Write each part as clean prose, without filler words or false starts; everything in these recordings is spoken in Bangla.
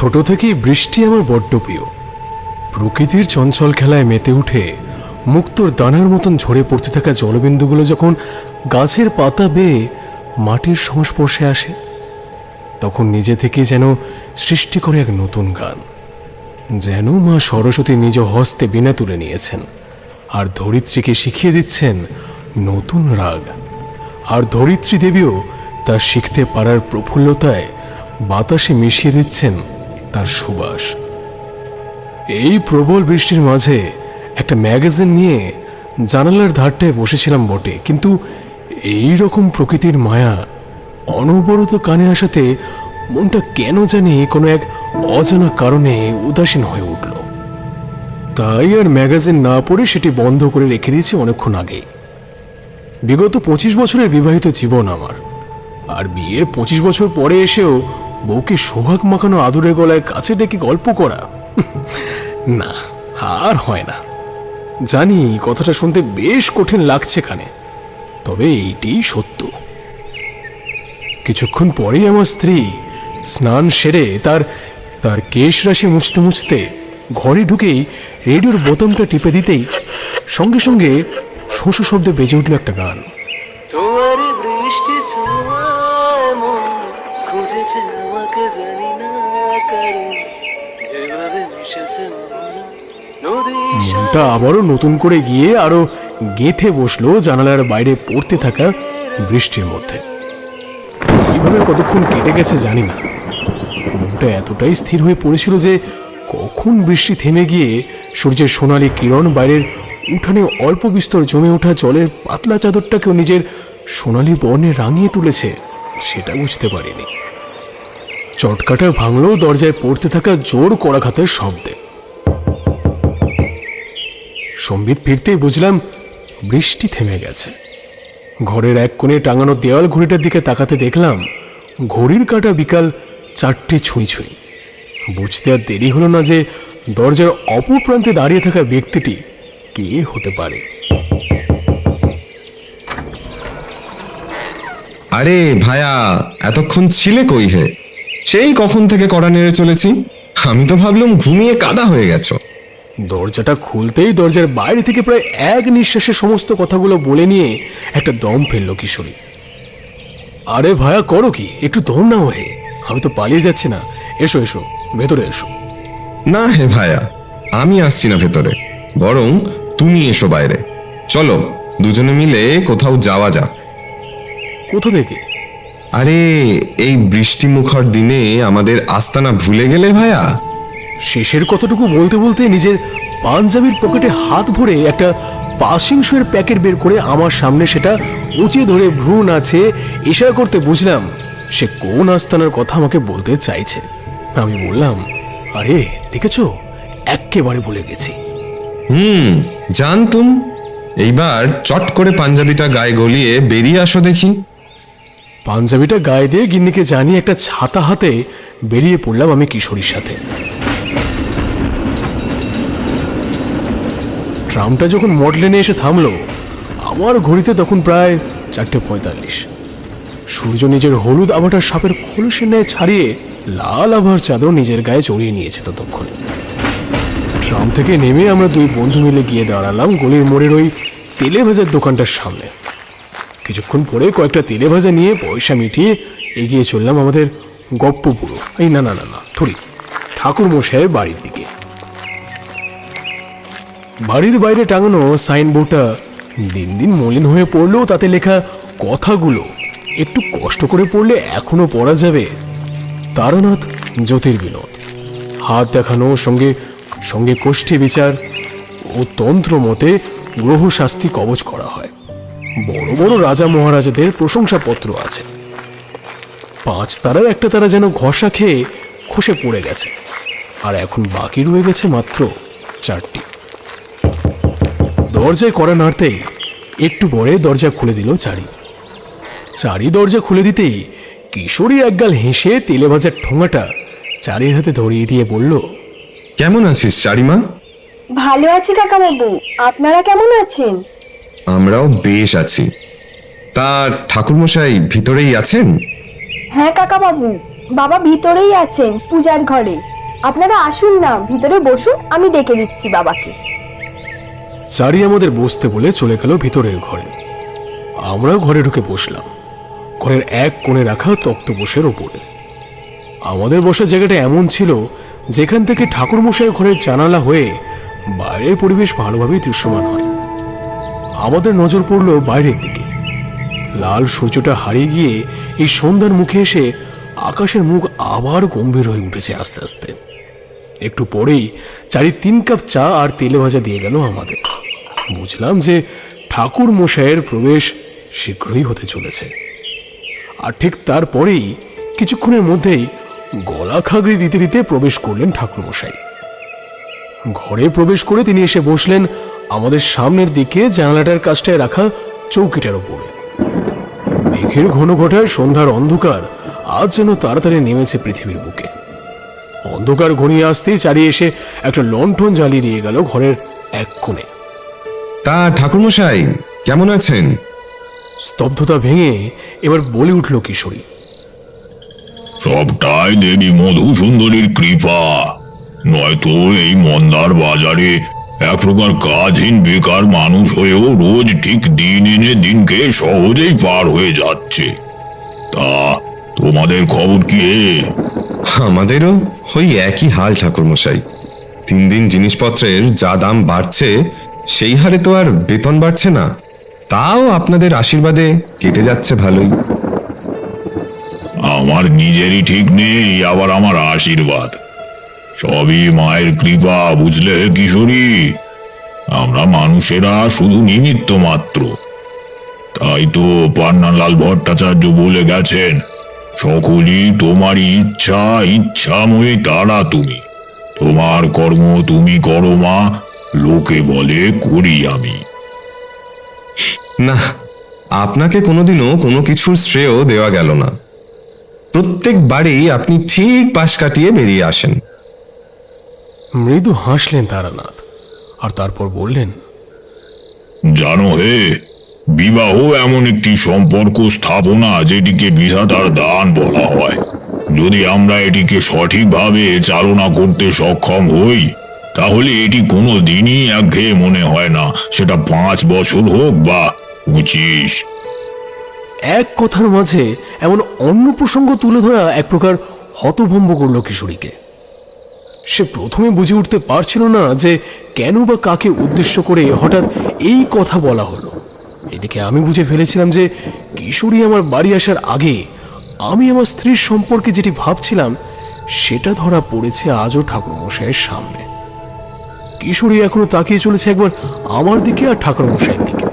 ছোট থেকেই বৃষ্টি আমার বড্ড প্রিয়। প্রকৃতির চঞ্চল খেলায় মেতে উঠে মুক্তোর দানার মতন ঝরে পড়তে থাকা জলবিন্দুগুলো যখন গাছের পাতা বেয়ে মাটির সংস্পর্শে আসে, তখন নিজে থেকে যেন সৃষ্টি করে এক নতুন গান, যেন মা সরস্বতী নিজ হস্তে বীণা তুলে নিয়েছেন আর ধরিত্রীকে শিখিয়ে দিচ্ছেন নতুন রাগ। আর ধরিত্রী দেবীও তা শিখতে পারার প্রফুল্লতায় বাতাসে মিশিয়ে দিচ্ছেন তার সুবাস। এই প্রবল বৃষ্টির মাঝে একটা ম্যাগাজিন নিয়ে জানালার ধারটায় বসেছিলাম বটে, কিন্তু এই রকম প্রকৃতির মায়া অনবরত কানে আসাতে মনটা কেন জানি কোনো এক অজানা কারণে উদাসীন হয়ে উঠল। তাই আর ম্যাগাজিন না পড়ে সেটি বন্ধ করে রেখে দিয়েছি অনেকক্ষণ আগেই। বিগত 25 বছরের বিবাহিত জীবন আমার, আর বিয়ের 25 বছর পরে এসেও বউকে সোহাগ মাখানো আদুরে গলায় কাছে ডেকে গল্প করা, না, আর হয় না। জানি কথাটা শুনতে বেশ কঠিন লাগছে কানে, তবে এইটি সত্য। কিছুক্ষণ পরেই আমার স্ত্রী স্নান সেরে তার কেশ রাশি মুছতে মুছতে ঘরে ঢুকেই রেডিওর বোতামটা টিপে দিতেই সঙ্গে সঙ্গে শোঁ শব্দে বেজে উঠল একটা গান। তোমার বৃষ্টি ছোঁয়া মন খুঁজেছে আমাকে, জানি না কারণ যেভাবে মিশেছে মনটা আবারও নতুন করে গিয়ে আরো গেঁথে বসলো জানালার বাইরে পড়তে থাকা বৃষ্টির মধ্যে। কিভাবে কতক্ষণ কেটে গেছে জানি না। মনটা এতটাই স্থির হয়ে পড়েছিল যে কখন বৃষ্টি থেমে গিয়ে সূর্যের সোনালি কিরণ বাইরের উঠানে অল্প বিস্তর জমে ওঠা জলের পাতলা চাদরটাকেও নিজের সোনালি বর্ণে রাঙিয়ে তুলেছে সেটা বুঝতে পারিনি। চটকাটা ভাঙলো দরজায় পড়তে থাকা জোর কড়াঘাতের শব্দে। সম্বিত ফিরতেই বুঝলাম বৃষ্টি থেমে গেছে। ঘরের এক কোণে টাঙানো দেওয়াল ঘড়িটার দিকে তাকাতে দেখলাম ঘড়ির কাঁটা বিকাল 4টে ছুঁই ছুঁই। বুঝতে আর দেরি হলো না যে দরজার অপর প্রান্তে দাঁড়িয়ে থাকা ব্যক্তিটি কে হতে পারে। আরে ভায়া, এতক্ষণ ছিলে কই হে? সেই কখন থেকে কড়া নেড়ে চলেছি। আমি তো ভাবলাম ঘুমিয়ে কাদা হয়ে গেছো। দরজাটা খুলতেই দরজার বাইরে থেকে প্রায় এক নিঃশ্বাসে সমস্ত কথাগুলো বলে নিয়ে একটা দম ফেললো কিশোরী। আরে ভায়া, করো কি? একটু দম নাও হে, আমি তো পালিয়ে যাচ্ছি না। এসো এসো, ভেতরে এসো। না হে ভায়া, আমি আসছি না ভেতরে, বরং তুমি এসো বাইরে। চলো দুজনে মিলে কোথাও যাওয়া যাক। কোথা থেকে? আরে এই বৃষ্টি মুখর দিনে আমাদের আস্তানা ভুলে গেলে ভায়া? শেষের কতটুকু বলতে বলতে নিজের পাঞ্জাবির পকেটে হাত ভরে একটা পাসিংশোয়ের প্যাকেট বের করে আমার সামনে সেটা উঁচিয়ে ধরে ভ্রু নাচে ইশারা করতে বুঝলাম সে কোন আস্তানার কথা আমাকে বলতে চাইছে। আমি বললাম, আরে দেখেছো, এক্কেবারে ভুলে গেছি। জানতুম। এইবার চট করে পাঞ্জাবিটা গায়ে গলিয়ে বেরিয়ে আসো দেখি। পাঞ্জাবিটা গায়ে দিয়ে গিন্নিকে জানিয়ে একটা ছাতা হাতে বেরিয়ে পড়লাম আমি কিশোরীর সাথে। ট্রামটা যখন মডলেনে এসে থামলো, আমার ঘড়িতে তখন প্রায় 4:45। সূর্য নিজের হলুদ আভাটা সাপের খোলসের ন্যায় ছাড়িয়ে লাল আভার চাদর নিজের গায়ে জড়িয়ে নিয়েছে ততক্ষণে। ট্রাম থেকে নেমে আমরা দুই বন্ধু মিলে গিয়ে দাঁড়ালাম গলির মোড়ের ওই তেলে ভাজার দোকানটার সামনে। কিছুক্ষণ পরে কয়েকটা তেলে ভাজা নিয়ে পয়সা মিটিয়ে এগিয়ে চললাম আমাদের গপ্পপুরো, এই না না না না থরি ঠাকুর মশাইয়ের বাড়ির দিকে। বাড়ির বাইরে টাঙানো সাইনবোর্ডটা দিন দিন মলিন হয়ে পড়লেও তাতে লেখা কথাগুলো একটু কষ্ট করে পড়লে এখনো পড়া যাবে। তারানাথ জ্যোতির্বিনোদ, হাত দেখানো, সঙ্গে সঙ্গে কোষ্ঠী বিচার ও তন্ত্র মতে গ্রহ শাস্তি কবচ করা হয়। বড় বড় রাজা মহারাজাদের প্রশংসাপত্র আছে। 5 তারার একটা তারা যেন ঘষা খেয়ে খসে পড়ে গেছে, আর এখন বাকি রয়ে গেছে মাত্র 4টি। দরজায় কড়া নাড়তেই একটু পরে দরজা খুলে দিল চারি দরজা খুলে দিতেই কিশোরী একগাল হেসে তেলে ভাজার ঠোঙাটা চারির হাতে ধরিয়ে দিয়ে বলল, কেমন আছিস চারিমা? ভালো আছি কাকাবাবু, আপনারা কেমন আছেন? আমরাও বেশ আছি। তা ঠাকুরমশাই ভিতরেই আছেন? হ্যাঁ কাকাবাবু, বাবা ভিতরেই আছেন পূজার ঘরে। আপনারা আসুন না, ভিতরে বসুন, আমি ডেকে দিচ্ছি বাবাকে। চারি আমাদের বসতে বলে চলে গেল ভিতরের ঘরে। আমরাও ঘরে ঢুকে বসলাম, ঘরের এক কোণে রাখা তক্তপোষের ওপরে। আমাদের বসার জায়গাটা এমন ছিল যেখান থেকে ঠাকুরমশাই ঘরের জানালা হয়ে বাইরের পরিবেশ ভালোভাবেই দৃশ্যমান হয়। আমাদের নজর পড়ল বাইরের দিকে। লাল সূর্যটা হারিয়ে গিয়ে এই সন্ধ্যার মুখে এসে আকাশের মুখ আবার গম্ভীর হয়ে উঠেছে আস্তে আস্তে। একটু পরেই চারি 3 কাপ চা আর তেলে ভাজা দিয়ে গেল আমাদের। বুঝলাম যে ঠাকুর মশাইয়ের প্রবেশ শীঘ্রই হতে চলেছে। আর ঠিক তারপরেই কিছুক্ষণের মধ্যেই গলা খাগড়ি দিতে দিতে প্রবেশ করলেন ঠাকুর মশাই। ঘরে প্রবেশ করে তিনি এসে বসলেন আমাদের সামনের দিকে জানালাটার কাছটায় রাখা চৌকিটার উপরে। মেঘের ঘন ঘটায় সন্ধ্যার অন্ধকার আজ যেন তাড়াতাড়ি নেমেছে পৃথিবীর বুকে। অন্ধকার ঘনিয়ে আসতেই চারিয়ে এসে একটা লণ্ঠন জ্বালিয়ে দিয়ে গেল ঘরের এক কোণে। তা ঠাকুরমশাই কেমন আছেন? স্তব্ধতা ভেঙে এবার বলে উঠল কিশোরী। সবটাই দেবী মধু সুন্দরীর কৃপা, নয়তো এই মন্দার বাজারে এক প্রকার কাজহীন বেকার মানুষ হয়েও রোজ ঠিক দিন এনে দিনকে সহজেই পার হয়ে যাচ্ছে। তা তোমাদের খবর কি? আমাদেরও ওই একই হাল ঠাকুরমশাই। 3 দিন জিনিসপত্রের যা দাম বাড়ছে সেই হারে তো আর বেতন বাড়ছে না। তাও আপনাদের আশীর্বাদে কেটে যাচ্ছে ভালোই। আমার নিজেরই ঠিক নেই, আবার আমার আশীর্বাদ। সবই মায়ের কৃপা, বুঝলে কিশোরী। আমরা মানুষেরা শুধু নিমিত্ত মাত্র। তাই তো পান্নালাল ভট্টাচার্য বলে গেছেন, সকলই তোমারই ইচ্ছাময়ী তারা তুমি। তোমার কর্ম তুমি করো মা, লোকে বলে করি আমি। না, আপনাকে কোনোদিনও কোনো কিছুর শ্রেয় দেওয়া গেল না। প্রত্যেকবারেই আপনি ঠিক পাশ কাটিয়ে বেরিয়ে আসেন। মৃদু হাসলেন তারানাথ আর তারপর বললেন, জানো হে, বিবাহ এমন একটি সম্পর্ক স্থাপনা যেটিকে বিধাতার দান বলা হয়। যদি আমরা এটিকে সঠিকভাবে চালনা করতে সক্ষম হই, তাহলে এটি কোনো দিনই একঘেয়ে মনে হয় না, সেটা 5 বছর হোক বা 25। এক কথার মাঝে এমন অন্য প্রসঙ্গ তুলে ধরা এক প্রকার হতভম্ব করল কিশোরীকে। সে প্রথমে বুঝে উঠতে পারছিল না যে কেন বা কাকে উদ্দেশ্য করে হঠাৎ এই কথা বলা হলো। এদিকে আমি বুঝে ফেলেছিলাম যে কিশোরী আমার বাড়ি আসার আগে আমি আমার স্ত্রীর সম্পর্কে যেটি ভাবছিলাম সেটা ধরা পড়েছে আজও ঠাকুরমশাইয়ের সামনে। কিশোরী এখনো তাকিয়ে চলেছে একবার আমার দিকে আর ঠাকুরমশাইয়ের দিকে,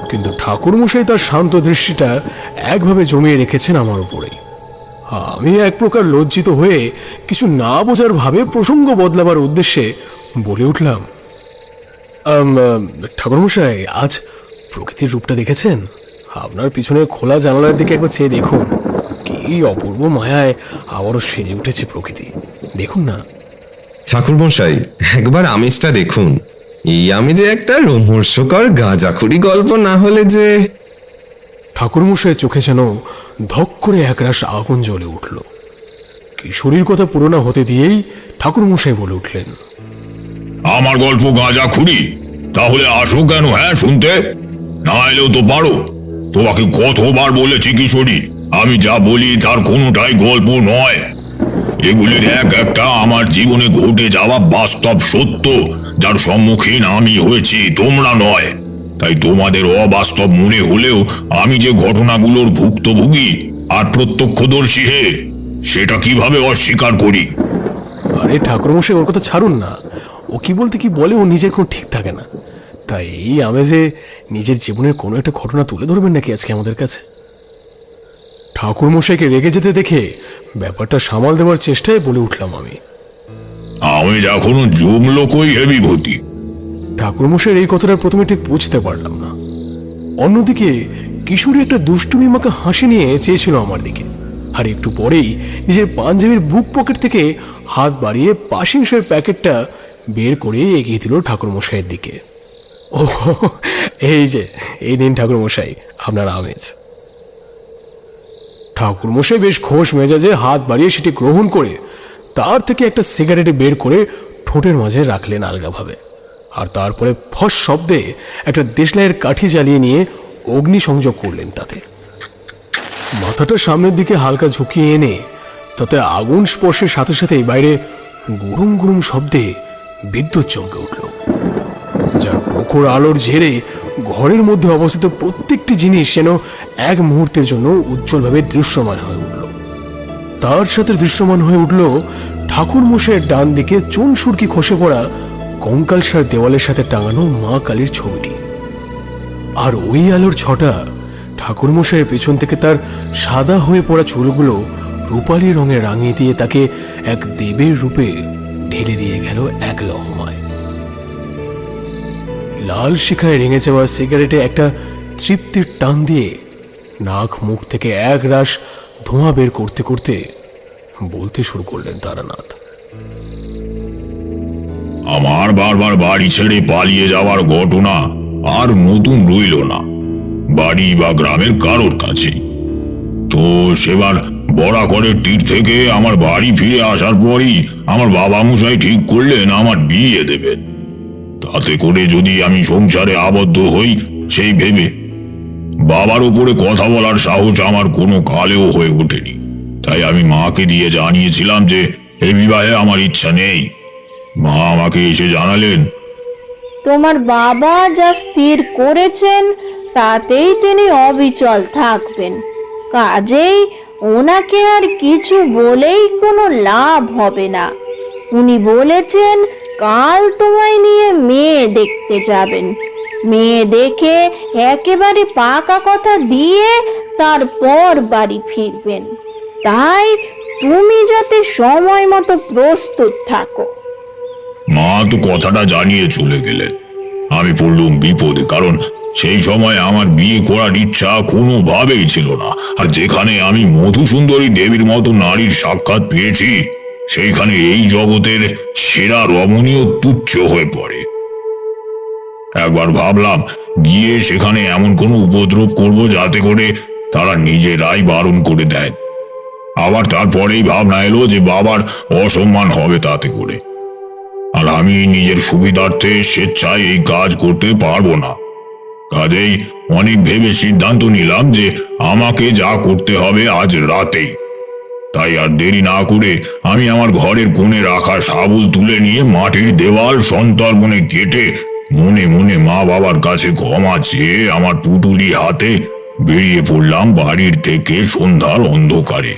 কিন্তু ঠাকুরমশাই তার শান্ত দৃষ্টিটা একভাবে জমিয়ে রেখেছেন আমার উপরেই। আমি এক প্রকার লজ্জিত হয়ে কিছু না বোঝার ভাবে প্রসঙ্গ বদলাবার উদ্দেশ্যে বলে উঠলাম, ঠাকুরমশাই, আজ প্রকৃতির রূপটা দেখেছেন? আপনার পিছনে খোলা জানালার দিকে একবার চেয়ে দেখুন, কি অপূর্ব মায়ায় আবারও সেজে উঠেছে প্রকৃতি। দেখুন না। ঠাকুরমশাই, একবার আমেজটা দেখুন। এই আমেজে একটা রোমহর্ষকর গাঁজাখুরি গল্প না হলে যে। ঠাকুরমশাইয়ের চোখে যেন ধক করে একরাশ আগুন জ্বলে উঠল। কিশোরীর কথা পুরোনো হতে দিয়েই ঠাকুরমশাই বলে উঠলেন, আমার গল্প গাঁজা খুঁড়ি? তাহলে আসো কেন, হ্যাঁ, শুনতে? না এলেও তো পারো। তোমাকে কতবার বলেছি কিশোরী, আমি যা বলি তার কোনোটাই গল্প নয়। এগুলির এক একটা আমার জীবনে ঘটে যাওয়া বাস্তব সত্য, যার সম্মুখীন আমি হয়েছি, তোমরা নয়। তাই তোমাদের অবাস্তব মনে হলেও আমি যে ঘটনাগুলোর ভুক্তভোগী আর প্রত্যক্ষদর্শী হে, সেটা কিভাবে অস্বীকার করি? আরে ঠাকুরমশাই, ওর কথা ছাড়ুন না। ও কি বলতে কি বলে ও নিজের কোনো ঠিক থাকে না। তাই এই আমেজে নিজের জীবনের কোনো একটা ঘটনা তুলে ধরবেন নাকি আজকে আমাদের কাছে? ঠাকুরমশাইকে রেগে যেতে দেখে ব্যাপারটা সামাল দেওয়ার চেষ্টায় বলে উঠলাম আমি এখনো জমলো কই হে বিভূতি? ঠাকুরমশাইয়ের এই কথাটা প্রথমে ঠিক বুঝতে পারলাম না। অন্যদিকে কিশোরী একটা দুষ্টুমি মাখা হাসি নিয়ে চেয়েছিল আমার দিকে, আর একটু পরেই নিজের পাঞ্জাবির বুক পকেট থেকে হাত বাড়িয়ে পাশিংসের প্যাকেটটা বের করে এগিয়ে দিল ঠাকুরমশাইয়ের দিকে। ও, এই যে, এই নিন ঠাকুরমশাই আপনার আমেজ। ঠাকুরমশাই বেশ খোশ মেজাজে হাত বাড়িয়ে সেটি গ্রহণ করে তার থেকে একটা সিগারেট বের করে ঠোঁটের মাঝে রাখলেন আলগাভাবে, আর তারপরে ফস শব্দে একটা দেশলাইয়ের কাঠি জ্বালিয়ে নিয়ে অগ্নিসংযোগ করলেন তাতে। মাথাটা সামনের দিকে হালকা ঝুঁকিয়ে এনে তাতে আগুন স্পর্শের সাথে সাথেই বাইরে গুরুম গুরুম শব্দে বিদ্যুৎ চমকে উঠল, যার প্রখর আলোর ঝেড়ে ঘরের মধ্যে অবস্থিত প্রত্যেকটি জিনিস যেন এক মুহূর্তের জন্য উজ্জ্বলভাবে দৃশ্যমান হয়ে উঠল। তার সাথে দৃশ্যমান হয়ে উঠল ঠাকুর মশাইয়ের ডান দিকে চুন সুরকি খসে পড়া কঙ্কালসার দেওয়ালের সাথে টাঙানো মা কালীর ছবিটি। আর ওই আলোর ছটা ঠাকুর মশাইয়ের পেছন থেকে তার সাদা হয়ে পড়া চুলগুলো রূপালী রঙে রাঙিয়ে দিয়ে তাকে এক দেবের রূপে ঢেলে দিয়ে গেল এক লহমায়। লাল শিখায় রেঙে যাওয়া সিগারেটে একটা তৃপ্তির টান দিয়ে নাক মুখ থেকে এক রাশ ধোঁয়া বের করতে করতে বলতে শুরু করলেন তারানাথ। আমার বারবার বাড়ি ছেড়ে পালিয়ে যাওয়ার ঘটনা আর নতুন রইল না বাড়ি বা গ্রামের কারোর কাছে। তো সেবার বরাকরের তীর থেকে আমার বাড়ি ফিরে আসার পরই আমার বাবা মশাই ঠিক করলেন আমার বিয়ে দেবেন, তাতে করে যদি আমি সংসারে আবদ্ধ হই সেই ভেবে। বাবার উপরে কথা বলার সাহস আমার কোনো কালেও হয়ে ওঠেনি, তাই আমি মাকে দিয়ে জানিয়েছিলাম যে এই বিবাহে আমার ইচ্ছা নেই। মা আমাকে এসে জানালেন, তোমার বাবা যা স্থির করেছেন তাতেই তিনি অবিচল থাকবেন, কাজেই ওনাকে আর কিছু বলেই কোনো লাভ হবে না। উনি বলেছেন কাল তোমায় নিয়ে মেয়ে দেখতে যাবেন, মেয়ে দেখে একেবারে পাকা কথা দিয়ে তারপর বাড়ি ফিরবেন, তাই তুমি যাতে সময় মতো প্রস্তুত থাকো। মা তো কথাটা জানিয়ে চলে গেলেন। আমি পড়লুম বিপদে, কারণ সেই সময় আমার বিয়ে করার ইচ্ছা কোনোভাবেই ছিল না। আর যেখানে আমি মধুসুন্দরী দেবীর মতো নারীর সাক্ষাৎ পেয়েছি, সেইখানে এই জগতের সেরা রমণীয় তুচ্ছ হয়ে পড়ে। একবার ভাবলাম গিয়ে সেখানে এমন কোনো উপদ্রব করব যাতে করে তারা নিজেরাই বারণ করে দেয়। আবার তারপরেই ভাবনা এলো যে বাবার অসম্মান হবে তাতে করে, আর আমি নিজের সুবিধার্থে স্বেচ্ছায় এই কাজ করতে পারবো না। কাজেই অনেক ভেবে সিদ্ধান্ত নিলাম যে আমাকে যা করতে হবে আজ রাতেই। তাই আর দেরি না করে আমি আমার ঘরের কোণে রাখা শাবল তুলে নিয়ে মাটির দেওয়াল সন্তর্পণে কেটে মনে মনে মা বাবার কাছে ক্ষমা চেয়ে আমার পুটুলি হাতে বেরিয়ে পড়লাম বাড়ির থেকে সন্ধ্যার অন্ধকারে।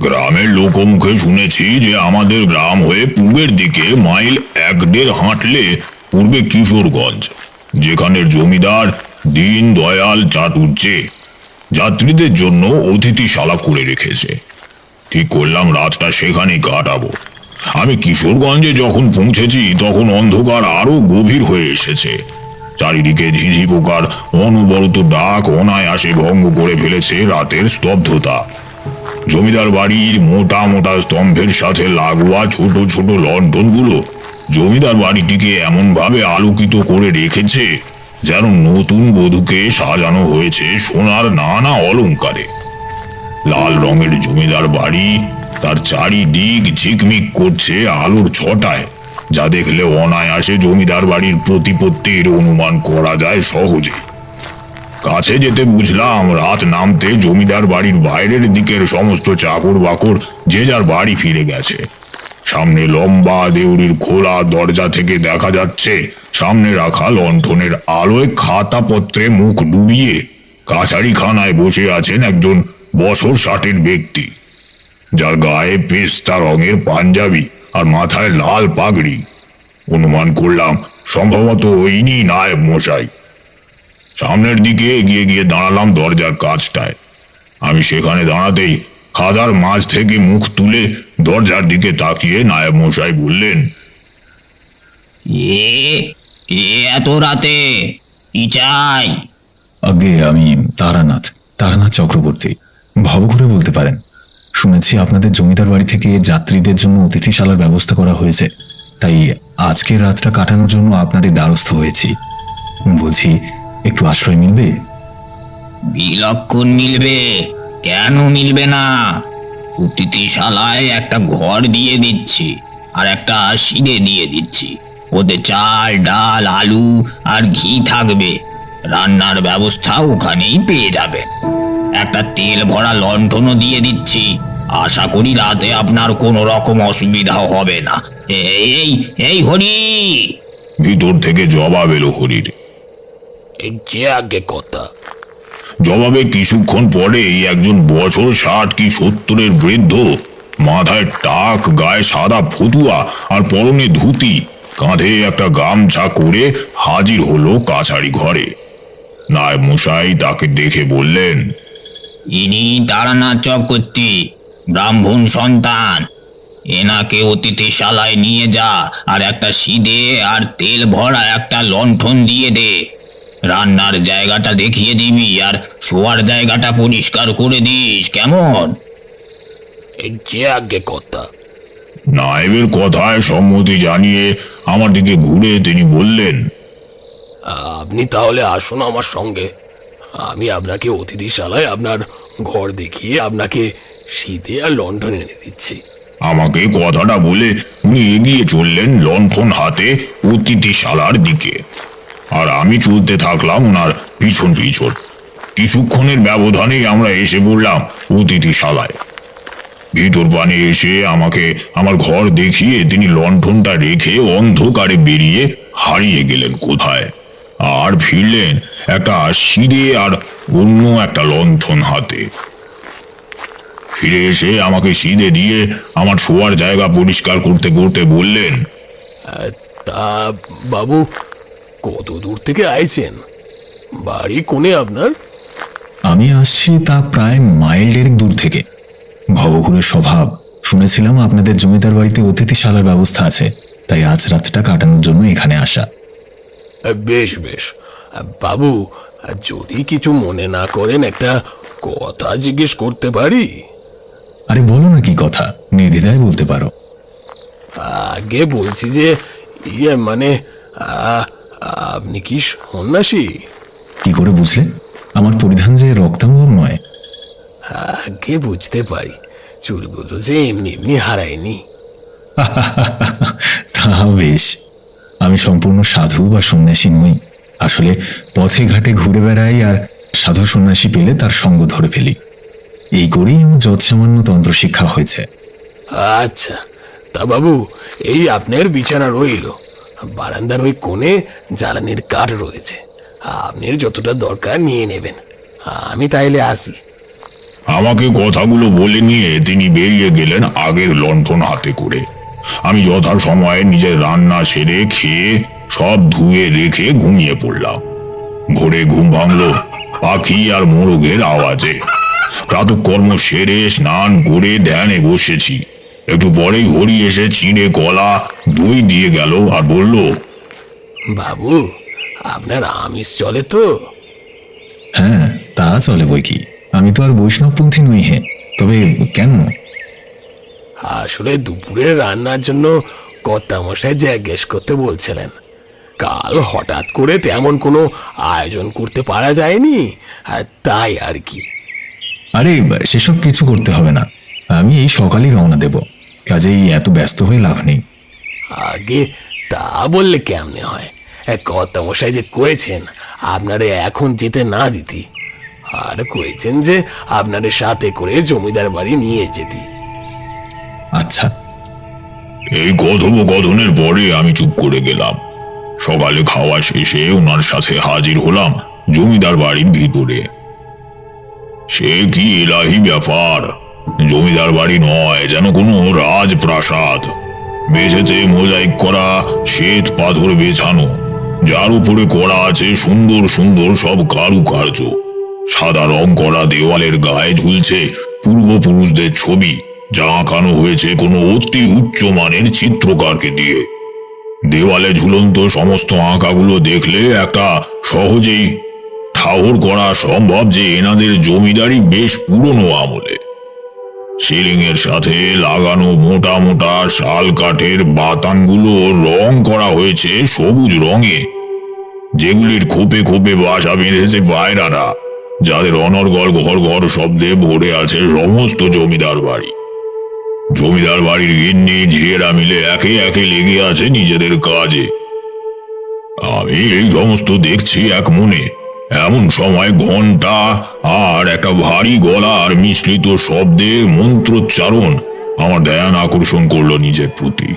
গ্রামের লোকমুখে শুনেছি যে আমাদের গ্রাম হয়ে পূবের দিকে মাইল 1-1.5 হাঁটলে পূর্বে কিশোরগঞ্জ, যেখানের জমিদার দীন দয়াল চাটুর্যে যাত্রীদের জন্য অতিথিশালা করে রেখেছে। ঠিক করলাম রাতটা সেখানেই কাটাবো। আমি কিশোরগঞ্জে যখন পৌঁছেছি তখন অন্ধকার আরো গভীর হয়ে এসেছে। চারিদিকে ঝিঝি পোকার অনবরত ডাক অনায়াসে ভঙ্গ করে ফেলেছে রাতের স্তব্ধতা। জমিদার বাড়ির মোটা মোটা স্তম্ভের সাথে লাগোয়া ছোট ছোট লণ্ঠনগুলো জমিদার বাড়িটিকে এমন ভাবে আলোকিত করে রেখেছে যেন নতুন বধূকে সাজানো হয়েছে সোনার নানা অলংকারে। লাল রঙের জমিদার বাড়ি, তার চারিদিক ঝিকমিক করছে আলোর ছটায়, যা দেখলে অনায়াসে জমিদার বাড়ির প্রতিপত্তির অনুমান করা যায় সহজে। কাছে যেতে বুঝলাম রাত নামতে জমিদার বাড়ির বাইরের দিকের সমস্ত চাকর বাকর যে যার বাড়ি ফিরে গেছে। সামনে লম্বা দেউড়ির খোলা দরজা থেকে দেখা যাচ্ছে সামনে রাখা লণ্ঠনের আলোয় খাতাপত্রে মুখ ডুবিয়ে কাছারিখানায় বসে আছেন একজন বছর 60-এর ব্যক্তি, যার গায়ে পেস্তা রঙের পাঞ্জাবি আর মাথায় লাল পাগড়ি। অনুমান করলাম সম্ভবত ইনি নায়েব মশাই। সামনের দিকে এগিয়ে গিয়ে দাঁড়ালাম দরজার কাছটায়। আমি সেখানে দাঁড়াতেই খাদার মাঝ থেকে মুখ তুলে দরজার দিকে তাকিয়ে নায়েব মশাই বললেন, এত রাতে কি চাই? আগে আমি তারানাথ চক্রবর্তী, ভবঘুরে বলতে পারেন। শুনেছি আপনাদের জমিদার বাড়ি থেকে যাত্রীদের জন্য অতিথিশালার ব্যবস্থা করা হয়েছে, তাই আজকের রাতটা কাটানোর জন্য আপনাদের দ্বারস্থ হয়েছি। বলছি একটু আশ্রয় মিলবে? বিলক্ষণ মিলবে, কেন মিলবে না? অতিথিশালায় একটা ঘর দিয়ে দিচ্ছি আর একটা সিঁড়ে দিয়ে দিচ্ছি। ওতে চাল ডাল আলু আর ঘি থাকবে। রান্নার ব্যবস্থা ওখানেই পেয়ে যাবেন। একটা তেল ভরা লণ্ঠনও দিয়ে দিচ্ছি। আশা করি রাতে আপনার কোনো রকম অসুবিধা হবে না। এই এই হরি। ভিতর থেকে জবাব এলো হরির। যে আগে কথা। জবাবে কিছুক্ষণ পরেই একজন বছর 60 কি 70-এর বৃদ্ধ, মাথায় টাক, গায়ে সাদা ফতুয়া আর পরনে ধুতি, কাঁধে একটা গামছা করে হাজির হলো কাছারি ঘরে। নায়েব মশাই তাকে দেখে বললেন, ইনি তারানাথ চক্রবর্তী, ব্রাহ্মণ সন্তান। এনাকে অতিথিশালায় নিয়ে যা আর একটা সিদে আর তেল ভরা একটা লণ্ঠন দিয়ে দে। রান্নার জায়গাটা দেখিয়ে দিবি আর শোয়ার জায়গাটা পরিষ্কার করে দিস, কেমন? যে আগে কথা। নায়েবের কথায় সম্মতি জানিয়ে আমার দিকে ঘুরে তিনি বললেন, আপনি তাহলে আসুন আমার সঙ্গে। আমি আপনাকে অতিথিশালায় আপনার ঘর দেখিয়ে আপনাকে শীতে আর লণ্ঠন এনে দিচ্ছি। আমাকে কথাটা বলে উনি এগিয়ে চললেন লণ্ঠন হাতে অতিথিশালার দিকে, আর আমি চলতে থাকলাম ওনার পিছন পিছন। কিছুক্ষণের ব্যবধানেই আমরা এসে পড়লাম অতিথিশালায়। ভিতর পানে এসে আমাকে আমার ঘর দেখিয়ে তিনি লণ্ঠনটা রেখে অন্ধকারে বেরিয়ে হারিয়ে গেলেন কোথায়, আর ফিরলেন একটা সিঁড়ে আর অন্য একটা লণ্ঠন হাতে। ফিরে এসে আমাকে সিঁড়ে দিয়ে আমার শোয়ার জায়গা পরিষ্কার করতে করতে বললেন, তা বাবু, কত দূর থেকে আইছেন? বাড়ি কোনে আপনার? আমি আসছি তা প্রায় মাইল 1.5 দূর থেকে। ভবঘুরের স্বভাব, শুনেছিলাম আপনাদের জমিদার বাড়িতে অতিথিশালার ব্যবস্থা আছে, তাই আজ রাতটা কাটানোর জন্য এখানে আসা। বেশ বেশ বাবু, যদি কিছু মনে না করেন একটা কথা জিজ্ঞেস করতে পারি? আরে বলো না, কি কথা, নির্দ্বিধায় বলতে পারো। আগে বলছি যে মানে আপনি কি সন্ন্যাসী? কি করে বুঝলে? আমার পরিধান যে রক্তাঙ্গর নয়। আগে বুঝতে পারি, চুলগুলো যে এমনি এমনি হারায়নি। তা বেশ। আমি সম্পূর্ণ সাধু বা সন্ন্যাসী নই। আসলে পথে ঘাটে ঘুরে বেড়াই আর সাধু সন্ন্যাসী পেলে তার সঙ্গ ধরে ফেলি। এই করেই আমার যৎসামান্য তন্ত্র শিক্ষা হয়েছে। আচ্ছা, তা বাবু, এই আপনার বিছানা রইল। বারান্দার ওই কোণে জ্বালানির কাঠ রয়েছে, আপনার যতটা দরকার নিয়ে নেবেন। আমি তাইলে আসি। আমাকে কথাগুলো বলে নিয়ে তিনি বেরিয়ে গেলেন আগের লণ্ঠন হাতে করে। আমি যথাসময়ে নিজের রান্না সেরে খেয়ে সব ধুয়ে রেখে ঘুমিয়ে পড়লাম। ভোরে ঘুম ভাঙল পাখি আর মোরগের আওয়াজে। প্রাতঃকর্ম সেরে স্নান করে ধ্যানে বসেছি। একটু পরেই হরি এসে চিঁড়ে কলা দই দিয়ে গেল আর বলল, বাবু, আপনার আমিষ চলে তো? হ্যাঁ, তা চলে বই কি। আমি তো আর বৈষ্ণবপন্থী নই। হে, তবে কেন? আসলে দুপুরের রান্নার জন্য কর্তামশাই জিজ্ঞেস করতে বলছিলেন। কাল হঠাৎ করে তেমন কোনো আয়োজন করতে পারা যায়নি, তাই আর কি। আরে সেসব কিছু করতে হবে না, আমি এই সকালেই রওনা দেব। কাজেই এত ব্যস্ত হয়ে লাভ নেই। আগে তা বললে কেমনে হয়? কর্তামশাই যে কয়েছেন আপনারে এখন যেতে না দিতি, আর কয়েছেন যে আপনারে সাথে করে জমিদার বাড়ি নিয়ে যেতি। আচ্ছা। এই কথোপকথনের পরে আমি চুপ করে গেলাম। সকালে খাওয়া শেষে ওনার সাথে হাজির হলাম জমিদার বাড়ির ভিতরে। সে কি এলাহি ব্যাপার! জমিদার বাড়ি নয়, যেন কোনো রাজপ্রাসাদ। মেঝেতে মোজাইক করা শ্বেত পাথর বেছানো, যার উপরে করা আছে সুন্দর সুন্দর সব কারুকার্য। সাদা রং করা দেওয়ালের গায়ে ঝুলছে পূর্বপুরুষদের ছবি, যা আঁকানো হয়েছে কোনো অতি উচ্চ মানের চিত্রকারকে দিয়ে। দেওয়ালে ঝুলন্ত সমস্ত আঁকাগুলো দেখলে একটা সহজেই ঠাহর করা সম্ভব যে এনাদের জমিদারি বেশ পুরনো আমলে। সিলিং এর সাথে লাগানো মোটা মোটা শাল কাঠের বাতানগুলো রং করা হয়েছে সবুজ রঙে, যেগুলির খোপে খোপে বাসা বেঁধেছে পায়রারা, যাদের অনর্গল ঘর ঘর শব্দে ভরে আছে সমস্ত জমিদার বাড়ি। জমিদার বাড়ির গিন্নি ঝিয়েরা মিলে একে একে লেগে আছে নিজেদের কাজে। আমি এই সমস্ত দেখছি এক মনে। এমন সময় ঘন্টা আর একটা ভারী গলার মিশ্রিত শব্দে মন্ত্রোচ্চারণ আমার ধ্যান আকর্ষণ করলো নিজের প্রতি।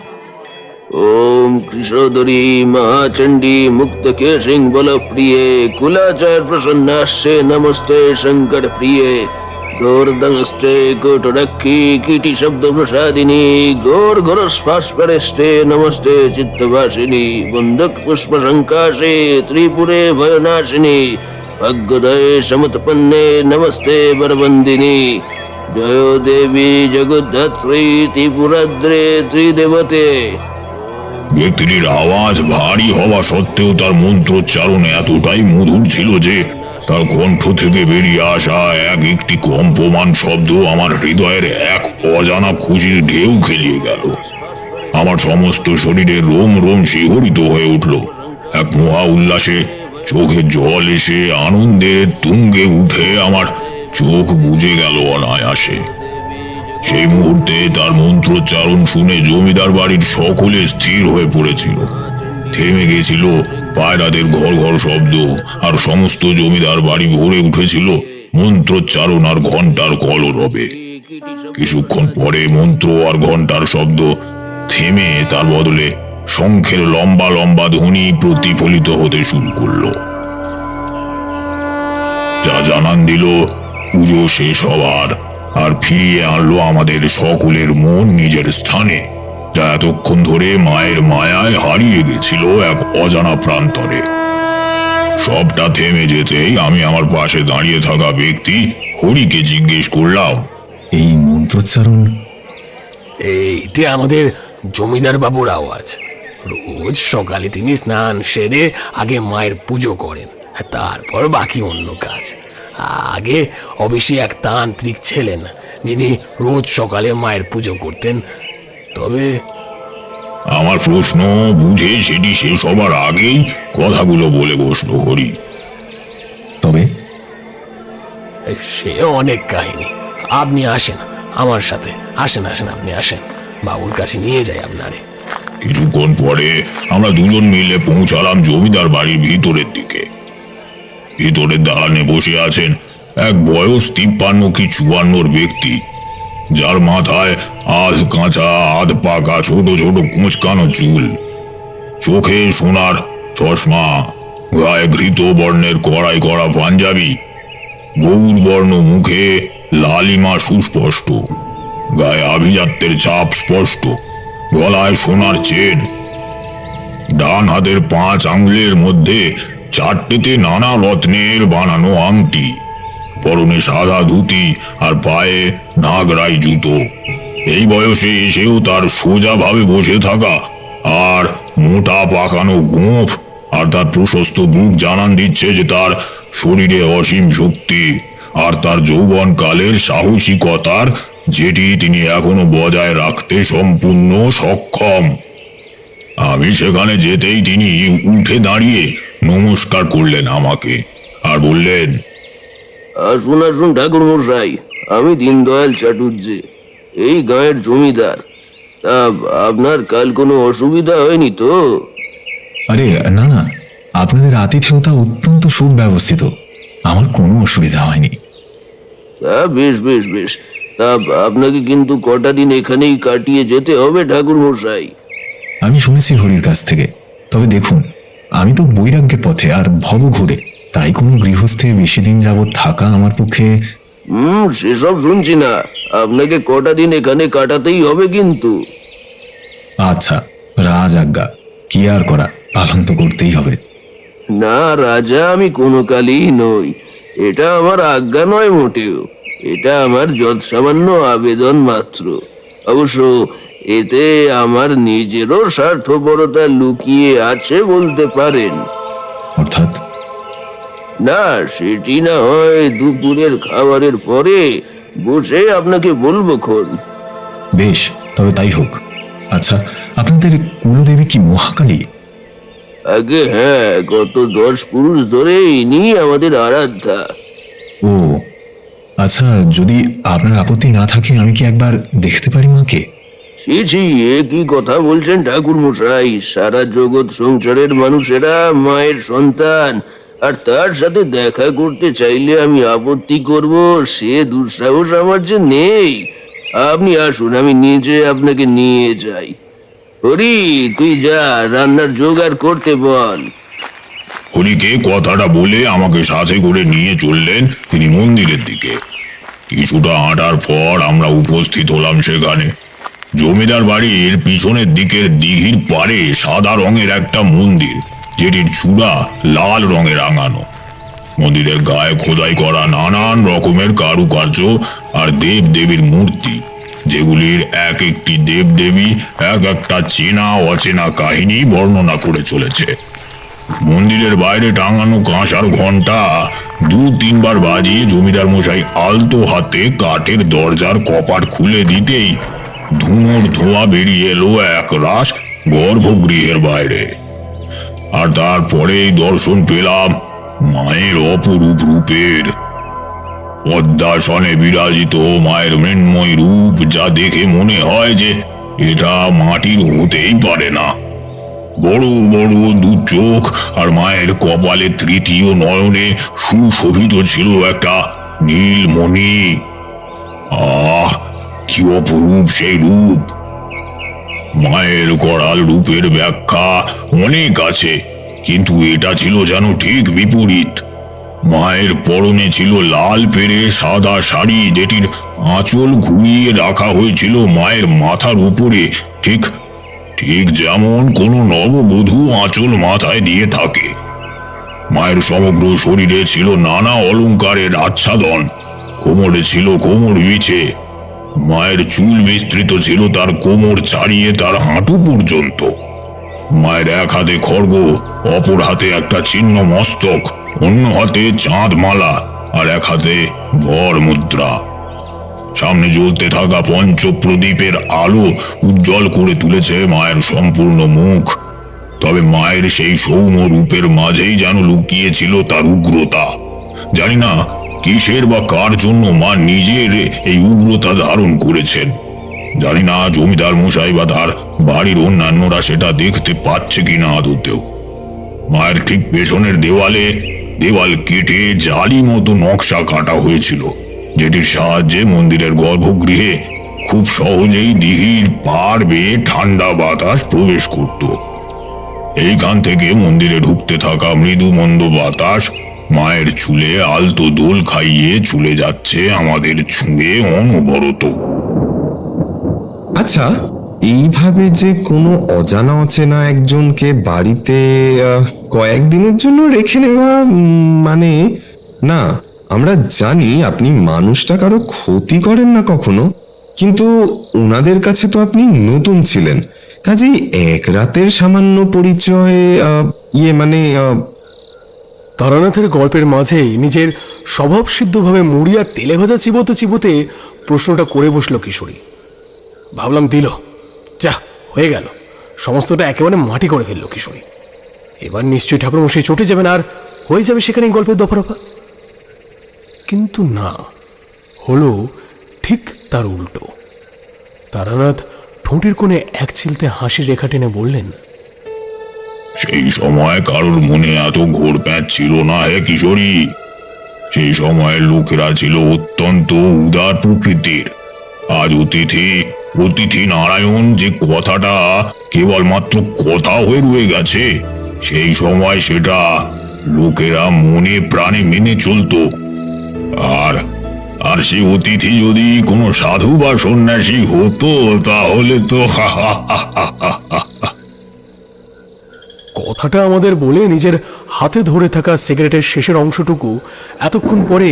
ओम कृष्णोदरी महाचंडी मुक्त के सिंह बल प्रिय कुलाचार प्रसन्नाश्चे नमस्ते संकट प्रिय गौरदंस्ते कोटरक्षी कीटी शब्द प्रसादिनी गौर घोर स्पास्परेस्ते नमस्ते चित्तवासिनी बंधक पुष्प संकाशे त्रिपुरे भयनाशिनी भग्गदय समतपन्ने नमस्ते बरबंदिनी जयो देवी जगद्धात्री त्रिपुराद्रे त्रिदेवते। ব্যক্তিটির আওয়াজ ভারী হওয়া সত্ত্বেও তার মন্ত্রোচ্চারণ এতটাই মধুর ছিল যে তার কণ্ঠ থেকে বেরিয়ে আসা এক একটি কম্পমান শব্দ আমার হৃদয়ের এক অজানা খুশির ঢেউ খেলিয়ে গেল। আমার সমস্ত শরীরে রোম রোম শিহরিত হয়ে উঠল। এক মহা উল্লাসে চোখে জল এসে আনন্দের তুঙ্গে উঠে আমার চোখ বুজে গেল অনায়াসে। সেই মুহূর্তে তার মন্ত্রোচ্চারণ শুনে জমিদার বাড়ির সকলে স্থির হয়ে পড়েছিল। থেমে গেছিল পায়রাদের ঘর ঘর শব্দ, আর সমস্ত জমিদার বাড়ি ভরে উঠেছিল মন্ত্রোচ্চারণ আর ঘন্টার কলরবে। কিছুক্ষণ পরে মন্ত্র আর ঘন্টার শব্দ থেমে তার বদলে শঙ্খের লম্বা লম্বা ধ্বনি প্রতিফলিত হতে শুরু করলো, যা জানান দিল পুজো শেষ হবার আর ফিরিয়ে আনলো আমাদের সকলের মন নিজের স্থানে, যা এতক্ষণ ধরে মায়ের মায়ায় হারিয়ে গেছিল এক অজানা প্রান্তরে। সবটা থেমে যেতেই আমি আমার পাশে দাঁড়িয়ে থাকা ব্যক্তি হরিকে জিজ্ঞেস করলাম, এই মন্ত্রোচ্চারণ? এইটি আমাদের জমিদার বাবুর আওয়াজ। রোজ সকালে তিনি স্নান সেরে আগে মায়ের পুজো করেন, তারপর বাকি অন্য কাজ। আগে অবশ্যই এক তান্ত্রিক ছিলেন যিনি রোজ সকালে মায়ের পুজো করতেন। তবে আমার প্রশ্ন বুঝে সেটি শেষ হবার আগেই কথাগুলো বলে বসলো হরি। তবে সে অনেক কাহিনী। আপনি আসেন আমার সাথে, আসেন আসেন, আপনি আসেন, বাবুর কাছে নিয়ে যাই আপনারে। কিছুক্ষণ পরে আমরা দুজন মিলে পৌঁছালাম জমিদার বাড়ির ভিতরের দিকে। ভিতরের দালানে বসে আছেন এক বয়স 53 কি 54 ব্যক্তি, যার মাথায় আধ কাঁচা আধ পাকা ছোট ছোট কুঁচকানো চুল, চোখে সোনার চশমা, গায়ে ঘৃত বর্ণের কড়াই করা পাঞ্জাবি, গৌর বর্ণ মুখে লালিমা সুস্পষ্ট, গায়ে আভিজাত্যের ছাপ স্পষ্ট, গলায় সোনার চেন, ডান হাতের 5 আঙুলের মধ্যে 4টেতে নানা রত্নের বানানো আংটি, পরনে সাদা ধুতি আর পায়ে নাগরাই জুতো। এই বয়সে এসেও তার সোজা ভাবে বসে থাকা আর মোটা পাকানো গোঁফ আর তার প্রশস্ত বুক জানান দিচ্ছে যে তার শরীরে অসীম শক্তি আর তার যৌবনকালের সাহসিকতার, যেটি তিনি এখনো বজায় রাখতে সম্পূর্ণ সক্ষম। আমি সেখানে যেতেই তিনি উঠে দাঁড়িয়ে নমস্কার করলেন আমাকে আর বললেন, আসুন আসুন ঠাকুর মশাই, আমি দীনদয়াল চাটুর্যে, এই গাঁয়ের জমিদার। তা আপনার কাল কোনো অসুবিধা হয়নি তো? আরে না না, আপনাদের আতিথেয়তা অত্যন্ত সুব্যবস্থিত, আমার কোনো অসুবিধা হয়নি। তা বেশ বেশ বেশ। তা আপনাকে কিন্তু কটা দিন এখানেই কাটিয়ে যেতে হবে ঠাকুর মশাই। আমি শুনেছি হরির কাছ থেকে। তবে দেখুন, আমি তো বৈরাগ্যের পথে আর ভব ঘুরে, তাই কোনো গৃহস্থে বেশি দিন যাবৎ থাকা আমার পক্ষে। সেসব শুনছি না, আপনাকে কটা দিন এখানে কাটাতেই হবে কিন্তু। আচ্ছা, রাজ আজ্ঞা, কি আর করা, পালন তো করতেই হবে। না রাজা আমি কোনো কালই নই, এটা আমার আজ্ঞা নয় মোটেও, এটা আমার যৎসামান্য আবেদন মাত্র। অবশ্য এতে আমার নিজেরও স্বার্থপরতা লুকিয়ে আছে বলতে পারেন। অর্থাৎ? না সেটি না হয় দুপুরের খাবারের পরে বসে আপনাকে বলবো খন। বেশ, তবে তাই হোক। আচ্ছা, আপনাদের কুলদেবী কি মহাকালী? আগে হ্যাঁ, গত 10 পুরুষ ধরে ইনি আমাদের আরাধ্যা। ও আচ্ছা, যদি আপনার আপত্তি না থাকে আমি কি একবার দেখতে পারি মাকে? ছি ছি, এ কি কথা বলছেন ঠাকুর মশাই? সারা জগৎ সংসারের মানুষেরা মায়ের সন্তান, আর তার সাথে দেখা করতে চাইলে আমি আপত্তি করব, সে দুঃসাহস আমার যে নেই। আপনি আসুন, আমি নিজে আপনাকে নিয়ে যাই। হরি, তুই যা, রান্নার জোগাড় করতে বল। হরিকে কথাটা বলে আমাকে সাথে করে নিয়ে চললেন তিনি মন্দিরের দিকে। কিছুটা হাঁটার পর আমরা উপস্থিত হলাম সেখানে। জমিদার বাড়ির পিছনের দিকের দিঘির পাড়ে সাদা রঙের একটা মন্দির, যেটির চূড়া লাল রঙে রাঙানো। মন্দিরের গায়ে খোদাই করা নানান রকমের কারুকার্য আর দেব দেবীর মূর্তি, যেগুলির এক একটি দেব দেবী এক একটা চেনা অচেনা কাহিনী বর্ণনা করে চলেছে। মন্দিরের বাইরে টাঙানো কাঁসার ঘন্টা 2-3 বার বাজিয়ে জমিদার মশাই আলতো হাতে কাঠের দরজার কপাট খুলে দিতেই ধুনোর ধোঁয়া বেরিয়ে এলো এক রাশ গর্ভগৃহের বাইরে। আর তারপরেই দর্শন পেলাম মায়ের অপরূপ রূপের। পদ্মাসনে বিরাজিত মায়ের মৃন্ময় রূপ, যা দেখে মনে হয় যে এটা মাটির হতেই পারে না। বড় বড় 2 চোখ, আর মায়ের কপালে তৃতীয় নয়নে সুশোভিত ছিল একটা নীলমণি। আহ, কি অপরূপ সেই রূপ! মায়ের করাল রূপের ব্যাখ্যা অনেক আছে, কিন্তু এটা ছিল যেন ঠিক বিপরীত। মায়ের পরনে ছিল লাল পেরে সাদা শাড়ি, যেটির আঁচল ঘুরিয়ে রাখা হয়েছিল মায়ের মাথার উপরে, ঠিক ঠিক যেমন কোনো নববধূ আঁচল মাথায় দিয়ে থাকে। মায়ের সমগ্র শরীরে ছিল নানা অলংকারের আচ্ছাদন। কোমরে ছিল কোমর বিছে। মায়ের চুল বিস্তৃত ছিল তার কোমর ছাড়িয়ে তার হাঁটু পর্যন্ত। মায়ের এক হাতে খড়গ, অপর হাতে একটা ছিন্ন মস্তক, অন্য হাতে চাঁদ মালা, আর এক হাতে ভর মুদ্রা। সামনে জ্বলতে থাকা পঞ্চপ্রদীপের আলো উজ্জ্বল করে তুলেছে মায়ের সম্পূর্ণ মুখ। তবে মায়ের সেই সৌম্য রূপের মাঝেই যেন লুকিয়েছিল তার উগ্রতা। জানি না কিসের বা কার জন্য মা নিজের এই উগ্রতা ধারণ করেছেন। জানি না জমিদার মশাই বা তার বাড়ির অন্যান্যরা সেটা দেখতে পাচ্ছে কিনা আদতেও। মায়ের ঠিক পেছনের দেওয়াল কেটে জালি মতো নকশা কাটা হয়েছিল, যেটির সাহায্যে মন্দিরের গর্ভগৃহে খুব সহজেই দিঘির পাড় বেয়ে ঠান্ডা বাতাস প্রবেশ করত। এইখান থেকে মন্দিরে ঢুকতে থাকা মৃদু মন্দ বাতাস মায়ের চুলে আলতো দোল খাইয়ে চলে যাচ্ছে আমাদের ছুঁয়ে অনবরত। আচ্ছা, এইভাবে যে কোনো অজানা অচেনা একজনকে বাড়িতে কয়েকদিনের জন্য রেখে নেওয়া, মানে না, আমরা জানি আপনি মানুষটা কারো ক্ষতি করেন না কখনো, কিন্তু ওনাদের কাছে তো আপনি নতুন ছিলেন, কাজেই এক রাতের সামান্য পরিচয় তারানাথের গল্পের মাঝেই নিজের স্বভাবসিদ্ধভাবে মুড়ি আর তেলে ভাজা চিবোতে চিবোতে প্রশ্নটা করে বসল কিশোরী। ভাবলাম দিল, যা হয়ে গেল, সমস্তটা একেবারে মাটি করে ফেললো কিশোরী। এবার নিশ্চয়ই ঠাকুরমশাই চটে যাবেন আর হয়ে যাবে সেখানে গল্পের দফারফা। কিন্তু না, হলো ঠিক তার উল্টো। তারানাথ ঠোঁটের কোণে এক চিলতে হাসির রেখা টেনে বললেন, সেই সময় কারোর মনে এত ঘোর প্যাঁচ ছিল না হে কিশোরী। সেই সময়ের লোকেরা ছিল অত্যন্ত উদার প্রকৃতির। আজ অতিথি নারায়ণ যে কথাটা কেবলমাত্র কথা হয়ে রয়ে গেছে, সেই সময় সেটা লোকেরা মনে প্রাণে মেনে চলতো। আর সেই অতিথি যদি কোনো সাধু বা সন্ন্যাসী হতো, তাহলে তো কথাটা আমাদের বলে নিজের হাতে ধরে থাকা সিগারেটের শেষের অংশটুকু এতক্ষণ পরে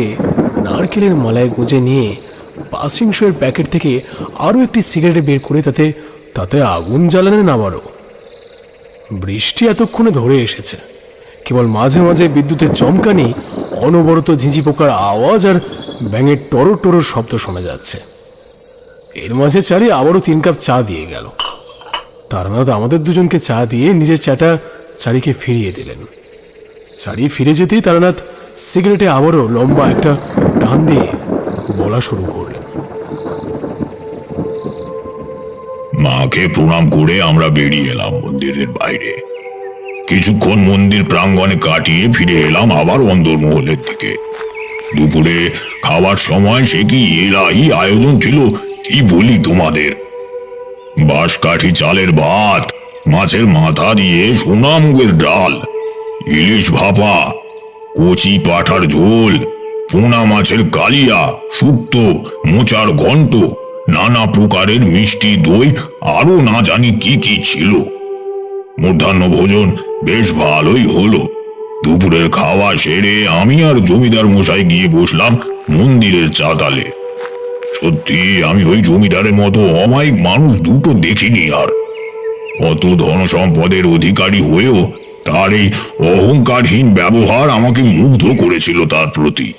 নারকেলের মালায় গুঁজে নিয়ে পাসিং শোয়ের প্যাকেট থেকে আরও একটি সিগারেট বের করে তাতে আগুন জ্বালানো নামারও। বৃষ্টি এতক্ষণে ধরে এসেছে, কেবল মাঝে মাঝে বিদ্যুতের চমকানি, অনবরত ঝিঁঝি পোকার আওয়াজ আর ব্যাঙের টরো টরোর শব্দ শোনা যাচ্ছে। এর মাঝে চারি আবারও 3 কাপ চা দিয়ে গেল। তারানাথ আমাদের দুজনকে চা দিয়ে নিজের চাটা চারিকে ফিরিয়ে দিলেন। চারি ফিরে যেতেই তারানাথ সিগারেটে আবারও লম্বা একটা টান দিয়ে বলা শুরু করলেন। মাকে প্রণাম করে আমরা বেরিয়ে এলাম মন্দিরের বাইরে। কিছুক্ষণ মন্দির প্রাঙ্গণে কাটিয়ে ফিরে এলাম আবার অন্দরমহলের দিকে। দুপুরে খাওয়ার সময় সে কি এলাহি আয়োজন ছিল, কি বলি তোমাদের। বাঁশকাঠি চালের ভাত, মাছের মাথা দিয়ে সোনা মুগের ডাল, ইলিশ ভাপা, কচি পাঠার ঝোল, পোনা মাছের কালিয়া, শুক্তো, মোচার ঘন্ট, নানা প্রকারের মিষ্টি দই, আরো না জানি কি কি ছিল। মধ্যাহ্ন ভোজন বেশ ভালোই হলো। দুপুরের খাওয়া সেরে আমি আর জমিদার মশাই গিয়ে বসলাম মন্দিরের চাতালে। সত্যি আমি ওই জমিদারের মতো অমায়িক মানুষ দুটো দেখিনি আর। অত ধন সম্পদের অধিকারী হয়েও তার এই অহংকারহীন ব্যবহার আমাকে মুগ্ধ করেছিল তার প্রতি।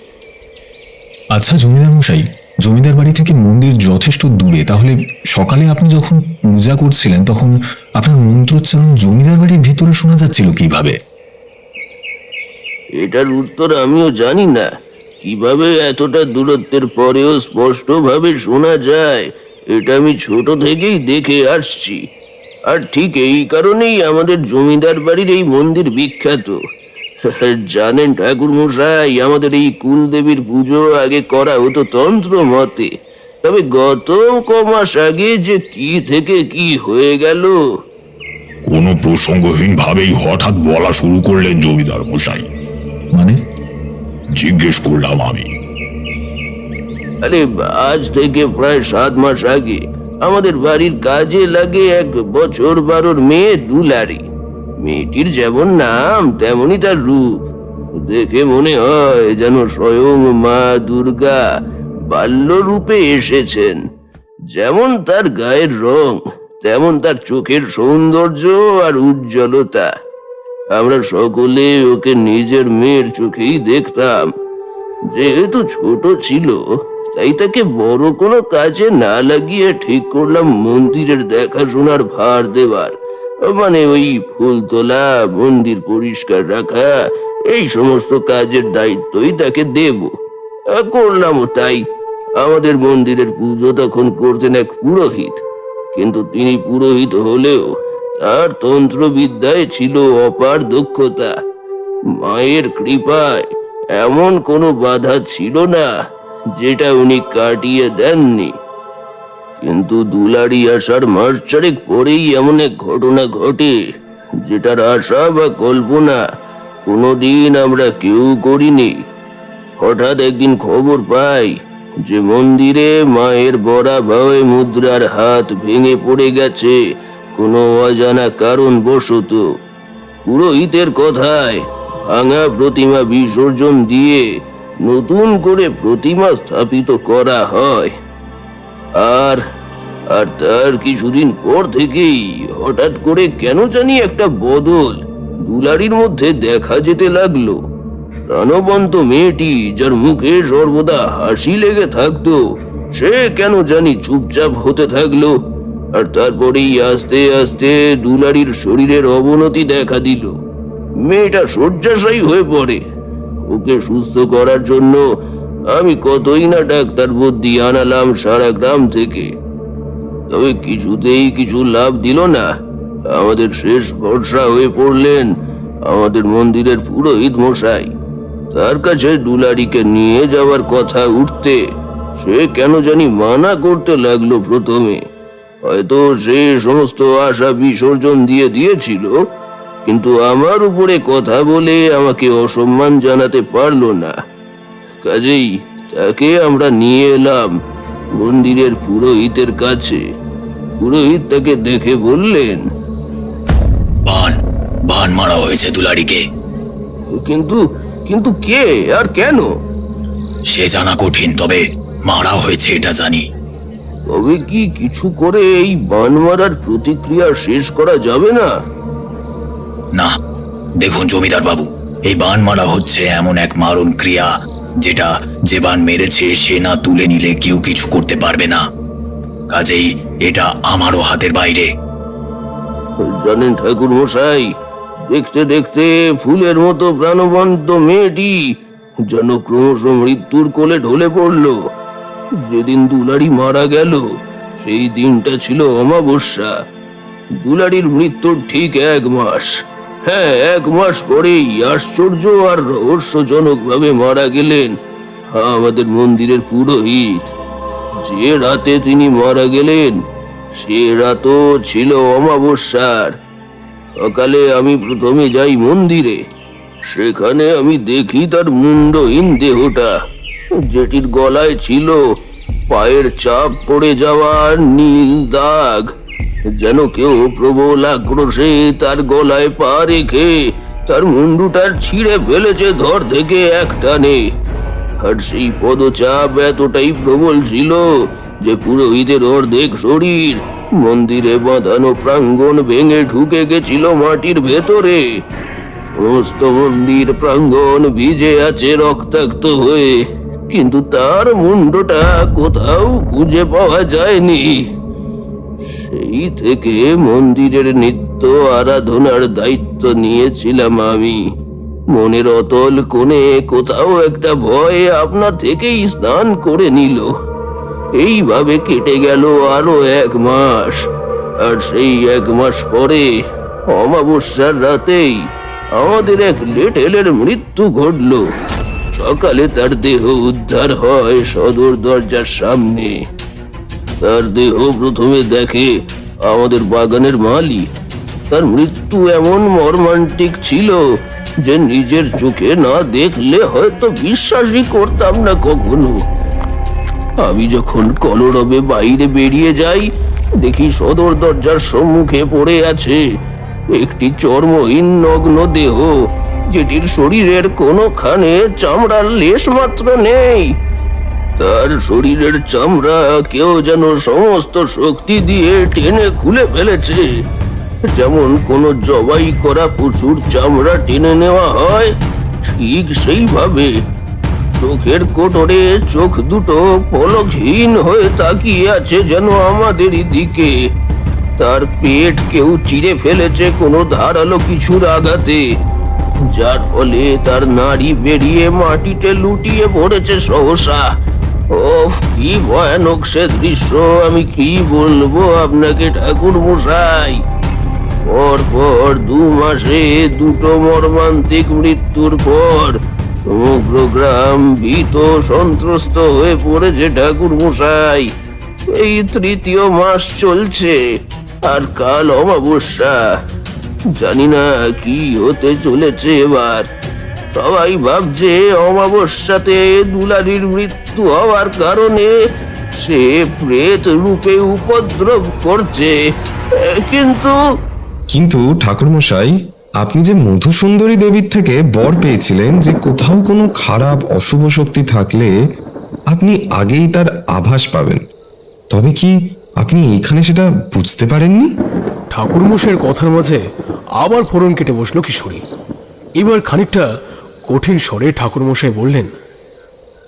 আচ্ছা জমিদার মশাই, জমিদার বাড়ি থেকে মন্দির যথেষ্ট দূরে, তাহলে সকালে আপনি যখন পূজা করছিলেন তখন আপনার মন্ত্রোচ্চারণ জমিদার বাড়ির ভিতরে শোনা যাচ্ছিল কিভাবে? এটার উত্তর আমিও জানি না। কিভাবে এতটা দূরত্বের পরেও স্পষ্টভাবে শোনা যায়, এটা আমি ছোট থেকেই দেখে আসছি। আর ঠিক এই কারণেই আমাদের জমিদার বাড়ির এই মন্দির বিখ্যাত। জানেন ঠাকুর মশাই, আমাদের এই কুলদেবীর পুজো আগে করা হতো তন্ত্র মতে। তবে গত কমাস আগে যে কি থেকে কি হয়ে গেল। কোনো প্রসঙ্গহীন ভাবেই হঠাৎ বলা শুরু করলেন জমিদার মশাই। মানে? জিজ্ঞেস করলাম আমি। আরে আজ থেকে প্রায় 7 মাস আগে আমাদের বাড়ির কাজে লাগে 1 বছর 12 মেয়ে দুলারি। মেয়েটির যেমন নাম তেমনই তার রূপ। দেখে মনে হয় যেন স্বয়ং মা দুর্গা বাল্য রূপে এসেছেন। যেমন তার গায়ের রং, তেমন তার চোখের সৌন্দর্য আর উজ্জ্বলতা। আমরা সকলে ওকে নিজের মেয়ের চোখেই দেখতাম। যেহেতু ছোট ছিল, তাই তাকে বড় কোনো কাজে না লাগিয়ে ঠিক করলাম মন্দিরের দেখাশোনার ভার দেবার। মানে ওই ফুল তোলা, মন্দির পরিষ্কার রাখা, এই সমস্ত কাজের দায়িত্বই তাকে দেব। করলামও তাই। আমাদের মন্দিরের পুজো তখন করতেন এক পুরোহিত। কিন্তু তিনি পুরোহিত হলেও তার তন্ত্রবিদ্যায় ছিল অপার দক্ষতা। মায়ের কৃপায় এমন কোনো বাধা ছিল না যেটা উনি কাটিয়ে দেননি। কিন্তু দুলারি আসার মাস 4 পরেই এমন এক ঘটনা ঘটে, যেটার আশা বা কল্পনা কোনোদিন আমরা কেউ করিনি। হঠাৎ একদিন খবর পাই যে মন্দিরে মায়ের বরাভয় মুদ্রার হাত ভেঙে পড়ে গেছে কোনো অজানা কারণ বশত। পুরোহিতের কথায় ভাঙা প্রতিমা বিসর্জন দিয়ে নতুন করে প্রতিমা স্থাপিত করা হয়। আর আর তার কিছুদিন পর থেকেই হঠাৎ করে কেন জানি একটা বদল দুলারির মধ্যে দেখা যেতে লাগলো। প্রাণবন্ত মেয়েটি, যার মুখে সর্বদা হাসি লেগে থাকতো, সে কেন জানি চুপচাপ হতে থাকলো। আর তারপরেই আস্তে আস্তে দুলারির শরীরের অবনতি দেখা দিল। মেয়েটা শয্যাশায়ী হয়ে পড়ে। ওকে সুস্থ করার জন্য আমি কতই না ডাক্তার বুদ্ধি আনালাম সারা গ্রাম থেকে। তবে কিছুতেই কিছু লাভ দিল না। আমাদের শেষ ভরসা হয়ে পড়লেন আমাদের মন্দিরের পুরোহিত মশাই। তার কাছে দুলারিকে নিয়ে যাওয়ার কথা উঠতে সে কেন জানি মানা করতে লাগলো প্রথমে। হয়তো সে সমস্ত আশা বিসর্জন দিয়েছিল, কিন্তু আমার উপরে কথা বলে আমাকে অসম্মান জানাতে পারলো না। কাজেই তাকে আমরা নিয়ে এলাম মন্দিরের পুরোহিতের কাছে। পুরোহিত তাকে দেখে বললেন, বান মারা হয়েছে দুলারিকে। কিন্তু কিন্তু কে আর কেন সে জানা কঠিন, তবে মারা হয়েছে এটা জানি। তবে কি কিছু করে এই বান মারার প্রতিক্রিয়া শেষ করা যাবে না? না, দেখুন জমিদার বাবু, এই বান মারা হচ্ছে এমন এক মারণ ক্রিয়া যেটা যে বান মেরেছে সে না তুলে নিলে কেউ কিছু করতে পারবে না। কাজেই এটা আমারও হাতের বাইরে। জানেন ঠাকুর মশাই, দেখতে দেখতে ফুলের মতো প্রাণবন্ত মেয়েটি যেন ক্রমশ মৃত্যুর কোলে ঢলে পড়ল। যেদিন দুলারি মারা গেল সেই দিনটা ছিল অমাবস্যা। দুলারির মৃত্যুর ঠিক 1 মাস, হ্যাঁ 1 মাস পরেই আশ্চর্য আর রহস্যজনক ভাবে মারা গেলেন আমাদের মন্দিরের পুরোহিত। যে রাতে তিনি মারা গেলেন সে রাতও ছিল অমাবস্যার। সকালে আমি প্রথমে যাই মন্দিরে, সেখানে আমি দেখি তার মুন্ডহীন দেহটা, যেটির গলায় ছিল পায়ের চাপ পড়ে যাওয়া নীল দাগ, যেন কেউ প্রবল আক্রোশে তার গলায় পা রেখে তার মুন্ডুটার ছিঁড়ে ফেলেছে ধর থেকে এক টানে। আর সেই পদচাপ এতটাই প্রবল ছিল যে পুরোহিতের অর্ধেক শরীর মন্দিরে বাঁধানো প্রাঙ্গণ ভেঙে ঢুকে গেছিল মাটির ভেতরে। সমস্ত মন্দির প্রাঙ্গণ ভিজে আছে রক্তাক্ত হয়ে, কিন্তু তার মুন্ডটা কোথাও খুঁজে পাওয়া যায়নি। সেই থেকে মন্দিরের নিত্য আরাধনার দায়িত্ব নিয়েছিলাম আমি। মনের অতল কোণে কোথাও একটা ভয় আপনা থেকেই স্নান করে নিল। এইভাবে কেটে গেল আরো 1 মাস, আর সেই 1 মাস পরে অমাবস্যার রাতেই আমাদের এক লেটেলের মৃত্যু ঘটল। সকালে তার দেহ উদ্ধার হয় সদর দরজার সামনে। তার দেহ প্রথমে দেখে আমাদের বাগানের মালি। তার মৃত্যু এমন মর্মান্তিক ছিল যে নিজের চোখে না দেখলে হয়তো বিশ্বাসই করতাম না কখনো। আমি যখন কলরবে বাইরে বেরিয়ে যাই, দেখি সদর দরজার সম্মুখে পড়ে আছে একটি চর্মহীন নগ্ন দেহ, যেটির শরীরের কোনোখানে চামড়ার লেশ মাত্র নেই। তার শরীরের চামড়া কেউ যেন সমস্ত শক্তি দিয়ে টেনে খুলে ফেলেছে, যেমন কোনো জবাই করা পশুর চামড়া টেনে নেওয়া হয় ঠিক সেইভাবে। চোখের কোটরে চোখ দুটো পলকহীন হয়ে তাকিয়ে আছে যেন আমাদেরই দিকে। তার পেট কেউ চিরে ফেলেছে কোনো ধারালো কিছুর আঘাতে, যার ফলে তার নাড়ি বেরিয়ে মাটিতে লুটিয়ে পড়েছে সহসা। ওফ, কি ভয়ানক সে দৃশ্য! আমি কি বলবো আপনাকে ঠাকুর মশাই। পর 2 মাসে 2টো মর্মান্তিক মৃত্যুর পর সমগ্র গ্রাম ভীত সন্ত্রস্ত হয়ে পড়েছে ঠাকুর মশাই। এই 3য় মাস চলছে, আর কাল অমাবস্যা। জানি না কি হতে চলেছে এবার। সবাই ভাবছে অমাবস্যাতে দুলারির মৃত্যু হওয়ার কারণে সে প্রেত রূপে উপদ্রব করছে, কিন্তু কিন্তু ঠাকুরমশাই, আপনি যে মধুসুন্দরী দেবীর থেকে বর পেয়েছিলেন যে কোথাও কোনো খারাপ অশুভ শক্তি থাকলে আপনি আগেই তার আভাস পাবেন, তবে কি আপনি এখানে সেটা বুঝতে পারেননি? ঠাকুরমশাইয়ের কথার মাঝে আবার ফোড়ন কেটে বসলো কিশোরী। এবার খানিকটা কঠিন স্বরে ঠাকুরমশাই বললেন,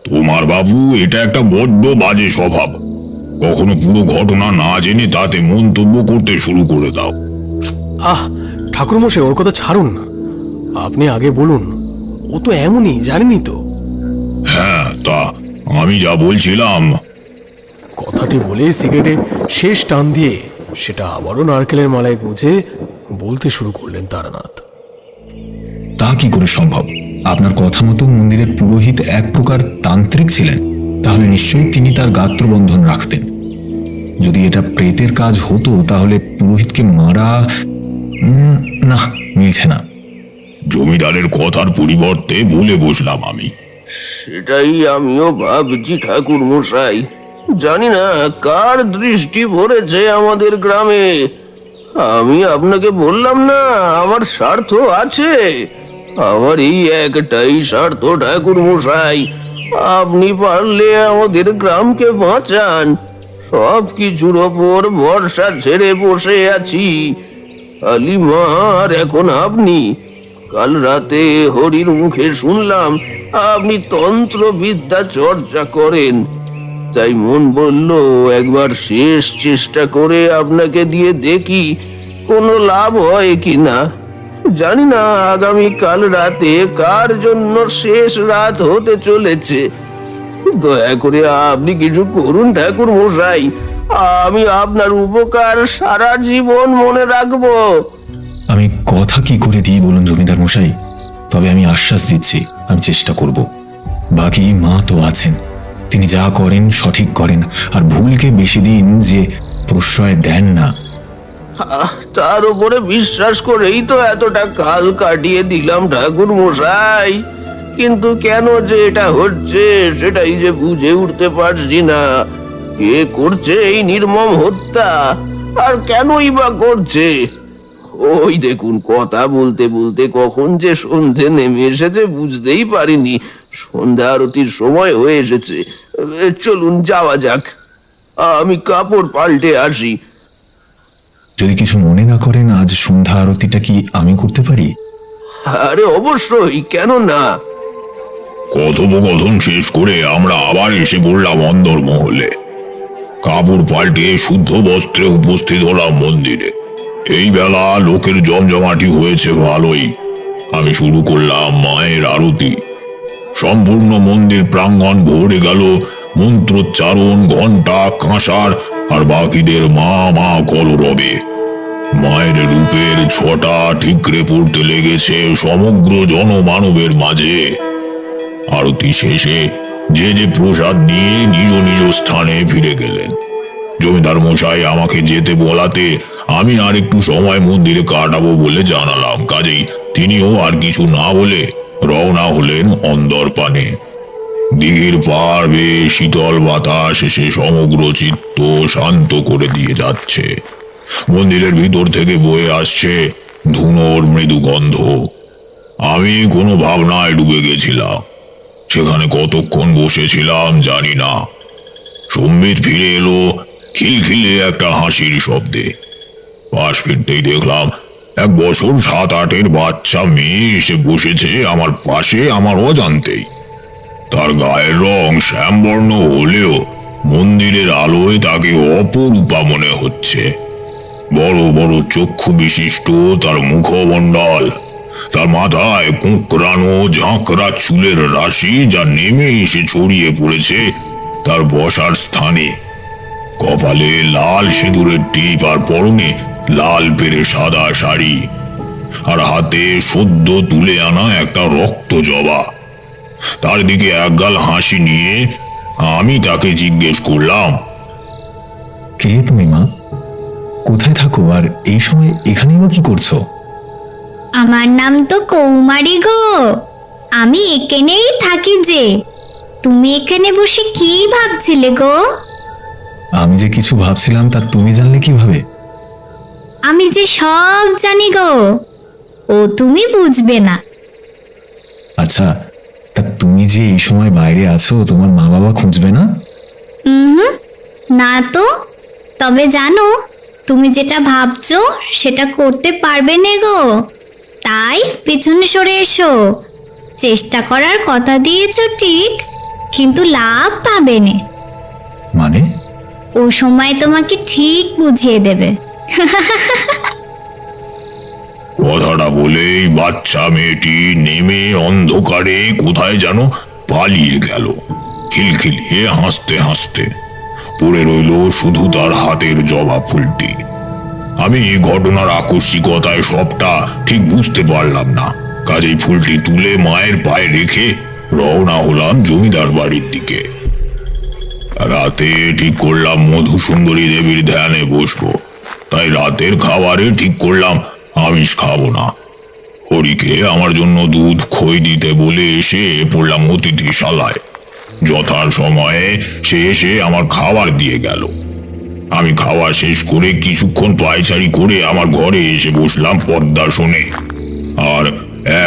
তোমার বাবু, এটা একটা বড্ড বাজে স্বভাব। কখনো পুরো ঘটনা না জেনে তাতে মন্তব্য করতে শুরু করে দাও। আহ ঠাকুরমশাই, ওর কথা ছাড়ুন না, আপনি আগে বলুন। ও তো এমনই, জানেনি তো। হ্যাঁ, তা আমি যা বলছিলাম। কথাটি বলে সিগারেটে শেষ টান দিয়ে সেটা আবারও নারকেলের মালায় গুঁজে বলতে শুরু করলেন তারানাথ। তা কি করে সম্ভব? আপনার কথা মতো মন্দিরের পুরোহিত এক প্রকার তান্ত্রিক ছিলেন, তাহলে নিশ্চয়ই তিনি তার গাত্রবন্ধন রাখতেন। যদি এটা প্রেতের কাজ হতো তাহলে পুরোহিতকে মারা না, মিলছে না। জমিদারের কথার পরিবর্তে বলে বসলাম আমি। সেটাই আমিও ভাবছি ঠাকুর মশাই। জানি না কার দৃষ্টি পড়েছে আমাদের গ্রামে। আমি আপনাকে বললাম না, আমার স্বার্থ আছে। আমার এই একটাই স্বার্থ ঠাকুর মশাই, আপনি পারলে আমাদের গ্রামকে বাঁচান। সব কিছুর ওপর ভরসা ছেড়ে বসে আছি। আলিমার এখন আপনি। কাল রাতে হরির মুখে শুনলাম আপনি তন্ত্রবিদ্যা চর্চা করেন, তাই মন বলল একবার শেষ চেষ্টা করে আপনাকে দিয়ে দেখি কোনো লাভ হয় কিনা। জানি না আগামী কাল রাতে কার জন্য শেষ রাত হতে চলেছে। দয়া করে আপনি কিছু করুন ঠাকুর মশাই, আমি আপনার উপকার সারা জীবন মনে রাখবো। আমি কথা কি করে দিই বলুন জমিদার মশাই, তবে আমি আশ্বাস দিচ্ছি আমি চেষ্টা করব। বাকি মা তো আছেন, তিনি যা করেন সঠিক করেন, আর ভুলকে বেশি দিন যে প্রশ্রয় দেন না। তার উপরে বিশ্বাস করেই তো এতটা কাল কাটিয়ে দিলাম ঠাকুর মশাই, কিন্তু কেন যে এটা হচ্ছে সেটাই যে বুঝে উঠতে পারছি না। কে করছে এই নির্মম হত্যা, আর কেনই বা করছে? ওই দেখুন, কথা বলতে বলতে কখন যে সন্ধে নেমে এসেছে বুঝতেই পারিনি। সন্ধ্যা আরতির সময় হয়ে এসেছে, চলুন যাওয়া যাক। আমি কাপড় পাল্টে আসি। যদি কিছু মনে না করেন, আজ সন্ধ্যা আরতিটা কি আমি করতে পারি? আরে অবশ্যই, কেন না। কথোপকথন শেষ করে আমরা আবার এসে পড়লাম অন্দরমহলে। কাপড় পাল্টে শুদ্ধ বস্ত্রে উপস্থিত হলাম মন্দিরে। এই বেলা লোকের জমজমাটি হয়েছে ভালোই। আমি শুরু করলাম মায়ের আরতি। সম্পূর্ণ মন্দির প্রাঙ্গণ ভরে গেল মন্ত্রোচ্চারণ, ঘণ্টা, কাঁসার আর বাকিদের মা মা কলরবে। মায়ের রূপের ছটা ঠিকরে পড়তে লেগেছে সমগ্র জনমানবের মাঝে। আরতি শেষে যে যে প্রসাদ নিয়ে নিজ নিজ স্থানে ফিরে গেলেন। জমিদার মশাই আমাকে যেতে বলাতে আমি আর একটু সময় মন্দিরে কাটাবো বলে জানালাম। কাজেই তিনিও আর কিছু না বলে রওনা হলেন অন্দরপানে। দিঘির পার বেয়ে শীতল বাতাস এসে সমগ্র চিত্ত শান্ত করে দিয়ে যাচ্ছে। মন্দিরের ভিতর থেকে বয়ে আসছে ধুনোর মৃদু গন্ধ। আমি কোনো ভাবনায় ডুবে গেছিলাম। সেখানে কতক্ষণ বসেছিলাম জানি না। সম্বিত ফিরে এলো খিলখিলে একটা হাসির শব্দে। পাশ ফিরতেই দেখলাম 1 বছর 7-8-এর বাচ্চা মেয়ে এসে বসেছে আমার পাশে আমার অজান্তেই। তার গায়ের রং শ্যামবর্ণ হলেও মন্দিরের আলোয় তাকে অপরূপা মনে হচ্ছে। বড় বড় চক্ষু বিশিষ্ট তার মুখমণ্ডল, তার মাথায় কুঁকড়ানো ঝাঁকড়া চুলের রাশি যা নেমে এসে ছড়িয়ে পড়েছে তার বসার স্থানে। কপালে লাল সিঁদুরের টিপ আর পরনে লাল পেরে সাদা শাড়ি, আর হাতে সদ্য তুলে আনা একটা রক্ত জবা। তার দিকে একগাল হাসি নিয়ে আমি তাকে জিজ্ঞেস করলাম, কে তুমি মা? কোথায় থাকো, আর এই সময় এখানেই বা কি করছো? আমার নাম তো কৌমারী গো। আমি এখানেই থাকি যে। তুমি এখানে বসে কি ভাবছিলে গো? আমি যে কিছু ভাবছিলাম তা তুমি জানলে কিভাবে? আমি যে সব জানি গো, ও তুমি বুঝবে না। আচ্ছা, তা তুমি যে এই সময় বাইরে আছো, তোমার মা বাবা খুঁজবে না? না তো। তবে জানো, তুমি যেটা ভাবছো সেটা করতে পারবে না গো। তাই পেছনে সরে এসো। চেষ্টা করার কথা দিয়েছো ঠিক, কিন্তু লাভ পাবে না। মানে? ও সময় তোমাকে ঠিক বুঝিয়ে দেবে। কথাটা বলেই বাচ্চা মেয়েটি নেমে অন্ধকারে কোথায় যেন পালিয়ে গেল, খিলখিলিয়ে হাসতে হাসতে। পড়ে রইল শুধু তার হাতের জবা ফুলটি। আমি ঘটনার আকস্মিকতায় সবটা ঠিক বুঝতে পারলাম না। কাজেই ফুলটি তুলে মায়ের পায়ে রেখে রওনা হলাম জমিদার বাড়ির দিকে। রাতে ঠিক করলাম মধুসুন্দরী দেবীর ধ্যানে বসবো। তাই রাতের খাবারে ঠিক করলাম আমিষ খাবো না। হরিকে আমার জন্য দুধ খই দিতে বলে এসে পড়লাম অতিথিশালায়। যথার সময়ে সে এসে আমার খাবার দিয়ে গেল। আমি খাওয়া শেষ করে কিছুক্ষণ পায়চারি করে আমার ঘরে এসে বসলাম পদ্মাসনে, আর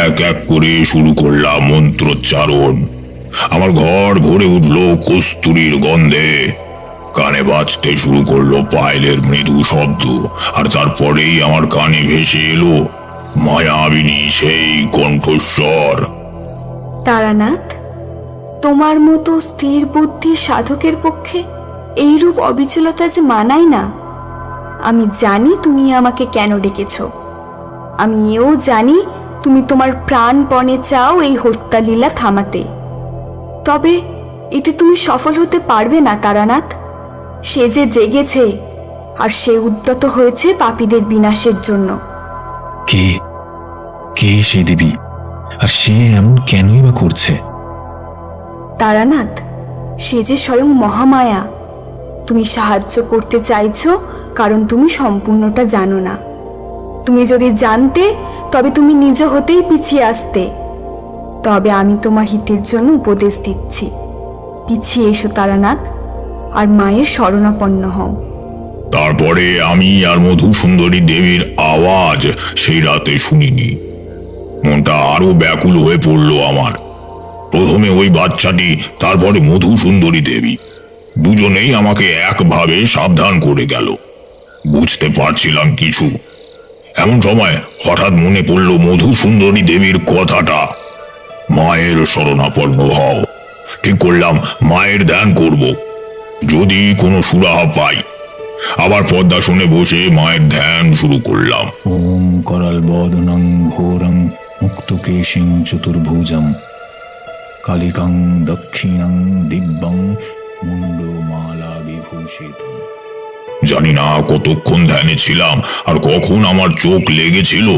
এক এক করে শুরু করলাম মন্ত্রোচ্চারণ। আমার ঘর ভরে উঠল কস্তুরীর গন্ধে। কানে বাজতে শুরু করলো পায়েলের মৃদু শব্দ, আর তারপরেই আমার কানে ভেসে এলো মায়াবিনী সেই কণ্ঠস্বর। তারানাথ, তোমার মতো স্থির বুদ্ধির সাধকের পক্ষে এইরূপ অবিচলতা যে মানায় না। আমি জানি তুমি আমাকে কেন ডেকেছ। আমি এও জানি তুমি তোমার প্রাণপণে চাও এই হত্যালীলা থামাতে। তবে এতে তুমি সফল হতে পারবে না তারানাথ। সে যে জেগেছে আর সে উদ্যত হয়েছে পাপীদের বিনাশের জন্য। কে কে সেই দেবী, আর সে এমন কেনই বা করছে? তারানাথ, সে যে স্বয়ং মহামায়া। তুমি সাহায্য করতে চাইছো কারণ তুমি সম্পূর্ণটা জানো না। তুমি যদি জানতে তবে তুমি নিজ হতেই পিছিয়ে আসতে। তবে আমি তোমার হিতের জন্য উপদেশ দিচ্ছি, পিছিয়ে এসো তারানাথ, আর মায়ের শরণাপন্ন হও। তারপরে আমি আর মধুসুন্দরী দেবীর আওয়াজ সেই রাতে শুনিনি। মনটা আরো ব্যাকুল হয়ে পড়ল আমার। প্রথমে ওই বাচ্চাটি, তারপরে মধুসুন্দরী দেবী, দুজনেই আমাকে একভাবে সাবধান করে গেল। বুঝতে পারছিলাম কিছু। এমন সময় হঠাৎ মনে পড়ল মধুসুন্দরী দেবীর কথাটা, মায়ের শরণাপন্ন হও। ঠিক করলাম মায়ের ধ্যান করব, যদি কোনো সুরাহা পাই। আবার পদ্মাসনে বসে মায়ের ধ্যান শুরু করলাম। ওম করাল বদনং ঘোরং মুক্তকেশিং চতুর্ভুজম কালিকাং দক্ষিণং দিব্যং মুন্ডমালা বিভূষিতম। জানি না কতক্ষণ ধ্যানে ছিলাম আর কখন আমার চোখ লেগেছিল।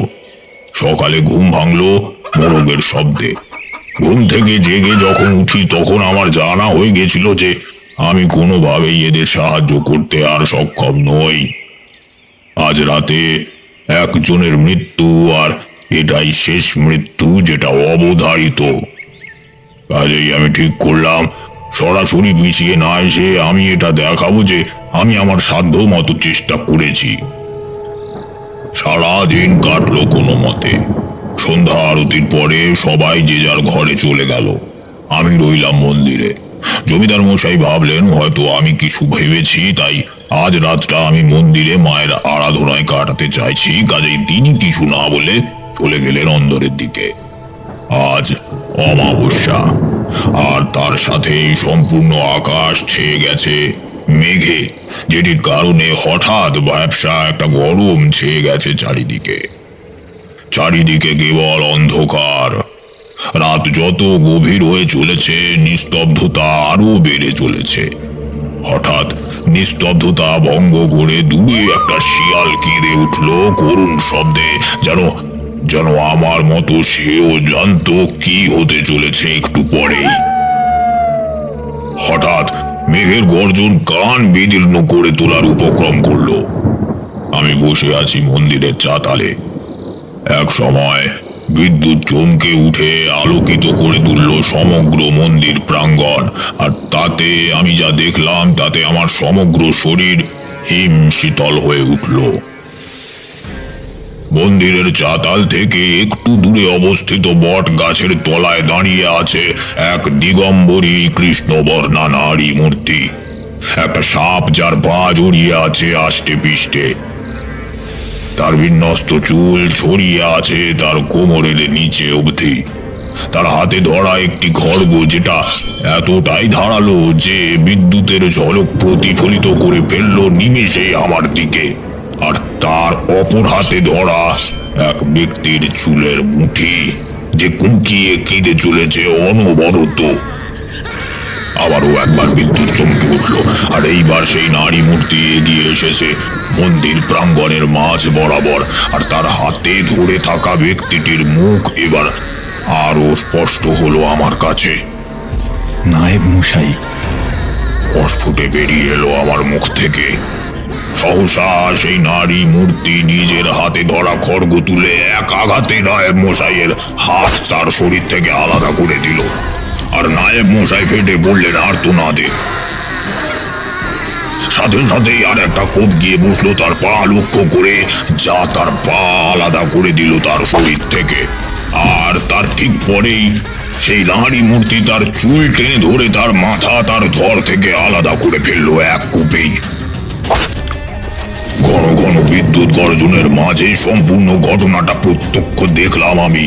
সকালে ঘুম ভাঙলো মোরগের শব্দে। ঘুম থেকে জেগে যখন উঠি তখন আমার জানা হয়ে গেছিল যে আমি কোনোভাবেই এদের সাহায্য করতে আর সক্ষম নই। আজ রাতে একজনের মৃত্যু, আর এটাই শেষ মৃত্যু যেটা অবধারিত। কাজেই আমি ঠিক করলাম সরাসরি পিছিয়ে না এসে আমি এটা দেখাবো যে আমি আমার সাধ্য মতো চেষ্টা করেছি। সারাদিন কাটলো কোনো মতে। সন্ধ্যা আরতির পরে সবাই যে যার ঘরে চলে গেল। আমি রইলাম মন্দিরে। জমিদার মশাই ভাবলেন হয়তো আমি কিছু ভেবেছি, তাই আজ রাতটা আমি মন্দিরে মায়ের আরাধনায় কাটাতে চাইছি। কাজেই তিনি কিছু না বলে চলে গেলেন অন্দরের দিকে। আজ অমাবস্যা, আর তার সাথেই সম্পূর্ণ আকাশ ছেয়ে গেছে মেঘে, যেটির কারণে হঠাৎ ব্যবসা একটা গরম ছেয়ে গেছে চারিদিকে। চারিদিকে কেবল অন্ধকার। রাত যত গভীর হয়ে চলেছে নিস্তব্ধতা আরো বেড়ে চলেছে। হঠাৎ নিস্তব্ধতা ভঙ্গ করে দূরে একটা শিয়াল কেঁদে উঠল করুণ শব্দে, যেন আমার মতো সেও জানতো কি হতে চলেছে একটু পরেই। হঠাৎ মেঘের গর্জন কান বিদীর্ণ করে তোলার উপক্রম করলো। আমি বসে আছি মন্দিরের চাতালে। এক সময় বিদ্যুৎ চমকে উঠে আলোকিত করে তুলল সমগ্র মন্দির প্রাঙ্গণ, আর তাতে আমি যা দেখলাম তাতে আমার সমগ্র শরীর হিম শীতল হয়ে উঠল। মন্দিরের চাতাল থেকে একটু দূরে অবস্থিত বট গাছের তলায় দাঁড়িয়ে আছে এক দিগম্বরী কৃষ্ণবর্ণা নারী মূর্তি। একটা সাপ যার পা জড়িয়ে আছে আষ্টে পিষ্টে। তার বিন্যস্ত চুল ছড়িয়ে আছে তার কোমরের নিচে অবধি। তার হাতে ধরা একটি খড়গ যেটা এতটাই ধারালো যে বিদ্যুতের ঝলক প্রতিফলিত করে ফেললো নিমেষেই আমার দিকে। আর তার অপর হাতে ধরা এক ব্যক্তির চুলের মুঠি, যে কুঁকিয়ে কেঁদে চলেছে অনবরত। আবারও একবার বিদ্যুৎ চমকে উঠল, আর এইবার সেই নারী মূর্তি এগিয়ে এসেছে মন্দির প্রাঙ্গণের মাঝ বরাবর। আর তার হাতে ধরে থাকা ব্যক্তিটির মুখ এবার আরো স্পষ্ট হলো আমার কাছে। নায়েব মশাই, অস্ফুটে বেরিয়ে এলো আমার মুখ থেকে। সহসা সেই নারী মূর্তি নিজের হাতে ধরা খড়গ তুলে এক আঘাতে নায়েব মশাইয়ের হাত তার শরীর থেকে আলাদা করে দিল। আর নায়েব মশাই ফেটে পড়লেন আর্তনাদে। সাথে সাথেই আর একটা কোপ গিয়ে বসলো তার পা লক্ষ্য করে, যা তার পা আলাদা করে দিল তার শরীর থেকে। আর তার ঠিক পরেই সেই নারী মূর্তি তার চুল টেনে ধরে তার মাথা তার ধর থেকে আলাদা করে ফেললো এক কোপেই। ঘন ঘন বিদ্যুৎ গর্জনের মাঝে সম্পূর্ণ ঘটনাটা প্রত্যক্ষ দেখলাম আমি।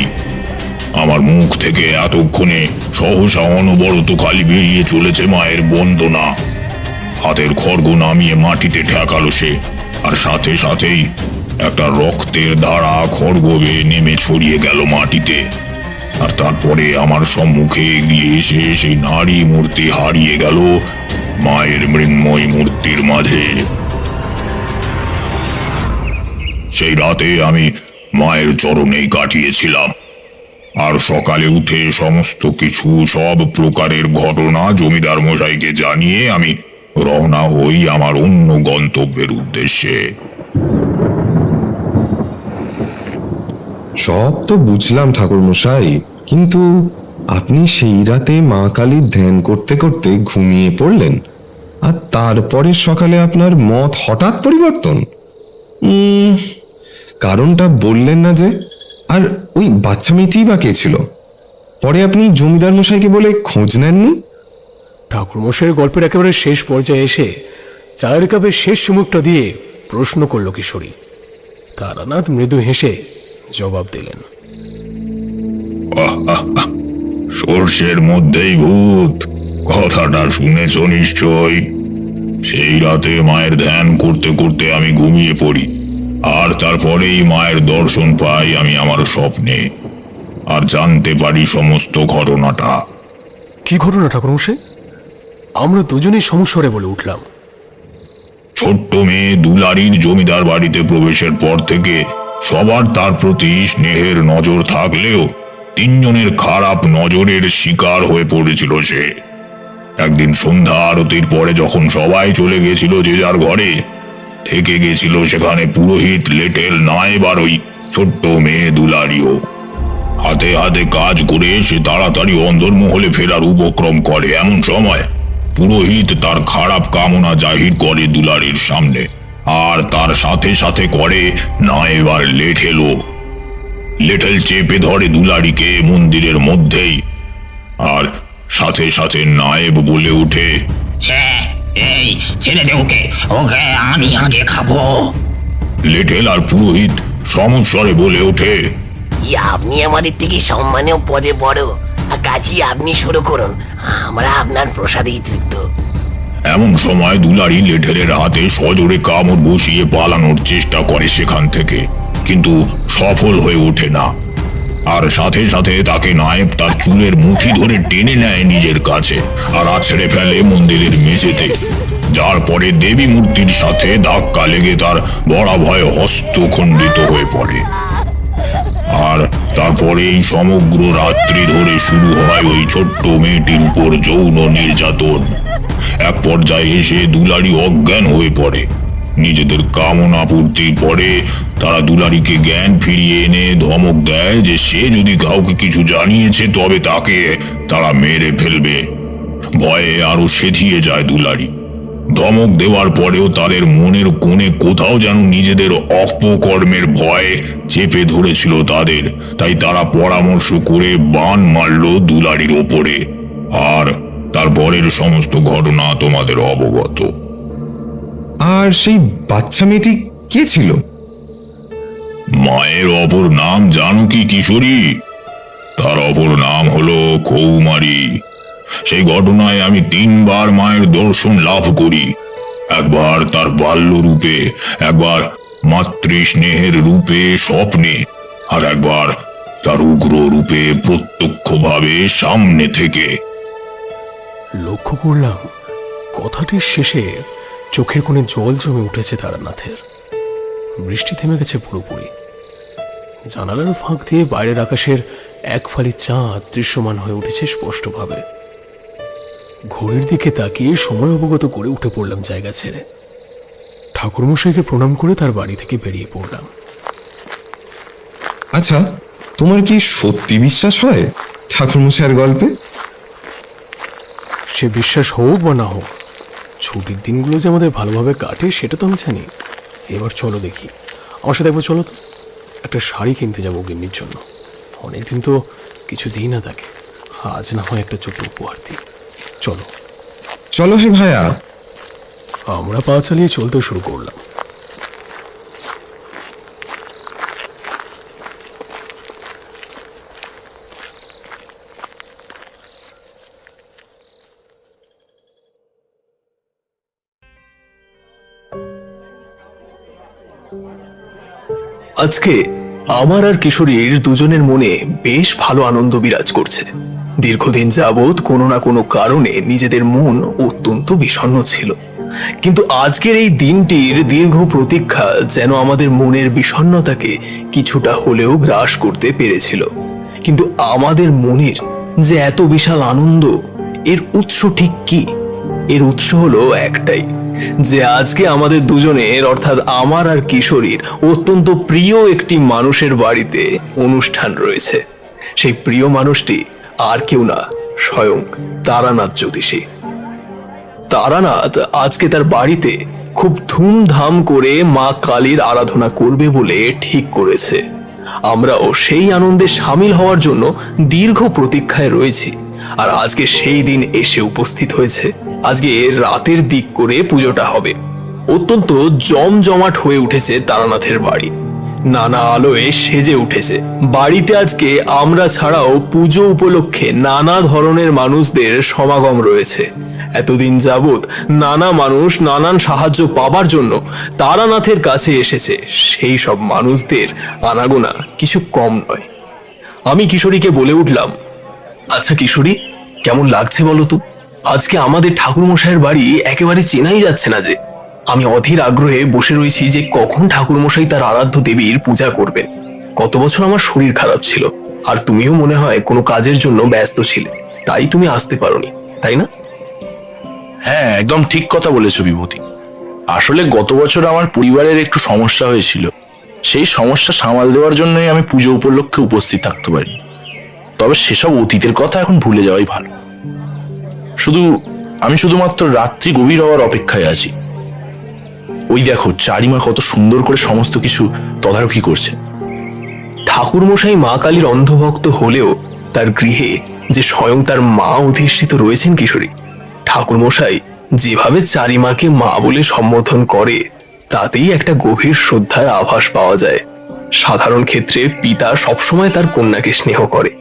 আমার মুখ থেকে এতক্ষণে সহসা অনবরত খালি বেরিয়ে চলেছে মায়ের বন্দনা। হাতের খড়গ নামিয়ে মাটিতে ঠেকালো সে, আর সাথে সাথেই একটা রক্তের ধারা খড়গ বেয়ে নেমে ছড়িয়ে গেল মাটিতে। আর তারপরে আমার সম্মুখে এগিয়ে এসে সেই নারী মূর্তি হারিয়ে গেল মায়ের মৃন্ময় মূর্তির মাঝে। সেই রাতে আমি মায়ের চরণেই কাটিয়েছিলাম। আর সকালে উঠে সমস্ত কিছু, সব প্রকারের ঘটনা জমিদার মশাইকে জানিয়ে আমি রওনা হই আমার অন্য গন্তব্যের উদ্দেশ্যে। সব তো বুঝলাম ঠাকুর মশাই, কিন্তু আপনি সেই রাতে মা কালীর ধ্যান করতে করতে ঘুমিয়ে পড়লেন, আর তারপরে সকালে আপনার মত হঠাৎ পরিবর্তন। কারণটা বললেন না যে? আর ওই বাচ্চা মেয়েটিই বা কে ছিল? পরে আপনি জমিদার মশাইকে বলে খোঁজ নেননি? ঠাকুরমশাইয়ের গল্পের একেবারে শেষ পর্যায়ে এসে চায়ের কাপে শেষ চুমুকটা দিয়ে প্রশ্ন করল কিশোরী। তারানাথ মৃদু হেসে জবাব দিলেন, সর্ষের মধ্যেই ভূত, কথাটা শুনেছ নিশ্চয়। সেই রাতে মায়ের ধ্যান করতে করতে আমি ঘুমিয়ে পড়ি, আর তারপরেই মায়ের দর্শন পাই আমি আমার স্বপ্নে, আর জানতে পারি সমস্ত ঘটনাটা। কি ঘটনা ঠাকুরমশাই? আমরা দুজনেই সমস্বরে বলে উঠলাম। ছোট্ট মেয়ে দুলারির জমিদার বাড়িতে প্রবেশের পর থেকে সবার তার প্রতি স্নেহের নজর থাকলেও তিনজনের খারাপ নজরের শিকার হয়ে পড়েছিল সে। একদিন সন্ধ্যা আরতির পরে যখন সবাই চলে গেছিল যে যার ঘরে, থেকে গেছিল সেখানে পুরোহিত লেটেল নায়েব আর ওই ছোট্ট মেয়ে দুলারিও। হাতে হাতে কাজ করে সে তাড়াতাড়ি অন্দরমহলে ফেরার উপক্রম করে। এমন সময় পুরোহিত তার খারাপ কামনা জাহির করে দুলারির সামনে, আর তার সাথে সাথে করে নায়েব আর লেঠেলও। লেঠেল চেপে ধরে দুলারিকে মন্দিরের মধ্যেই, আর সাথে সাথে নায়েব বলে উঠে, হ্যাঁ, এই ছেড়ে দে ওকে, ওকে আমি আগে খাবো। লেঠেল আর পুরোহিত সমস্বরে বলে ওঠে, আপনি আমাদের থেকে সম্মানীয় পদে বড়, আর কাজই আপনি শুরু করুন, আমরা আপনার প্রসাদেই তৃপ্ত। এমন সময় দুলারি লেঠেলের হাতে সজোরে কামড় বসিয়ে পালানোর চেষ্টা করে সেখান থেকে, কিন্তু সফল হয়ে ওঠে না। আর সাথে সাথে তাকে নায়েব তার চুলের মুঠি ধরে টেনে নেয় নিজের কাছে, আর আছড়ে ফেলে মন্দিরের মেঝেতে, যার পরে দেবী মূর্তির সাথে ধাক্কা লেগে তার বরাভয় হস্ত খণ্ডিত হয়ে পড়ে। আর তারপরেই সমগ্র রাত্রি ধরে শুরু হয় ওই ছোট্ট মেয়েটির উপর যৌন নির্যাতন। এক পর্যায়ে এসে দুলারি অজ্ঞান হয়ে পড়ে। নিজেদের কামনা পূর্তির পরে তারা দুলারিকে জ্ঞান ফিরিয়ে এনে ধমক দেয় যে সে যদি কাউকে কিছু জানিয়েছে তবে তাকে তারা মেরে ফেলবে। ভয়ে আরো সেধিয়ে যায় দুলারি। ধমক দেওয়ার পরেও তাদের মনের কোণে কোথাও যেন নিজেদের অপকর্মের ভয় চেপে ধরেছিল তাদের, তাই তারা পরামর্শ করে বান মারল দুলারির ওপরে। আর তারপরের সমস্ত ঘটনা তোমাদের অবগত। আর সেই বাচ্চা মেয়েটি কে ছিল? মায়ের অপর নাম জানো কি কিশোরী? তার অপর নাম হলো কৌমারী। সেই ঘটনায় আমি 3 বার মায়ের দর্শন লাভ করি। একবার তার বাল্য রূপে, একবার মাতৃস্নেহের রূপে স্বপ্নে, আর একবার তার উগ্র রূপে প্রত্যক্ষভাবে সামনে থেকে। লক্ষ্য করলাম কথাটির শেষে চোখের কোণে জল জমে উঠেছে তারানাথের। বৃষ্টি থেমে গেছে পুরোপুরি। জানালার ফাঁক দিয়ে বাইরের আকাশের এক ফালি চাঁদ দৃশ্যমান হয়ে উঠেছে স্পষ্টভাবে। ঘড়ির দিকে তাকিয়ে সময় অবগত করে উঠে পড়লাম জায়গা ছেড়ে। ঠাকুরমশাইকে প্রণাম করে তার বাড়ি থেকে বেরিয়ে পড়লাম। আচ্ছা, তোমার কি সত্যি বিশ্বাস হয় ঠাকুরমশাইয়ের গল্পে? সে বিশ্বাস হোক বা না হোক, ছুটির দিনগুলো যে আমাদের ভালোভাবে কাটে সেটা তো আমি জানি। এবার চলো দেখি, আমার সাথে একবার চলো তো। একটা শাড়ি কিনতে যাবো গিন্নির জন্য। অনেকদিন তো কিছু দিই না তাকে, আজ না হয় একটা ছোট্ট উপহার দিই। চলো চলো হে ভাইয়া। আমরা পা চালিয়ে চলতে শুরু করলাম। আজকে আমার আর কিশোরীর দুজনের মনে বেশ ভালো আনন্দ বিরাজ করছে। দীর্ঘদিন যাবৎ কোনো না কোনো কারণে নিজেদের মন অত্যন্ত বিষণ্ণ ছিল, কিন্তু আজকের এই দিনটির দীর্ঘ প্রতীক্ষা যেন আমাদের মনের বিষণ্ণতাকে কিছুটা হলেও গ্রাস করতে পেরেছিল। কিন্তু আমাদের মনের যে এত বিশাল আনন্দ, এর উৎস ঠিক কি? এর উৎস হলো একটাই, যে আজকে আমাদের দুজনের অর্থাৎ আমার আর কিশোরীর অত্যন্ত প্রিয় একটি মানুষের বাড়িতে অনুষ্ঠান রয়েছে। সেই প্রিয় মানুষটি আর কেউ না, স্বয়ং তারানাথ জ্যোতিষী। তারানাথ আজকে তার বাড়িতে খুব ধুমধাম করে মা কালীর আরাধনা করবে বলে ঠিক করেছে। আমরাও সেই আনন্দে সামিল হওয়ার জন্য দীর্ঘ প্রতীক্ষায় রয়েছি। আর আজকে সেই দিন এসে উপস্থিত হয়েছে। আজকে রাতের দিক করে পুজোটা হবে। অত্যন্ত জমজমাট হয়ে উঠেছে তারানাথের বাড়ি, নানা আলোয় সেজে উঠেছে। বাড়িতে আজকে আমরা ছাড়াও পুজো উপলক্ষে নানা ধরনের মানুষদের সমাগম রয়েছে। এতদিন যাবৎ নানা মানুষ নানান সাহায্য পাবার জন্য তারানাথের কাছে এসেছে। সেই সব মানুষদের আনাগোনা কিছু কম নয়। আমি কিশোরীকে বলে উঠলাম, আচ্ছা কিশোরী, কেমন লাগছে বলো তো? আজকে আমাদের ঠাকুরমশাইয়ের বাড়ি একেবারে চেনাই যাচ্ছে না যে। আমি অধীর আগ্রহে বসে রয়েছি যে কখন ঠাকুরমশাই তার আরাধ্য দেবীর পূজা করবেন। গত বছর আমার শরীর খারাপ ছিল, আর তুমিও মনে হয় কোনো কাজের জন্য ব্যস্ত ছিলে, তাই তুমি আসতে পারোনি, তাই না? হ্যাঁ, একদম ঠিক কথা বলেছো বিভূতি। আসলে গত বছর আমার পরিবারের একটু সমস্যা হয়েছিল, সেই সমস্যা সামাল দেওয়ার জন্যই আমি পুজো উপলক্ষে উপস্থিত থাকতে পারি। তবে সেসব অতীতের কথা এখন ভুলে যাওয়াই ভালো। আমি শুধুমাত্র রাত্রি গভীর হওয়ার অপেক্ষায় আছি। ওই দেখো, চারিমা কত সুন্দর করে সমস্ত কিছু তদারকি করছে। ঠাকুরমশাই মা কালীর অন্ধভক্ত হলেও তার গৃহে যে স্বয়ং তার মা অধিষ্ঠিত রয়েছেন কিশোরী, ঠাকুরমশাই যেভাবে চারিমাকে মা বলে সম্বোধন করে, তাতেই একটা গভীর শ্রদ্ধার আভাস পাওয়া যায়। সাধারণ ক্ষেত্রে পিতা সবসময় তার কন্যাকে স্নেহ করে,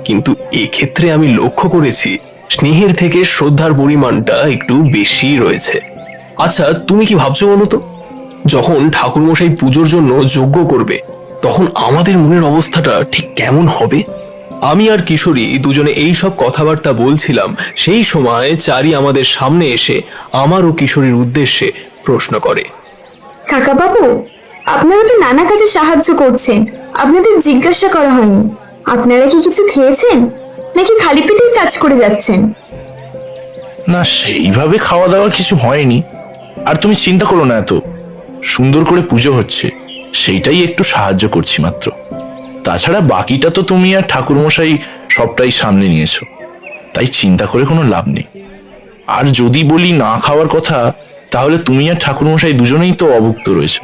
কিন্তু এক্ষেত্রে আমি লক্ষ্য করেছি স্নেহের থেকে শ্রদ্ধার পরিমাণটা একটু বেশি রয়েছে। আচ্ছা, তুমি কি ভাবছো বলো তো? যখন ঠাকুরমশাই পুজোর জন্য যজ্ঞ করবে, তখন আমাদের মনের অবস্থাটা ঠিক কেমন হবে? আমি আর কিশোরী দুজনে এই সব কথাবার্তা বলছিলাম, সেই সময় চারি আমাদের সামনে এসে আমার ও কিশোরীর উদ্দেশ্যে প্রশ্ন করে, কাকা বাবু, আপনারা তো নানা কাজে সাহায্য করছেন, আপনাদের জিজ্ঞাসা করা হয়নি। আপনারা কি কিছু খেয়েছেন, নাকি খালি পেটেই কাজ করে যাচ্ছেন? না, সেইভাবে খাওয়া দাওয়া কিছু হয়নি। আর তুমি চিন্তা করো না, এত সুন্দর করে পুজো হচ্ছে, সেইটাই একটু সাহায্য করছি মাত্র। তাছাড়া বাকিটা তো তুমি আর ঠাকুরমশাই সবটাই সামনে নিয়েছো, তাই চিন্তা করে কোনো লাভ নেই। আর যদি বলি না খাওয়ার কথা, তাহলে তুমি আর ঠাকুরমশাই দুজনেই তো অভুক্ত রয়েছো।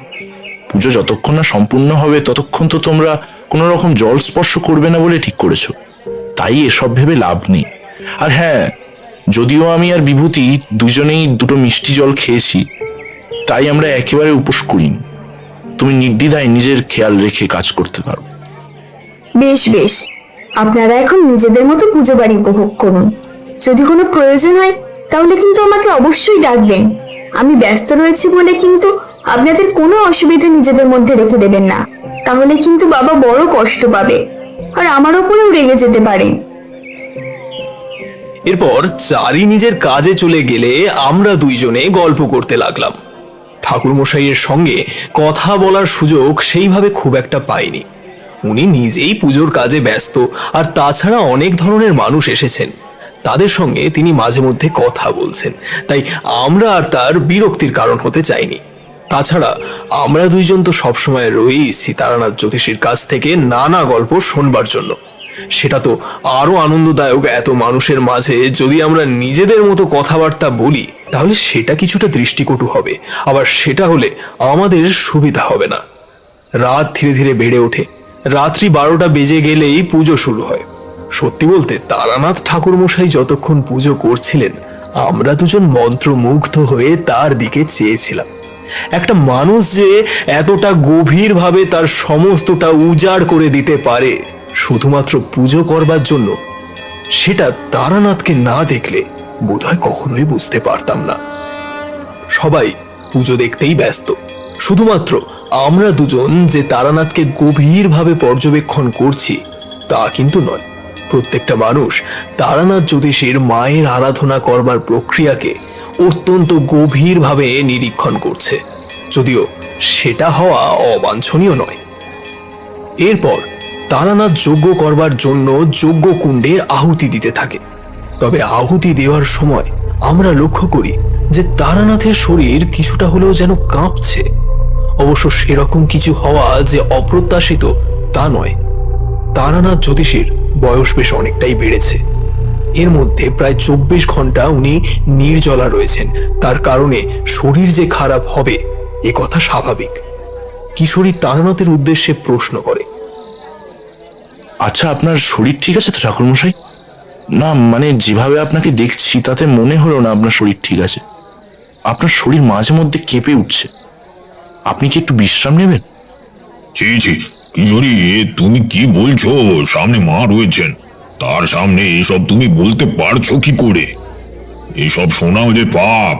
পুজো যতক্ষণ না সম্পূর্ণ হবে ততক্ষণ তো তোমরা কোনো রকম জল স্পর্শ করবে না বলে ঠিক করেছো, তাই এসব ভেবে লাভ নেই। আর হ্যাঁ, যদিও আমি আর বিভূতি দুজনেই দুটো মিষ্টি জল খেয়েছি, তাই আমরা একেবারে উপোস করিনি। তুমি নির্দ্বিধায় নিজের খেয়াল রেখে কাজ করতে পারো। বেশ বেশ, আপনারা এখন নিজেদের মতো পুজো বাড়ি উপভোগ করুন। যদি কোনো প্রয়োজন হয় তাহলে কিন্তু আমাকে অবশ্যই ডাকবেন। আমি ব্যস্ত রয়েছি বলে কিন্তু আপনাদের কোনো অসুবিধা নিজেদের মধ্যে রেখে দেবেন না, তাহলে কিন্তু বাবা বড় কষ্ট পাবে, আর আমার ওপরেও রেগে যেতে পারে। এরপর চারি নিজের কাজে চলে গেলে আমরা দুইজনে গল্প করতে লাগলাম। ঠাকুরমশাইয়ের সঙ্গে কথা বলার সুযোগ সেইভাবে খুব একটা পাইনি। উনি নিজেই পুজোর কাজে ব্যস্ত, আর তাছাড়া অনেক ধরনের মানুষ এসেছেন, তাদের সঙ্গে তিনি মাঝে মধ্যে কথা বলছেন, তাই আমরা আর তার বিরক্তির কারণ হতে চাইনি। তাছাড়া আমরা দুইজন তো সবসময় রয়েইছি তারানাথ জ্যোতিষীর কাছ থেকে নানা গল্প শোনবার জন্য। সেটা তো আরো আনন্দদায়ক, এত মানুষের মাঝে যদি আমরা নিজেদের মতো কথাবার্তা বলি তাহলে সেটা কিছুটা দৃষ্টিকটু হবে, আবার সেটা হলে আমাদের সুবিধা হবে না। রাত ধীরে ধীরে বেড়ে ওঠে। রাত্রি 12টা বেজে গেলেই পুজো শুরু হয়। সত্যি বলতে তারানাথ ঠাকুরমশাই যতক্ষণ পুজো করছিলেন, আমরা দুজন মন্ত্রমুগ্ধ হয়ে তার দিকে চেয়েছিলাম। একটা মানুষ যে এতটা গভীরভাবে তার সমস্তটা উজাড় করে দিতে পারে শুধুমাত্র পুজো করবার জন্য, সেটা তারানাথকে না দেখলে বোধহয় কখনোই বুঝতে পারতাম না। সবাই পুজো দেখতেই ব্যস্ত। শুধুমাত্র আমরা দুজন যে তারানাথকে গভীরভাবে পর্যবেক্ষণ করছি তা কিন্তু নয়, প্রত্যেকটা মানুষ তারানাথ জ্যোতিষীর মায়ের আরাধনা করবার প্রক্রিয়াকে অত্যন্ত গভীরভাবে নিরীক্ষণ করছে, যদিও সেটা হওয়া অবাঞ্ছনীয় নয়। এরপর তারানাথ যজ্ঞ করবার জন্য যজ্ঞ কুণ্ডে আহুতি দিতে থাকে। তবে আহুতি দেওয়ার সময় আমরা লক্ষ্য করি যে তারানাথের শরীর কিছুটা হলেও যেন কাঁপছে। অবশ্য সেরকম কিছু হওয়া যে অপ্রত্যাশিত তা নয়। তারানাথ জ্যোতিষীর বয়স বেশ অনেকটাই বেড়েছে। এর মধ্যে প্রায় 24 ঘন্টা উনি নির্জলা রয়েছেন। তার কারণে শরীর যে খারাপ হবে এ কথা স্বাভাবিক। কিশোরী তারানাথের উদ্দেশ্যে প্রশ্ন করে, আচ্ছা, আপনার শরীর ঠিক আছে তো ঠাকুরমশাই? না মানে যেভাবে আপনাকে দেখছি তাতে মনে হলো না আপনার শরীর ঠিক আছে। আপনার শরীর মাঝে মধ্যে কেঁপে উঠছে, আপনি কি একটু বিশ্রাম নেবেন? ছি ছি, কিশোরী, তুমি কি বলছো? সামনে মা রয়েছেন, তার সামনে এসব তুমি বলতে পারছো কি করে? এসব শোনাও যে পাপ।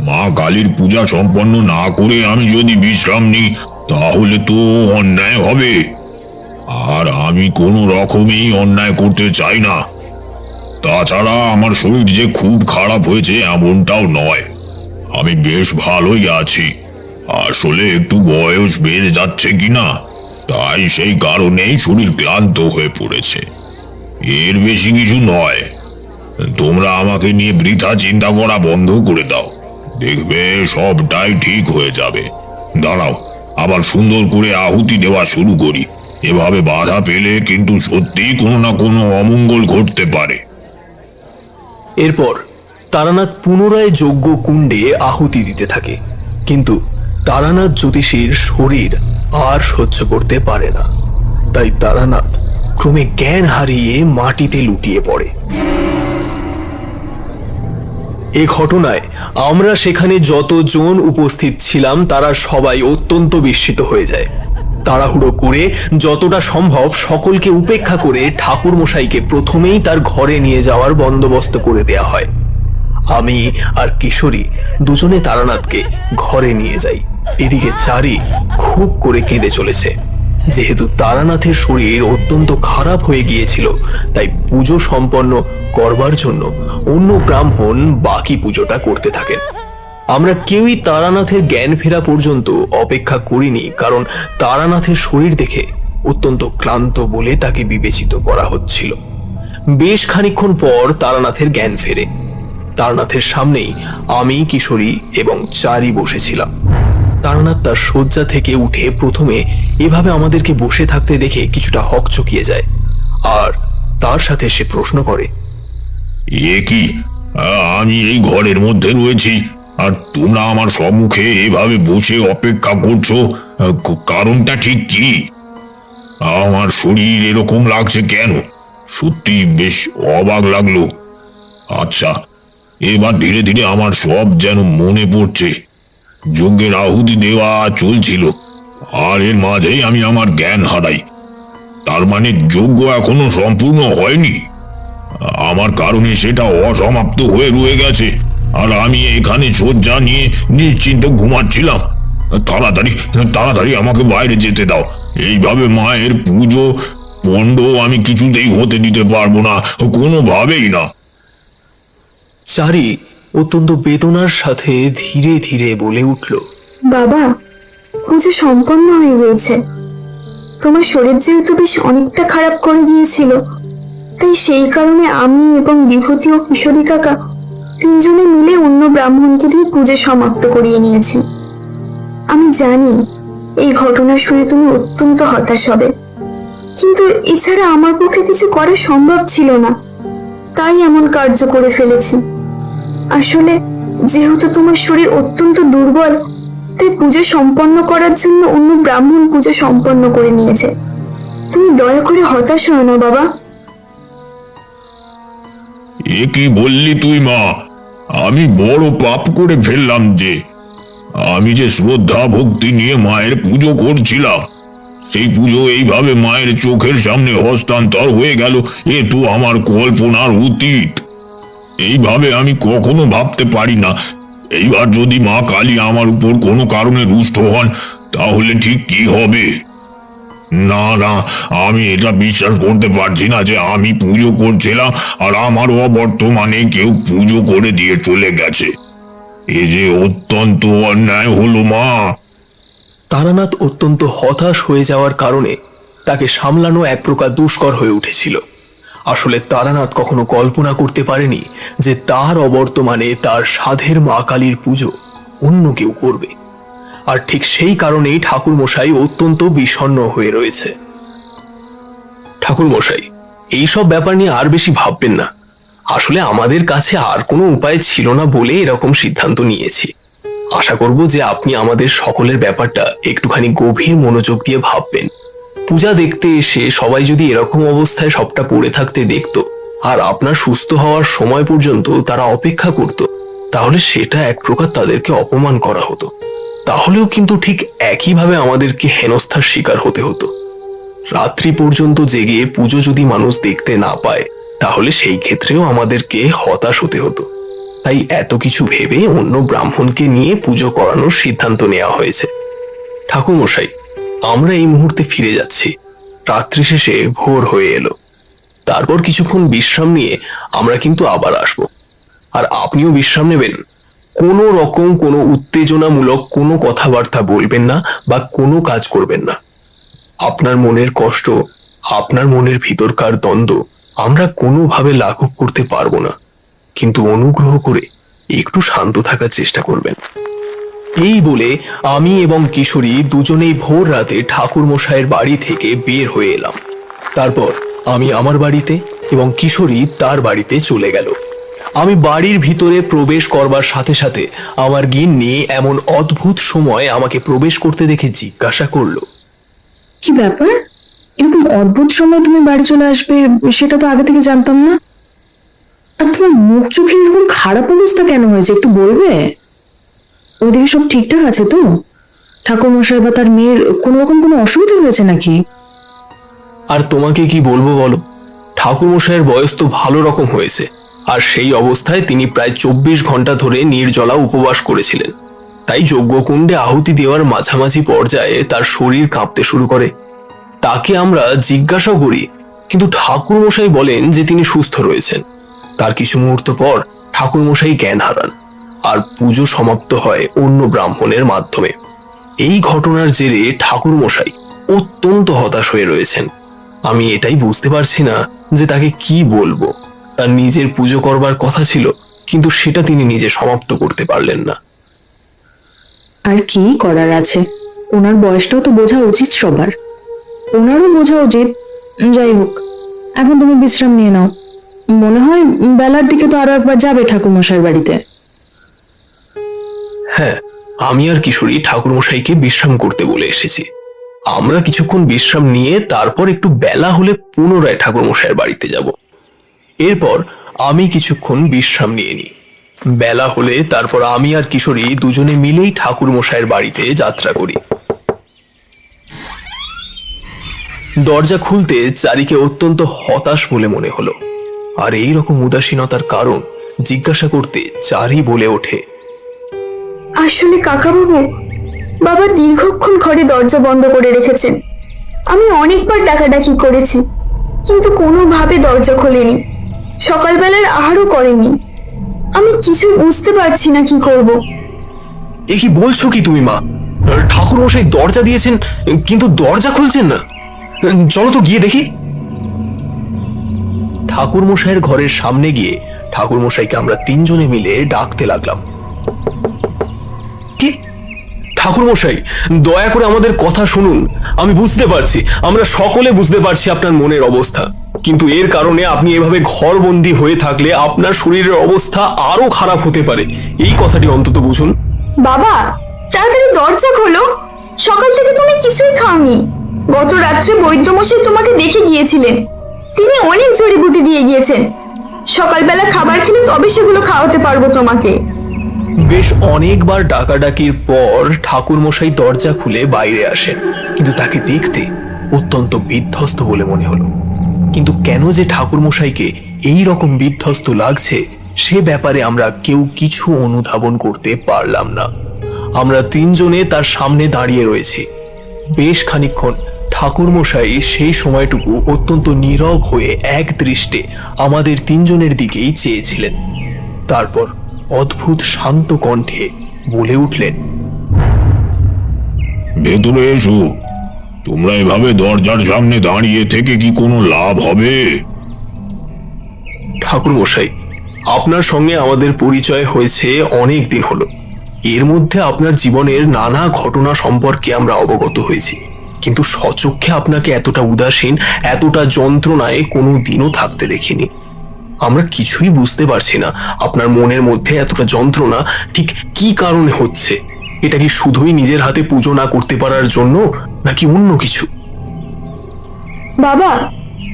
মা কালীর পূজা সম্পন্ন না করে আমি যদি বিশ্রাম নিই তাহলে তো অন্যায় হবে, আর আমি কোনো রকমেই অন্যায় করতে চাই না। তাছাড়া আমার শরীর যে খুব খারাপ হয়েছে এমনটাও নয়, আমি বেশ ভালোই আছি। আসলে একটু বয়স বেড়ে যাচ্ছে কিনা, তাই সেই কারণেই শরীর ক্লান্ত হয়ে পড়েছে, এর বেশি কিছু নয়। তোমরা আমাকে নিয়ে বৃথা চিন্তা করা বন্ধ করে দাও, দেখবে সবটাই ঠিক হয়ে যাবে। দাঁড়াও, আবার সুন্দর করে আহুতি দেওয়া শুরু করি। এভাবে বাধা পেলে কিন্তু সত্যিই কোনো না কোনো অমঙ্গল ঘটতে পারে। এরপর তারানাথ পুনরায় যজ্ঞ কুণ্ডে আহুতি দিতে থাকে, কিন্তু তারানাথ জ্যোতিষীর শরীর আর সহ্য করতে পারে না। তাই তারানাথ ক্রমে জ্ঞান হারিয়ে মাটিতে লুটিয়ে পড়ে। এ ঘটনায় আমরা সেখানে যতজন উপস্থিত ছিলাম তারা সবাই অত্যন্ত বিস্মিত হয়ে যায়। তাড়াহুড়ো করে যতটা সম্ভব সকলকে উপেক্ষা করে ঠাকুর মশাইকে প্রথমেই তার ঘরে নিয়ে যাওয়ার বন্দোবস্ত করে দেয়া হয়। আমি আর কিশোরী দুজনে তারানাথকে ঘরে নিয়ে যাই। এদিকে চারি খুব করে কেঁদে চলেছে। যেহেতু তারানাথের শরীর অত্যন্ত খারাপ হয়ে গিয়েছিল, তাই পুজো সম্পন্ন করবার জন্য অন্য ব্রাহ্মণ বাকি পুজোটা করতে থাকেন। আমরা কেউই তারানাথের জ্ঞান ফেরা পর্যন্ত অপেক্ষা করিনি, কারণ তারানাথের শরীর দেখে অত্যন্ত ক্লান্ত বলে তাকে বিবেচিত করা হচ্ছিল। বেশ খানিকক্ষণ পর তারানাথের জ্ঞান ফেরে। তারানাথের সামনেই আমি, কিশোরী এবং চারি বসেছিলাম। তারানাথ তার শয্যা থেকে উঠে প্রথমে এভাবে আমাদেরকে বসে থাকতে দেখে কিছুটা হকচকিয়ে যায়, আর তার সাথে সে প্রশ্ন করে, এ কি, আমি এই ঘরের মধ্যে রয়েছি আর তোমরা আমার সম্মুখে এভাবে বসে অপেক্ষা করছো, কারণটা ঠিক কি? আমার শরীর এরকম লাগছে কেন? সত্যি বেশ অবাক লাগলো। আচ্ছা, এবার ধীরে ধীরে আমার সব যেন মনে পড়ছে। যজ্ঞের আহুতি দেওয়া চলছিল, আর এর মাঝেই আমি আমার জ্ঞান হারাই। তার মানে যজ্ঞ এখনো সম্পূর্ণ হয়নি, আমার কারণে সেটা অসমাপ্ত হয়ে রয়ে গেছে, আর আমি এখানে শয্যা নিয়ে নিশ্চিন্তে ঘুমাচ্ছিলাম। তাড়াতাড়ি তাড়াতাড়ি আমাকে বাইরে যেতে দাও। এইভাবে মায়ের পুজো পণ্ড আমি কিছুতেই হতে দিতে পারবো না, কোনোভাবেই না। চারি অত্যন্ত বেদনার সাথে ধীরে ধীরে বলে উঠল, বাবা, পুজো সম্পন্ন হয়ে গিয়েছে। তোমার শরীর যেহেতু বেশ অনেকটা খারাপ করে গিয়েছিল, তাই সেই কারণে আমি এবং বিভূতি ও কিশোরী কাকা তিনজনে মিলে অন্য ব্রাহ্মণকে দিয়ে পুজো সমাপ্ত করিয়ে নিয়েছি। আমি জানি এই ঘটনা শুনে তুমি অত্যন্ত হতাশ হবে, কিন্তু এছাড়া আমার পক্ষে কিছু করা সম্ভব ছিল না, তাই এমন কার্য করে ফেলেছি। আসলে যেহেতু তোমার শরীর অত্যন্ত দুর্বল, তাই পুজো সম্পন্ন করার জন্য অন্য ব্রাহ্মণ পুজো সম্পন্ন করে নিয়েছে। তুমি দয়া করে হতাশ হও না বাবা। এ কি বললি তুই মা? আমি বড় পাপ করে ফেললাম যে। আমি যে শ্রদ্ধা ভক্তি নিয়ে মায়ের পুজো করছিলাম, সেই পুজো এইভাবে মায়ের চোখের সামনে হস্তান্তর হয়ে গেল, এ তো আমার কল্পনার অতীত। এইভাবে আমি কখনো ভাবতে পারি না এইবার যদি মা কালী আমার উপর কোনো কারণে রুষ্ট হন তাহলে ঠিক কি হবে? না না, আমি এটা বিশ্বাস করতে পারছি না যে আমি পুজো করছিলাম আর আমার অবর্তমানে কেউ পুজো করে দিয়ে চলে গেছে। এ যে অত্যন্ত অন্যায় হলো মা। তারানাথ অত্যন্ত হতাশ হয়ে যাওয়ার কারণে তাকে সামলানো এক প্রকার দুষ্কর হয়ে উঠেছিল। আসলে তারানাথ কখনো কল্পনা করতে পারেনি যে তার অবর্তমানে তার সাধের মা কালীর পুজো অন্য কেউ করবে। আর ঠিক সেই কারণেই ঠাকুরমশাই অত্যন্ত বিষণ্ণ হয়ে রয়েছে। ঠাকুরমশাই, এইসব ব্যাপার নিয়ে আর বেশি ভাববেন না। আসলে আমাদের কাছে আর কোনো উপায় ছিল না বলে এরকম সিদ্ধান্ত নিয়েছি। আশা করব যে আপনি আমাদের সকলের ব্যাপারটা একটুখানি গভীর মনোযোগ দিয়ে ভাববেন। পূজা দেখতে এসে সবাই যদি এরকম অবস্থায় সবটা পড়ে থাকতে দেখতো আর আপনার সুস্থ হওয়ার সময় পর্যন্ত তারা অপেক্ষা করত, তাহলে সেটা এক প্রকার তাদেরকে অপমান করা হতো। তাহলেও কিন্তু ঠিক একইভাবে আমাদেরকে হেনস্থার শিকার হতে হতো। রাত্রি পর্যন্ত জেগে পুজো যদি মানুষ দেখতে না পায় তাহলে সেই ক্ষেত্রেও আমাদেরকে হতাশ হতে হতো। তাই এত কিছু ভেবে অন্য ব্রাহ্মণকে নিয়ে পুজো করানোর সিদ্ধান্ত নেওয়া হয়েছে। ঠাকুরমশাই, আমরা এই মুহূর্তে ফিরে যাচ্ছি। রাত্রি শেষে ভোর হয়ে এলো। তারপর কিছুক্ষণ বিশ্রাম নিয়ে আমরা কিন্তু আবার আসব। আর আপনিও বিশ্রাম নেবেন। কোনো রকম কোনো উত্তেজনামূলক কোনো কথাবার্তা বলবেন না বা কোনো কাজ করবেন না। আপনার মনের কষ্ট, আপনার মনের ভিতরকার দ্বন্দ্ব আমরা কোনোভাবে লাঘব করতে পারবো না, কিন্তু অনুগ্রহ করে একটু শান্ত থাকার চেষ্টা করবেন। এই বলে আমি এবং কিশোরী দুজনেই ভোর রাতে ঠাকুরমশাইয়ের বাড়ি থেকে বের হয়ে এলাম। তারপর আমি আমার বাড়িতে এবং কিশোরী তার বাড়িতে চলে গেল। আমি বাড়ির ভিতরে প্রবেশ করবার সাথে সাথে আমার গিন্নি এমন অদ্ভুত সময় আমাকে প্রবেশ করতে দেখে জিজ্ঞাসা করলো, কি ব্যাপার? এরকম অদ্ভুত সময় তুমি বাড়ি চলে আসবে সেটা তো আগে থেকে জানতাম না। আর তোমার মুখ চোখের এরকম খারাপ অবস্থা কেন হয়েছে একটু বলবে? ওইদিকে সব ঠিকঠাক আছে তো? ঠাকুরমশাই বা তার মেয়ের কোনো রকম কোনো অসুবিধা হয়েছে নাকি? আর তোমাকে কি বলবো বলো, ঠাকুরমশাইয়ের বয়স তো ভালো রকম হয়েছে, আর সেই অবস্থায় তিনি প্রায় 24 ঘন্টা ধরে নির্জলা উপবাস করেছিলেন। তাই যজ্ঞকুণ্ডে আহুতি দেওয়ার মাঝামাঝি পর্যায়ে তার শরীর কাঁপতে শুরু করে। তাকে আমরা জিজ্ঞাসা করি, কিন্তু ঠাকুরমশাই বলেন যে তিনি সুস্থ রয়েছেন। তার কিছু মুহূর্ত পর ঠাকুরমশাই জ্ঞান হারান আর পুজো সমাপ্ত হয় অন্য ব্রাহ্মণের মাধ্যমে। এই ঘটনার জেরে ঠাকুরমশাই অত্যন্ত হতাশ হয়ে রয়েছেন। আমি এটাই বুঝতে পারছি না যে তাকে কি বলবো। তার নিজের পুজো করবার কথা ছিল, কিন্তু সেটা তিনি নিজে সমাপ্ত করতে পারলেন না। আর কি করার আছে, ওনার বয়সটাও তো বোঝা উচিত সবার, ওনারও বোঝা উচিত। যাই হোক, এখন তুমি বিশ্রাম নিয়ে নাও। মনে হয় বেলার দিকে তো আরো একবার যাবে ঠাকুরমশাইয়ের বাড়িতে। হ্যাঁ, আমি আর কিশোরী ঠাকুরমশাইকে বিশ্রাম করতে বলে এসেছি। আমরা কিছুক্ষণ বিশ্রাম নিয়ে তারপর একটু বেলা হলে পুনরায় ঠাকুরমশাইয়ের বাড়িতে যাব। এরপর আমি কিছুক্ষণ বিশ্রাম নিয়ে নিই। বেলা হলে তারপর আমি আর কিশোরী দুজনে মিলেই ঠাকুরমশাইয়ের বাড়িতে যাত্রা করি। দরজা খুলতে চারিকে অত্যন্ত হতাশ বলে মনে হলো। আর এই রকম উদাসীনতার কারণ জিজ্ঞাসা করতে চারি বলে ওঠে, আসলে কাকাবাবু, বাবা দীর্ঘক্ষণ ঘরে দরজা বন্ধ করে রেখেছেন। আমি অনেকবার ডাকাডাকি করেছি, কিন্তু কোনোভাবে দরজা খোলেনি। সকালবেলার আহারও করেননি। আমি কিছু বুঝতে পারছি না কি করব। এ কি বলছো কি তুমি মা? ঠাকুরমশাই দরজা দিয়েছেন কিন্তু দরজা খুলছেন না। চলো তো গিয়ে দেখি। ঠাকুরমশাইয়ের ঘরের সামনে গিয়ে ঠাকুরমশাইকে আমরা তিনজনে মিলে ডাকতে লাগলাম। কি ঠাকুরমশাই, দয়া করে আমাদের কথা শুনুন। আমি বুঝতে পারছি, আমরা সকলে বুঝতে পারছি আপনার মনের অবস্থা, কিন্তু এর কারণে আপনি এভাবে ঘরবন্দি হয়ে থাকলে আপনার শরীরের অবস্থা আরো খারাপ হতে পারে। এই কথাটি অন্তত বুঝুন। বাবা, তাড়াতাড়ি দরজা খোলো। সকাল থেকে তুমি কিছুই খাওনি। গত রাত্রে বৈদ্যমশাই তোমাকে দেখে গিয়েছিলেন। তিনি অনেক জড়িবুটি দিয়ে গিয়েছেন। সকালবেলা খাবার খেলে তবে সেগুলো খাওয়াতে পারবো তোমাকে। বেশ অনেকবার ডাকাডাকির পর ঠাকুরমশাই দরজা খুলে বাইরে আসেন, কিন্তু তাকে দেখতে অত্যন্ত বিধ্বস্ত বলে মনে হলো। কিন্তু কেন যে ঠাকুরমশাইকে এই রকম বিধ্বস্ত লাগছে সে ব্যাপারে আমরা কেউ কিছু অনুধাবন করতে পারলাম না। আমরা তিনজনে তার সামনে দাঁড়িয়ে রয়েছি। বেশ খানিকক্ষণ ঠাকুরমশাই সেই সময়টুকু অত্যন্ত নীরব হয়ে এক দৃষ্টে আমাদের তিনজনের দিকেই চেয়েছিলেন। তারপর অদ্ভুত শান্ত কণ্ঠে বলে উঠলেন, ভেতরে এসো। তোমরা এভাবে দরজার সামনে দাঁড়িয়ে থেকে কি কোনো লাভ হবে? ঠাকুরমশাই, আপনার সঙ্গে আমাদের পরিচয় হয়েছে অনেক দিন হলো। এর মধ্যে আপনার জীবনের নানা ঘটনা সম্পর্কে আমরা অবগত হয়েছি, কিন্তু স্বচক্ষে আপনাকে এতটা উদাসীন, এতটা যন্ত্রণায় কোনো দিনও থাকতে দেখিনি। আমরা কিছুই বুঝতে পারছি না আপনার মনের মধ্যে এতটা যন্ত্রণা ঠিক কি কারণে হচ্ছে। এটা কি শুধুই নিজের হাতে পুজো না করতে পারার জন্য, নাকি অন্য কিছু? বাবা,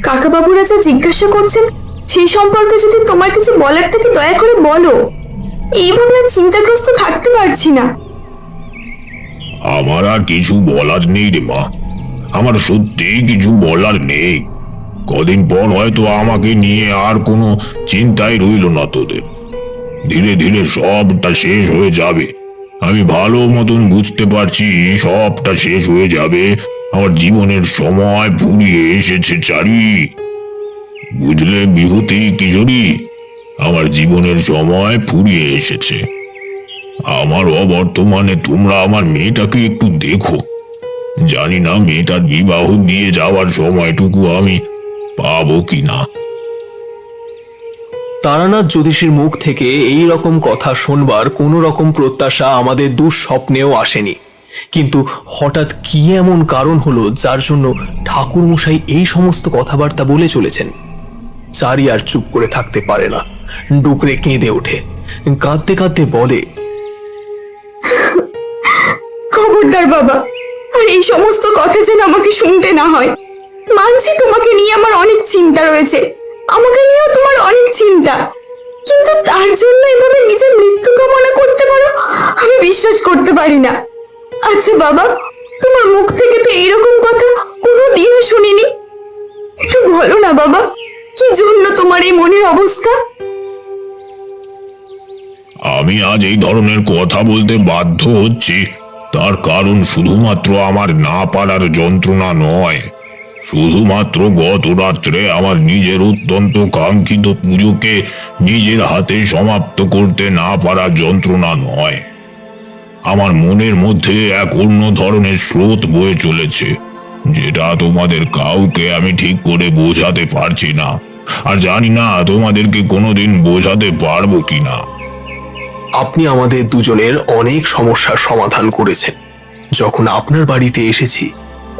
কাকাবাবুরা যা জিজ্ঞাসা করছেন সেই সম্পর্কে যদি তোমার কিছু বলার থাকে দয়া করে বলো। এইভাবে আর চিন্তাগ্রস্ত থাকতে পারছি না। আমার আর কিছু বলার নেই রে মা, আমার সত্যি কিছু বলার নেই। কদিন পর হয়তো আমাকে নিয়ে আর কোনো চিন্তাই রইল না তোদের। ধীরে ধীরে সবটা শেষ হয়ে যাবে। আমি ভালো মতন বুঝতে পারছি সবটা শেষ হয়ে যাবে। আমার জীবনের সময় ফুরিয়ে এসেছে চারি। বুঝলে বিভূতি কিশোরী, আমার জীবনের সময় ফুরিয়ে এসেছে। আমার অবর্তমানে তোমরা আমার মেয়েটাকে একটু দেখো। জানি না মেয়েটার বিবাহ দিয়ে যাওয়ার সময়টুকু আমি পাবো কিনা। তারানাথ জ্যোতিষীর মুখ থেকে এই রকম কথা শুনবার কোনো রকম প্রত্যাশা আমাদের দুঃস্বপ্নেও আসেনি। কিন্তু হঠাৎ কি এমন কারণ হলো যার জন্য ঠাকুরমশাই এই সমস্ত কথাবার্তা বলে চলেছেন? চারি আর চুপ করে থাকতে পারে না, ডুকরে কেঁদে ওঠে। কাঁদতে কাঁদতে বলে, খবরদার বাবা, আর এই সমস্ত কথা যেন আমাকে শুনতে না হয়। মানছি তোমাকে নিয়ে আমার অনেক চিন্তা রয়েছে, আমাকে নিয়েও তোমার অনেক চিন্তা, কিন্তু তার জন্য এভাবে নিজের মৃত্যু কামনা করতে পারো আমি বিশ্বাস করতে পারি না। আচ্ছা বাবা, তোমার মুখ থেকে তো এইরকম কথা কোনোদিনও শুনিনি। একটু বলো না বাবা, কি জন্য তোমার এই মনের অবস্থা? আমি আজ এই ধরনের কথা বলতে বাধ্য হচ্ছি, তার কারণ শুধুমাত্র আমার না পারার যন্ত্রণা নয়, শুধুমাত্র গত রাত্রে আমার নিজের অত্যন্ত কাঙ্ক্ষিত পুজোকে নিজের হাতে সমাপ্ত করতে না পারার যন্ত্রণা নয়। আমার মনের মধ্যে এক অন্য ধরনের স্রোত বয়ে চলেছে, যেটা তোমাদের কাউকে আমি ঠিক করে বোঝাতে পারছি না, আর জানি না তোমাদেরকে কোনোদিন বোঝাতে পারবো কিনা। আপনি আমাদের দুজনের অনেক সমস্যার সমাধান করেছেন। যখন আপনার বাড়িতে এসেছি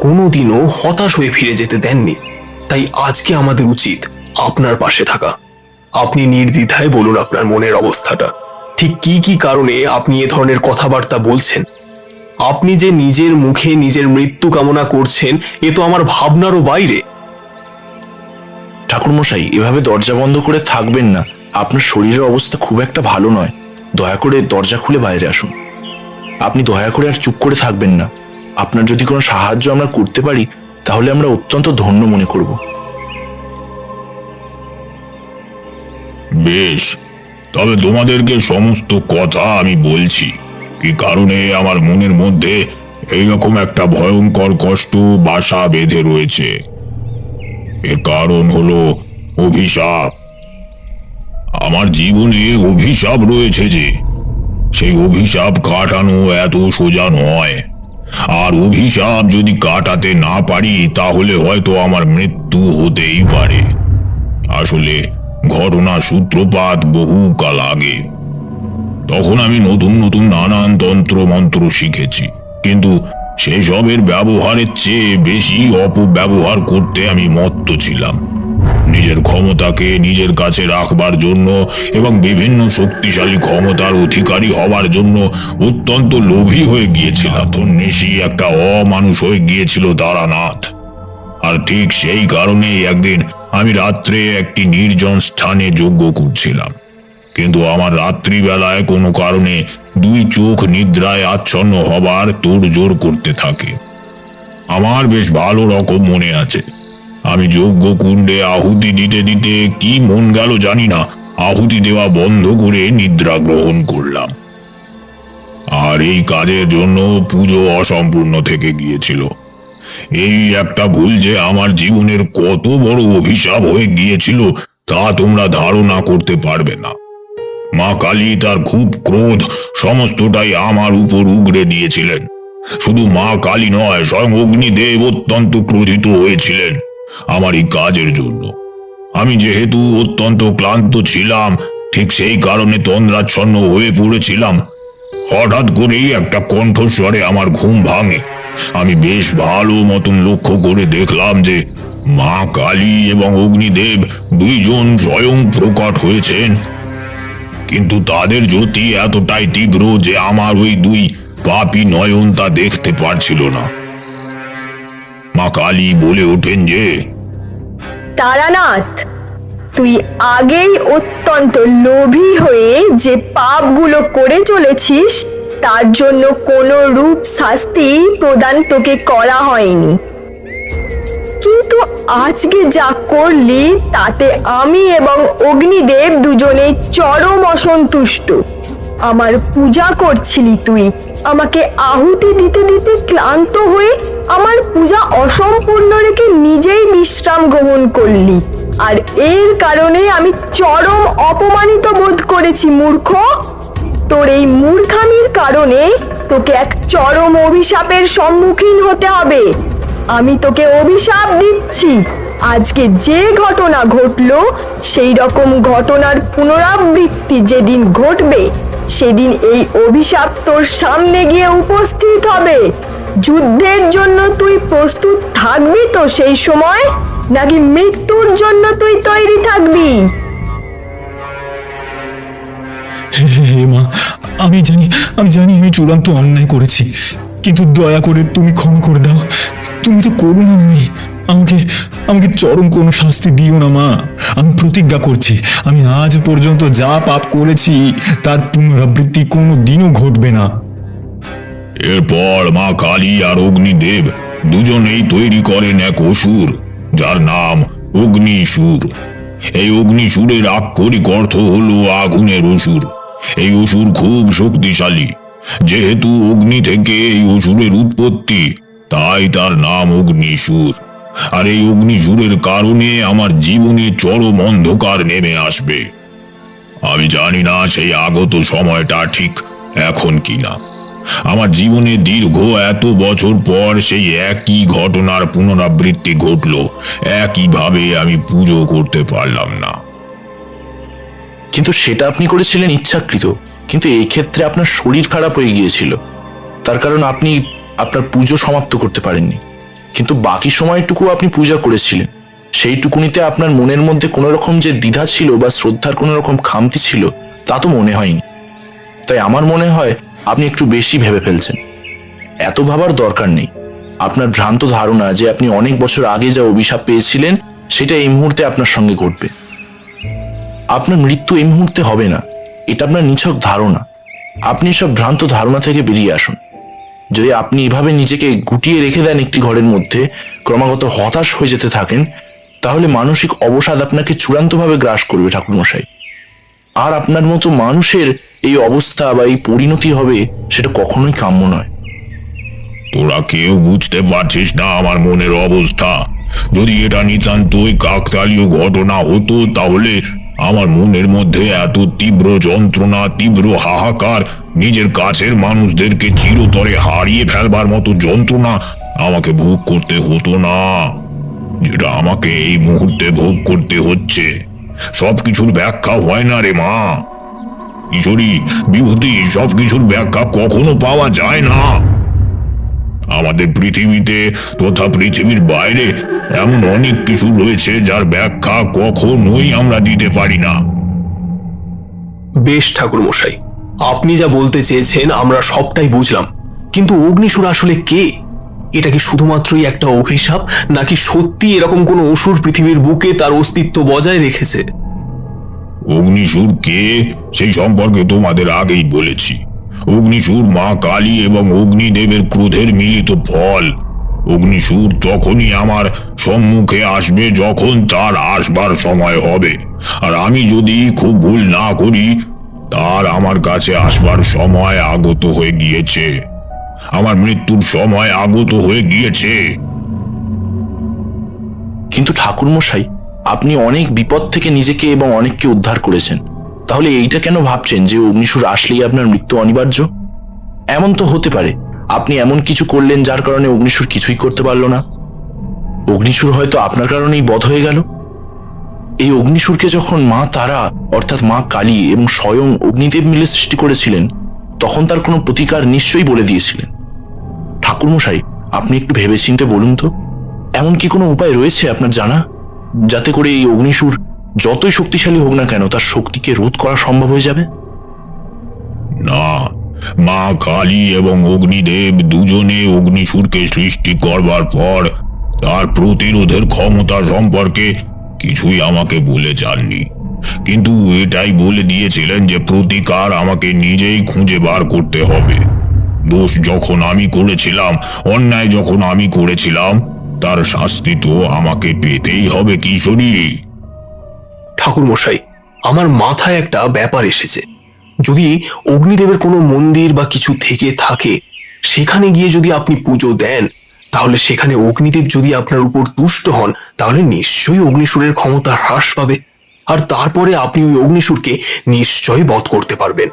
কোনোদিনও হতাশ হয়ে ফিরে যেতে দেননি, তাই আজকে আমাদের উচিত আপনার পাশে থাকা। আপনি নির্দ্বিধায় বলুন আপনার মনের অবস্থাটা, ঠিক কি কি কারণে আপনি এ ধরনের কথাবার্তা বলছেন। আপনি যে নিজের মুখে নিজের মৃত্যু কামনা করছেন এ তো আমার ভাবনারও বাইরে। ঠাকুরমশাই, এভাবে দরজা বন্ধ করে থাকবেন না। আপনার শরীরের অবস্থা খুব একটা ভালো নয়। দয়া করে দরজা খুলে বাইরে আসুন। আপনি দয়া করে আর চুপ করে থাকবেন না। আপনার যদি কোনো সাহায্য আমরা করতে পারি তাহলে আমরা অত্যন্ত ধন্য মনে করব। বেশ, তবে তোমাদেরকে সমস্ত কথা আমি বলছি। কি কারণে আমার মনের মধ্যে এইরকম একটা ভয়ঙ্কর কষ্ট বাসা বেঁধে রয়েছে। এর কারণ হলো অভিশাপ। আমার জীবনে অভিশাপ রয়েছে যে, সেই অভিশাপ কাটানো এত সোজা নয়। আর অভিশাপ যদি কাটাতে না পারি তাহলে হয়তো আমার মৃত্যু হতেই পারে। আসলে ঘটনা সূত্রপাত বহুকাল আগে। তখন আমি নতুন নতুন নানান তন্ত্র মন্ত্র শিখেছি, কিন্তু সেসবের ব্যবহারের চেয়ে বেশি অপব্যবহার করতে আমি মত্ত ছিলাম। নিজের ক্ষমতাকে নিজের কাছে রাখবার জন্য এবং বিভিন্ন শক্তিশালী ক্ষমতার অধিকারী হবার জন্য অত্যন্ত লোভী হয়ে গিয়েছিলাম। তন্নেশী একটা অমানুষ হয়ে গিয়েছিল তারানাথ। আর ঠিক সেই কারণেই একদিন আমি রাত্রে একটি নির্জন স্থানে যজ্ঞ করছিলাম, কিন্তু আমার রাত্রিবেলায় কোনো কারণে দুই চোখ নিদ্রায় আচ্ছন্ন হবার তোড়জোড় করতে থাকে। আমার বেশ ভালো রকম মনে আছে, আমি যজ্ঞ কুণ্ডে আহুতি দিতে দিতে কি মন গেল জানি না, আহুতি দেওয়া বন্ধ করে নিদ্রা গ্রহণ করলাম। আর এই কাজের জন্য পুজো অসম্পূর্ণ থেকে গিয়েছিল। এই একটা ভুল যে আমার জীবনের কত বড় অভিশাপ হয়ে গিয়েছিল তা তোমরা ধারণা করতে পারবে না। মা কালী তার খুব ক্রোধ সমস্তটাই আমার উপর উগরে দিয়েছিলেন। শুধু মা কালী নয়, স্বয়ং অগ্নিদেব অত্যন্ত ক্রোধিত হয়েছিলেন আমার এই কাজের জন্য। আমি যেহেতু অত্যন্ত ক্লান্ত ছিলাম, ঠিক সেই কারণে তন্দ্রাচ্ছন্ন হয়ে পড়েছিলাম। হঠাৎ করেই একটা কণ্ঠস্বরে আমার ঘুম ভাঙে। আমি বেশ ভালো মতন লক্ষ্য করে দেখলাম যে মা কালী এবং অগ্নিদেব দুইজন স্বয়ং প্রকট হয়েছেন, কিন্তু তাদের জ্যোতি এতটাই তীব্র যে আমার ওই দুই পাপী নয়ন তা দেখতে পারছিল না। মা কালী বলে ওঠেন যে, তারানাথ, তুই আগেই অত্যন্ত লোভী হয়ে যে পাপগুলো করে চলেছিস তার জন্য কোনো রূপ শাস্তি প্রদান তোকে করা হয়নি, কিন্তু আজকে যা করলি তাতে আমি এবং অগ্নিদেব দুজনেই চরম অসন্তুষ্ট। আমার পূজা করছিলি তুই, আমাকে আহুতি দিতে দিতে ক্লান্ত হয়ে আমার পূজা অসম্পূর্ণ রেখে নিজেই বিশ্রাম গ্রহণ করলি, আর এর কারণে আমি চরম অপমানিত বোধ করেছি মূর্খ। তোর এই মূর্খামির কারণে তোকে এক চরম অভিশাপের সম্মুখীন হতে হবে। আমি তোকে অভিশাপ দিচ্ছি, আজকে যে ঘটনা ঘটলো সেই রকম ঘটনার পুনরাবৃত্তি যেদিন ঘটবে সেদিন এই অভিশাপ তোর সামনে গিয়ে উপস্থিত হবে। যুদ্ধের জন্য তুই প্রস্তুত থাকবি তো সেই সময়, নাকি মৃত্যুর জন্য তুই তৈরি থাকবি? হে মা, আমি জানি আমি চূড়ান্ত অন্যায় করেছি, কিন্তু দয়া করে তুমি ক্ষমা করে দাও। তুমি তো করুণাময়ী, আমাকে চরম কোনো শাস্তি দিও না মা। আমি প্রতিজ্ঞা করছি, আমি আজ পর্যন্ত যা পাপ করেছি তার পুনরাবৃত্তি কোনো দিনও ঘটবে না। এরপর মা কালী আর অগ্নিদেব দুজনেই তৈরি করেন এক অসুর, যার নাম অগ্নিসুর। এই অগ্নিসুরের আক্ষরিক অর্থ হলো আগুনের অসুর। এই অসুর খুব শক্তিশালী। যেহেতু অগ্নি থেকে এই অসুরের উৎপত্তি, তাই তার নাম অগ্নিসুর। আর এই অগ্নিসুরের কারণে আমার জীবনে চরম অন্ধকার নেমে আসবে। আমি জানি না সেই আগত সময়টা ঠিক এখন কিনা। আমার জীবনে দীর্ঘ এত বছর পর সেই একই ঘটনার পুনরাবৃত্তি ঘটল, একইভাবে আমি পুজো করতে পারলাম না। কিন্তু সেটা আপনি করেছিলেন ইচ্ছাকৃত, কিন্তু এই ক্ষেত্রে আপনার শরীর খারাপ হয়ে গিয়েছিল, তার কারণ আপনি আপনার পুজো সমাপ্ত করতে পারেননি। কিন্তু বাকি সময়টুকু আপনি পূজা করেছিলেন, সেইটুকুনিতে আপনার মনের মধ্যে কোনো রকম যে দ্বিধা ছিল বা শ্রদ্ধার কোনো রকম খামতি ছিল তা তো মনে হয়নি। তাই আমার মনে হয় আপনি একটু বেশি ভেবে ফেলছেন। এত ভাবার দরকার নেই। আপনার ভ্রান্ত ধারণা যে আপনি অনেক বছর আগে যা অভিশাপ পেয়েছিলেন সেটা এই মুহূর্তে আপনার সঙ্গে ঘটবে। আপনার মৃত্যু এই মুহূর্তে হবে না, এটা আপনার নিছক ধারণা। আপনি সব ভ্রান্ত ধারণা থেকে বেরিয়ে আসুন। যদি আপনি এভাবে নিজেকে গুটিয়ে রেখে দেন একটি ঘরের মধ্যে, ক্রমাগত হতাশ হয়ে যেতে থাকেন, তাহলে মানসিক অবসাদ আপনাকে চূড়ান্তভাবে গ্রাস করবে ঠাকুরমশাই। আর আপনার মতো মানুষের এই অবস্থা বা এই পরিণতি হবে সেটা কখনোই কাম্য নয়। তোরা কেউ বুঝতে পারছিস না আমার মনের অবস্থা। যদি এটা নিতান্তই কাকতালীয় ঘটনা হতো তাহলে আমার মনের মধ্যে এত তীব্র যন্ত্রণা, তীব্র হাহাকার, নিজের কাছের মানুষদেরকে চিরতরে হারিয়ে ফেলবার মতো যন্ত্রণা আমাকে ভোগ করতে হতো না, যেটা আমাকে এই মুহূর্তে ভোগ করতে হচ্ছে। সবকিছুর ব্যাখ্যা হয় না রে মা। কিশোরী, বিভূতি, সবকিছুর ব্যাখ্যা কখনো পাওয়া যায় না। আমাদের পৃথিবীতে তথা পৃথিবীর বাইরে এমন অনেক কিছু রয়েছে যার ব্যাখ্যা কখনোই আমরা দিতে পারি না। বেশ ঠাকুরমশাই, আপনি যা বলতে চেয়েছেন আমরা সবটাই বুঝলাম, কিন্তু অগ্নিসুর আসলে কে? এটা কি শুধুমাত্রই একটা অভিশাপ, নাকি সত্যি এরকম কোনো অসুর পৃথিবীর বুকে তার অস্তিত্ব বজায় রেখেছে? অগ্নিসুর কে সেই সম্পর্কে তোমাদের আগেই বলেছি। অগ্নিসুর মা কালী এবং অগ্নিদেবের ক্রোধের মিলিত ফল। অগ্নিসুর তখনই আমার সম্মুখে আসবে যখন তার আসবার সময় হবে, আর আমি যদি খুব ভুল না করি তার আমার কাছে আসবার সময় আগত হয়ে গিয়েছে। আমার মৃত্যুর সময় আগত হয়ে গিয়েছে। কিন্তু ঠাকুরমশাই, আপনি অনেক বিপদ থেকে নিজেকে এবং অনেককে উদ্ধার করেছেন, তাহলে এইটা কেন ভাবছেন যে অগ্নিসুর আসলেই আপনার মৃত্যু অনিবার্য? এমন তো হতে পারে আপনি এমন কিছু করলেন যার কারণে অগ্নিসুর কিছুই করতে পারল না। অগ্নিসুর হয়তো আপনার কারণেই বধ হয়ে গেল। এই অগ্নিসুরকে যখন মা তারা অর্থাৎ মা কালী এবং স্বয়ং অগ্নিদেব মিলে সৃষ্টি করেছিলেন, তখন তার কোনো প্রতিকার নিশ্চয়ই বলে দিয়েছিলেন। ঠাকুরমশাই, আপনি একটু ভেবেচিন্তে বলুন তো, এমন কি কোনো উপায় রয়েছে আপনার জানা, যাতে করে এই অগ্নিসুর যতই শক্তিশালী হোক না কেন তার শক্তিকে রোধ করা সম্ভব হয়ে যাবে? না, মা কালী এবং অগ্নিদেব দুজনে অগ্নিসুরকে সৃষ্টি করবার পর তার প্রতিরোধের ক্ষমতা সম্পর্কে কিছুই আমাকে বলে যাননি, কিন্তু এটাই বলে দিয়েছিলেন যে প্রতিকার আমাকে নিজেই খুঁজে বার করতে হবে। দোষ যখন আমি করেছিলাম, অন্যায় যখন আমি করেছিলাম, তার শাস্তি তো আমাকে পেতেই হবে কিশোরী। ঠাকুরমশাই, আমার মাথায় একটা ব্যাপার এসেছে। যদি অগ্নিদেবের কোনো মন্দির বা কিছু থেকে থাকে, সেখানে গিয়ে যদি আপনি পুজো দেন, তাহলে সেখানে অগ্নিদেব যদি আপনার উপর তুষ্ট হন, তাহলে নিশ্চয়ই অগ্নিসুরের ক্ষমতা হ্রাস পাবে, আর তারপরে আপনি ওই অগ্নিসুরকে নিশ্চয়ই বধ করতে পারবেন।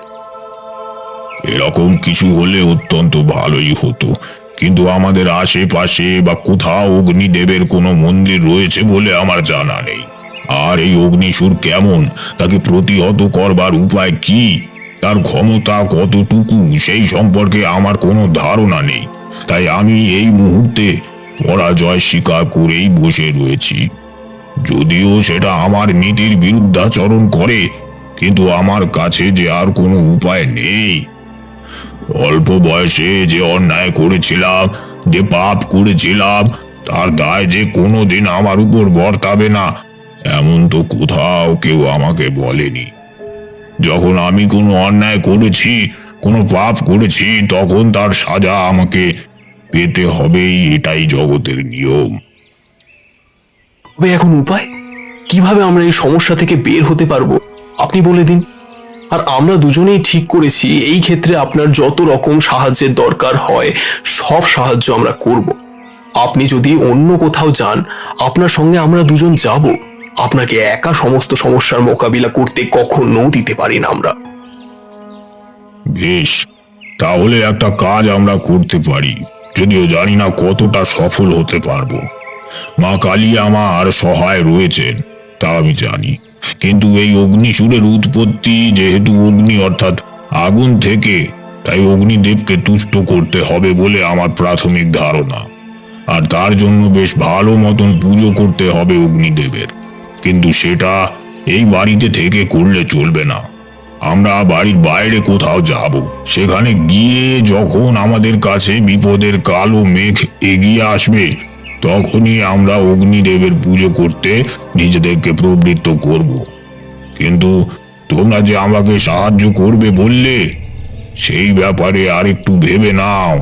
এরকম কিছু হলে অত্যন্ত ভালোই হতো, কিন্তু আমাদের আশেপাশে বা কোথাও অগ্নিদেবের কোনো মন্দির রয়েছে বলে আমার জানা নেই। আর এই অগ্নিসুর কেমন, তাকে প্রতিহত করবার উপায় কি, তার ক্ষমতা কতটুকু, সেই সম্পর্কে আমার কোনো ধারণা নেই। তাই আমি এই মুহূর্তে পরাজয় স্বীকার করেই বসে রয়েছি। যদিও সেটা আমার নীতির বিরুদ্ধাচরণ করে, কিন্তু আমার কাছে যে আর কোনো উপায় নেই। অল্প বয়সে যে অন্যায় করেছিলাম, যে পাপ করেছিলাম, তার দায় যে কোনোদিন আমার উপর বর্তাবে না, এমন তো কোথাও কেউ আমাকে বলেনি। যখন আমি কোনো অন্যায় করেছি, কোনো পাপ করেছি, তখন তার সাজা আমাকে পেতে হবেই, এটাই জগতের নিয়ম। তবে এখন উপায় কিভাবে আমরা এই সমস্যা থেকে বের হতে পারবো, আপনি বলে দিন। আর আমরা দুজনেই ঠিক করেছি এই ক্ষেত্রে আপনার যত রকম সাহায্যের দরকার হয় সব সাহায্য আমরা করব। আপনি যদি অন্য কোথাও যান, আপনার সঙ্গে আমরা দুজন যাব। আপনাকে একা সমস্ত সমস্যার মোকাবিলা করতে কখনো দিতে পারি না আমরা। বেশ, তাহলে একটা কাজ আমরা করতে পারি, যদিও জানি না কতটা সফল হতে পারবো। মা কালী আমার সহায় রয়েছেন, তা আমি জানি, কিন্তু এই অগ্নিসুরের উৎপত্তি যেহেতু অগ্নি অর্থাৎ আগুন থেকে, তাই অগ্নিদেবকে তুষ্ট করতে হবে বলে আমার প্রাথমিক ধারণা। আর তার জন্য বেশ ভালো মতন পুজো করতে হবে অগ্নিদেবের, কিন্তু সেটা এই বাড়িতে থেকে করলে চলবে না। আমরা বাড়ির বাইরে কোথাও যাব, সেখানে গিয়ে যখন আমাদের কাছে বিপদের কালো মেঘ এগিয়ে আসবে, তখনই আমরা অগ্নিদেবের পুজো করতে নিজেদেরকে প্রবৃত্ত করব। কিন্তু তোমরা যে আমাকে সাহায্য করবে বললে, সেই ব্যাপারে আরেকটু ভেবে নাও।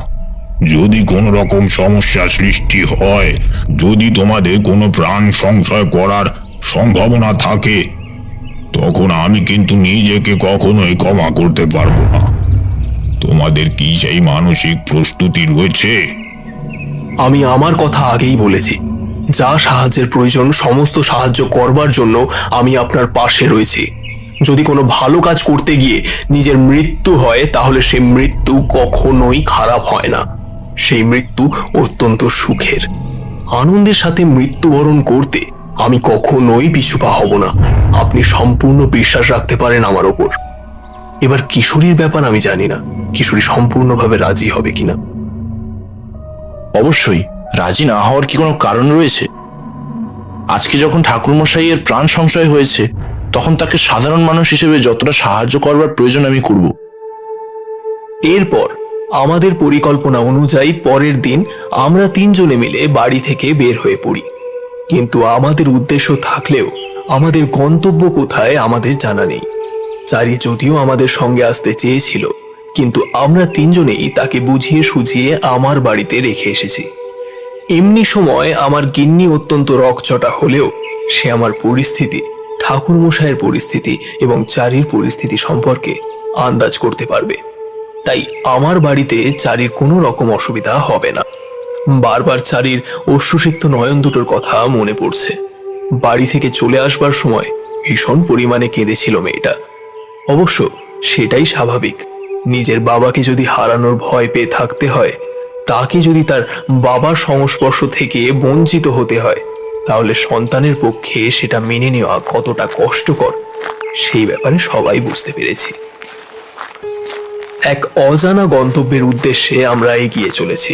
যদি কোনো রকম সমস্যা সৃষ্টি হয়, যদি তোমাদের কোনো প্রাণ সংশয় করার সম্ভাবনা থাকে, তখন আমি কিন্তু নিজেকে কখনোই ক্ষমা করতে পারবো না। তোমাদের কি সেই মানসিক প্রস্তুতি রয়েছে? আমি আমার কথা আগেই বলেছি, যা সাহায্যের প্রয়োজন সমস্ত সাহায্য করবার জন্য আমি আপনার পাশে রয়েছি। যদি কোনো ভালো কাজ করতে গিয়ে নিজের মৃত্যু হয়, তাহলে সেই মৃত্যু কখনোই খারাপ হয় না, সেই মৃত্যু অত্যন্ত সুখের। আনন্দের সাথে মৃত্যুবরণ করতে আমি কখনোই পিছুপা হব না। আপনি সম্পূর্ণ বিশ্বাস রাখতে পারেন আমার ওপর। এবার কিশোরীর ব্যাপার আমি জানি না, কিশোরী সম্পূর্ণভাবে রাজি হবে কিনা। অবশ্যই রাজি না হওয়ার কি কোনো কারণ রয়েছে? আজকে যখন ঠাকুরমশাইয়ের প্রাণ সংশয় হয়েছে, তখন তাকে সাধারণ মানুষ হিসেবে যতটা সাহায্য করবার প্রয়োজন আমি করব। এরপর আমাদের পরিকল্পনা অনুযায়ী পরের দিন আমরা তিনজনে মিলে বাড়ি থেকে বের হয়ে পড়ি। কিন্তু আমাদের উদ্দেশ্য থাকলেও আমাদের গন্তব্য কোথায় আমাদের জানা নেই। চারি যদিও আমাদের সঙ্গে আসতে চেয়েছিল, কিন্তু আমরা তিনজনেই তাকে বুঝিয়ে সুঝিয়ে আমার বাড়িতে রেখে এসেছি। এমনি সময় আমার গিন্নি অত্যন্ত রকচটা হলেও সে আমার পরিস্থিতি, ঠাকুরমশাইয়ের পরিস্থিতি এবং চারির পরিস্থিতি সম্পর্কে আন্দাজ করতে পারবে। তাই আমার বাড়িতে চারির কোনো রকম অসুবিধা হবে না। বারবার চারির অশ্রুসিক্ত নয়ন দুটোর কথা মনে পড়ছে। বাড়ি থেকে চলে আসবার সময় ভীষণ পরিমাণে কেঁদেছিল মেয়েটা। অবশ্য সেটাই স্বাভাবিক। নিজের বাবাকে যদি হারানোর ভয় পেয়ে থাকতে হয়, তাকে যদি তার বাবার সংস্পর্শ থেকে বঞ্চিত হতে হয়, তাহলে সন্তানের পক্ষে সেটা মেনে নেওয়া কতটা কষ্টকর সেই ব্যাপারে সবাই বুঝতে পেরেছি। এক অজানা গন্তব্যের উদ্দেশ্যে আমরা এগিয়ে চলেছি।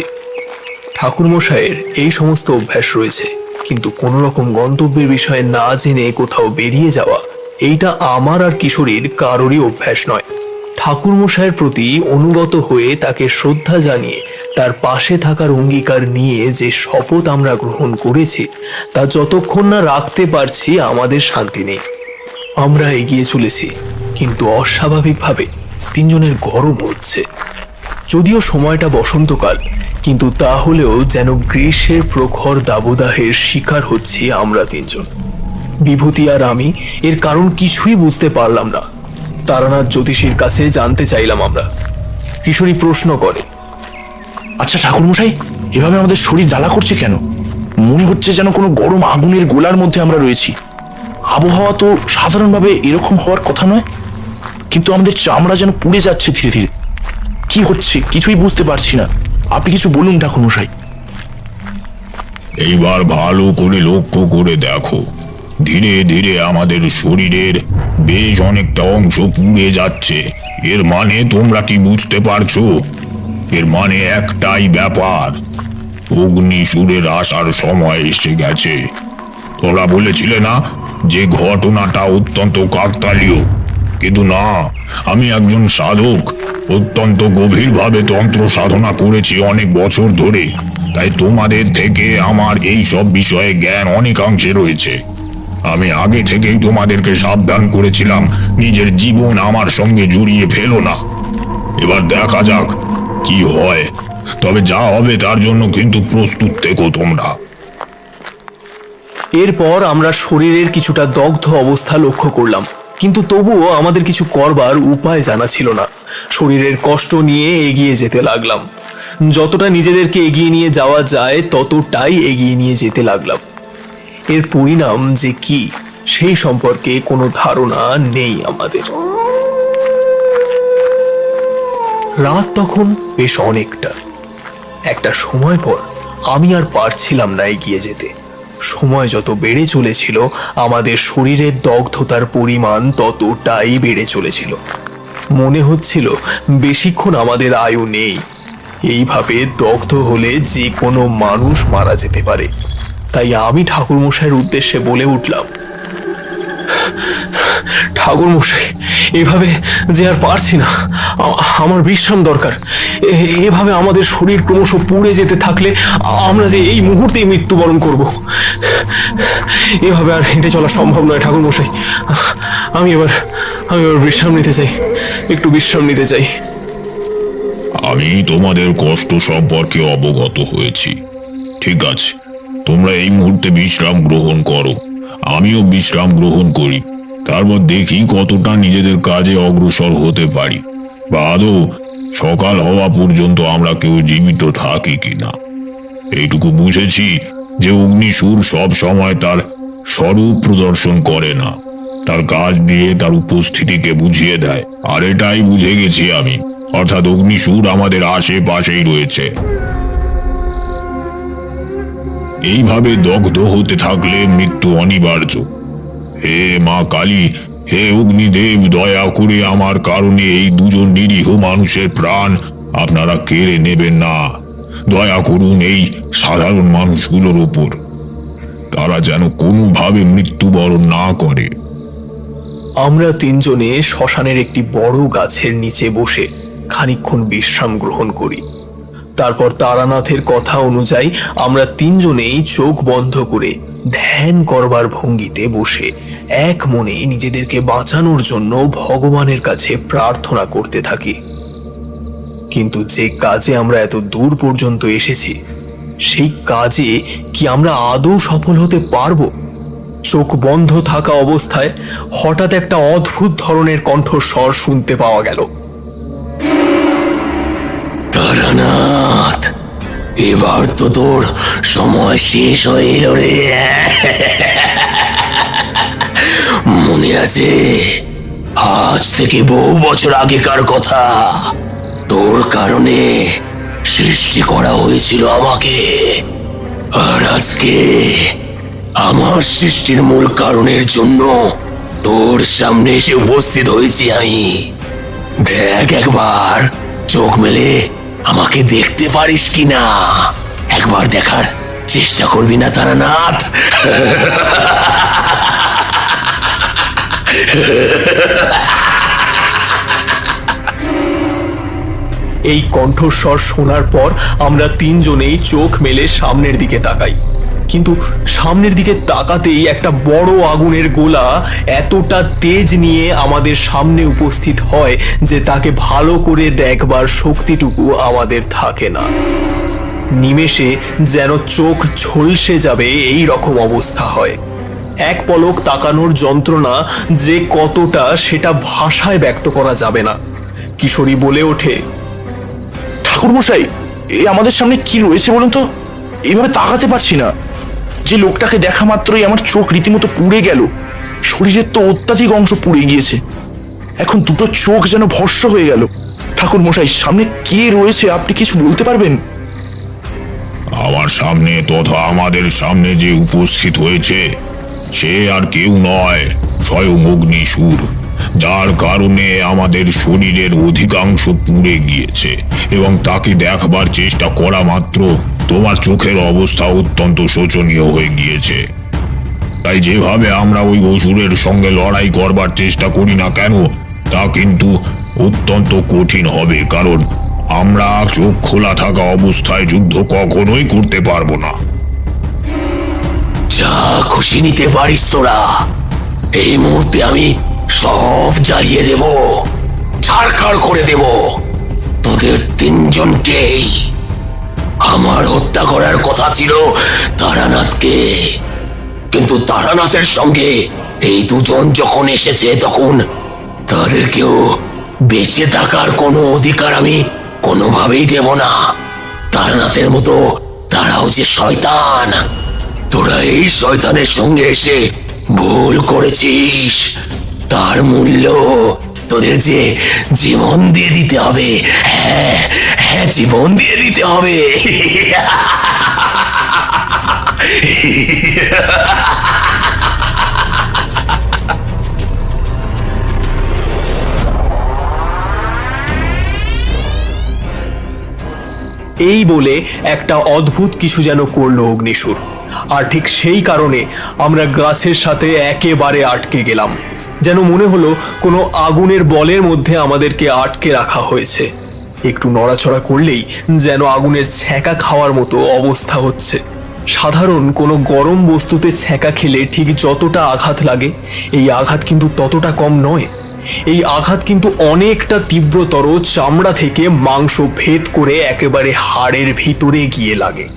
ঠাকুরমশাইয়ের এই সমস্ত অভ্যাস রয়েছে, কিন্তু কোনো রকম গন্তব্যের বিষয়ে না জেনে কোথাও বেরিয়ে যাওয়া, এইটা আমার আর কিশোরীর কারোরই অভ্যাস নয়। ঠাকুরমশাইয়ের প্রতি অনুগত হয়ে তাকে শ্রদ্ধা জানিয়ে তার পাশে থাকার অঙ্গীকার নিয়ে যে শপথ আমরা গ্রহণ করেছি, তা যতক্ষণ না রাখতে পারছি আমাদের শান্তি নেই। আমরা এগিয়ে চলেছি, কিন্তু অস্বাভাবিকভাবে তিনজনের গরম হচ্ছে। যদিও সময়টা বসন্তকাল, কিন্তু তাহলেও যেন গ্রীষ্মের প্রখর দাবদাহের শিকার হচ্ছি আমরা তিনজন। বিভূতি আর আমি এর কারণ কিছুই বুঝতে পারলাম না। তারানাথ জ্যোতিষীর কাছে জানতে চাইলাম আমরা। কিশোরী প্রশ্ন করে, আচ্ছা ঠাকুরমশাই, এভাবে আমাদের শরীর জ্বালা করছে কেন? মনে হচ্ছে যেন কোনো গরম আগুনের গোলার মধ্যে আমরা রয়েছি। আবহাওয়া তো সাধারণভাবে এরকম হওয়ার কথা নয়, কিন্তু আমাদের চামড়া যেন পুড়ে যাচ্ছে ধীরে ধীরে। কি হচ্ছে কিছুই বুঝতে পারছি না। আপনি কিছু বলুন ঠাকুরমশাই। এইবার ভালো করে লক্ষ্য করে দেখো, ধীরে ধীরে আমাদের শরীরের বেশ অনেকটা অংশ পুড়ে যাচ্ছে। এর মানে তোমরা কি বুঝতে পারছো? এর মানে একটাই ব্যাপার, অগ্নিসুরের আসার সময় এসে গেছে। তোমরা বলেছিলে না যে ঘটনাটা অত্যন্ত কাকতালীয়, কিন্তু না, আমি একজন সাধক, অত্যন্ত গভীরভাবে তন্ত্র সাধনা করেছি অনেক বছর ধরে। তাই তোমাদের থেকে আমার এই সব বিষয়ে জ্ঞান অনেকাংশে রয়েছে। আমি আগে থেকেই তোমাদেরকে সাবধান করেছিলাম, নিজের জীবন আমার সঙ্গে জড়িয়ে ফেলো না। এবার দেখা যাক কি হয়, তবে যা হবে তার জন্য কিন্তু প্রস্তুত থেকো তোমরা। এরপর আমরা শরীরের কিছুটা দগ্ধ অবস্থা লক্ষ্য করলাম, কিন্তু তবুও আমাদের কিছু করবার উপায় জানা ছিল না। শরীরের কষ্ট নিয়ে এগিয়ে যেতে লাগলাম। যতটা নিজেদেরকে এগিয়ে নিয়ে যাওয়া যায় ততটাই এগিয়ে নিয়ে যেতে লাগলাম। এর পরিণাম যে কি সেই সম্পর্কে কোনো ধারণা নেই আমাদের। রাত তখন বেশ অনেকটা। একটা সময় পর আমি আর পারছিলাম না এগিয়ে যেতে। সময় যত বেড়ে চলেছিল, আমাদের শরীরের দগ্ধতার পরিমাণ ততটাই বেড়ে চলেছিল। মনে হচ্ছিল বেশিক্ষণ আমাদের আয়ু নেই। এইভাবে দগ্ধ হলে যে কোনো মানুষ মারা যেতে পারে। তাই আমি ঠাকুরমশাইয়ের উদ্দেশ্যে বলে উঠলাম, ঠাকুরমশাই, এভাবে যে আর পারছি না, আমার বিশ্রাম দরকার। এভাবে আমাদের শরীর ক্রমশ পুড়ে যেতে থাকলে আমরা যে এই মুহূর্তেই মৃত্যুবরণ করব। এভাবে আর হেঁটে চলা সম্ভব নয় ঠাকুরমশাই। আমি এবার বিশ্রাম নিতে চাই, একটু বিশ্রাম নিতে চাই। আমি তোমাদের কষ্ট সম্পর্কে অবগত হয়েছি। ঠিক আছে, তোমরা এই মুহূর্তে বিশ্রাম গ্রহণ করো, আমিও বিশ্রাম গ্রহণ করি। তারপর দেখি কতটা নিজেদের কাজে অগ্রসর হতে পারি, বা আদৌ সকাল হওয়া পর্যন্ত আমরা কেউ জীবিত থাকি কিনা। এইটুকু বুঝেছি যে অগ্নিসুর সব সময় তার স্বরূপ প্রদর্শন করে না, তার কাজ দিয়ে তার উপস্থিতিকে বুঝিয়ে দেয়। আর এটাই বুঝে গেছি আমি, অর্থাৎ অগ্নিসুর আমাদের আশেপাশেই রয়েছে। এইভাবে দগ্ধ হতে থাকলে মৃত্যু অনিবার্য। হে মা কালী, হে অগ্নিদেব, দয়া করে আমার কারণে এই দুজন নিরীহ মানুষের প্রাণ আপনারা কেড়ে নেবেন না। দয়া করুন এই সাধারণ মানুষগুলোর উপর, তারা যেন কোনোভাবে মৃত্যুবরণ না করে। আমরা তিনজনে শ্মশানের একটি বড় গাছের নিচে বসে খানিকক্ষণ বিশ্রাম গ্রহণ করি। তারপর তারানাথের কথা অনুযায়ী আমরা তিনজনেই চোখ বন্ধ করে ধ্যান করবার ভঙ্গিতে বসে এক মনে নিজেদেরকে বাঁচানোর জন্য ভগবানের কাছে প্রার্থনা করতে থাকি। কিন্তু যে কাজে আমরা এত দূর পর্যন্ত এসেছি সেই কাজে কি আমরা আদৌ সফল হতে পারবো? চোখ বন্ধ থাকা অবস্থায় হঠাৎ একটা অদ্ভুত ধরনের কণ্ঠস্বর শুনতে পাওয়া গেল। তারানাথ, এবার তো তোর সময় শেষ হয়ে এলো রে। মনে আছে আজ থেকে বহু বছর আগেকার কথা? তোর কারণে সৃষ্টি করা হয়েছিল আমাকে, আর আজকে আমার সৃষ্টির মূল কারণের জন্য তোর সামনে এসে উপস্থিত হয়েছি আমি। দেখ, একবার চোখ মেলে আমাকে দেখতে পারিস কিনা, একবার দেখার চেষ্টা করবি না তারানাথ? এই কণ্ঠস্বর শোনার পর আমরা তিনজনেই চোখ মেলে সামনের দিকে তাকাই, কিন্তু সামনের দিকে তাকাতেই একটা বড় আগুনের গোলা এতটা তেজ নিয়ে আমাদের সামনে উপস্থিত হয় যে তাকে ভালো করে দেখবার শক্তিটুকু আমাদের থাকে না। নিমেষে যেন চোখ ঝলসে যাবে এই রকম অবস্থা হয়। এক পলক তাকানোর যন্ত্রণা যে কতটা সেটা ভাষায় ব্যক্ত করা যাবে না। কিশোরী বলে ওঠে, ঠাকুরমশাই, এই আমাদের সামনে কি রয়েছে বলুন তো? এইভাবে তাকাতে পারছি না। যে লোকটাকে দেখা মাত্রই আমার চোখ রীতিমতো পুড়ে গেল। শরীরের তো অত্যাধিক অংশ পুড়ে গিয়েছে, এখন দুটো চোখ যেন ভস্ম হয়ে গেল। ঠাকুরমশাই, সামনে কে রয়েছে আপনি কিছু বলতে পারবেন? আমার সামনে তথা আমাদের সামনে যে উপস্থিত হয়েছে সে আর কেউ নয়, স্বয়ং অগ্নিসুর, যার কারণে আমাদের শরীরের অধিকাংশ পুড়ে গিয়েছে, এবং তাকে দেখবার চেষ্টা করা মাত্র তোমার চোখের অবস্থা অত্যন্ত শোচনীয় হয়ে গিয়েছে। তাই যেভাবে আমরা ওই অসুরের সঙ্গে লড়াই করবার চেষ্টা করি না কেন, তা কিন্তু অত্যন্ত কঠিন হবে, কারণ আমরা চোখ খোলা থাকা অবস্থায় যুদ্ধ কখনোই করতে পারবো না। যা খুশি নিতে পারিস তোরা, এই মুহূর্তে আমি সব জ্বালিয়ে দেব, ছাড়খাড় করে দেব তোদের তিনজনকেই। আমার হত্যা করার কথা ছিল তারানাথকে, কিন্তু তারানাথের সঙ্গে এই দুজন যখন এসেছে তখন তাদেরকেও বেঁচে থাকার কোনো অধিকার আমি কোনোভাবেই দেব না। তারানাথের মতো তারাও যে শয়তান, তোরা এই শয়তানের সঙ্গে এসে ভুল করেছিস, তার মূল্য তোদের যে জীবন দিয়ে দিতে হবে। হ্যাঁ হ্যাঁ, জীবন দিয়ে দিতে হবে। এই বলে একটা অদ্ভুত কিছু যেন করলো অগ্নিসুর, আর ঠিক সেই কারণে আমরা গাছের সাথে একেবারে আটকে গেলাম। যেন মনে হলো কোনো আগুনের বলের মধ্যে আমাদেরকে আটকে রাখা হয়েছে। একটু নড়াচড়া করলেই যেন আগুনের ছ্যাঁকা খাওয়ার মতো অবস্থা হচ্ছে। সাধারণ কোনো গরম বস্তুতে ছ্যাঁকা খেলে ঠিক যতটা আঘাত লাগে, এই আঘাত কিন্তু ততটা কম নয়। এই আঘাত কিন্তু অনেকটা তীব্রতর, চামড়া থেকে মাংস ভেদ করে একেবারে হাড়ের ভিতরে গিয়ে লাগে।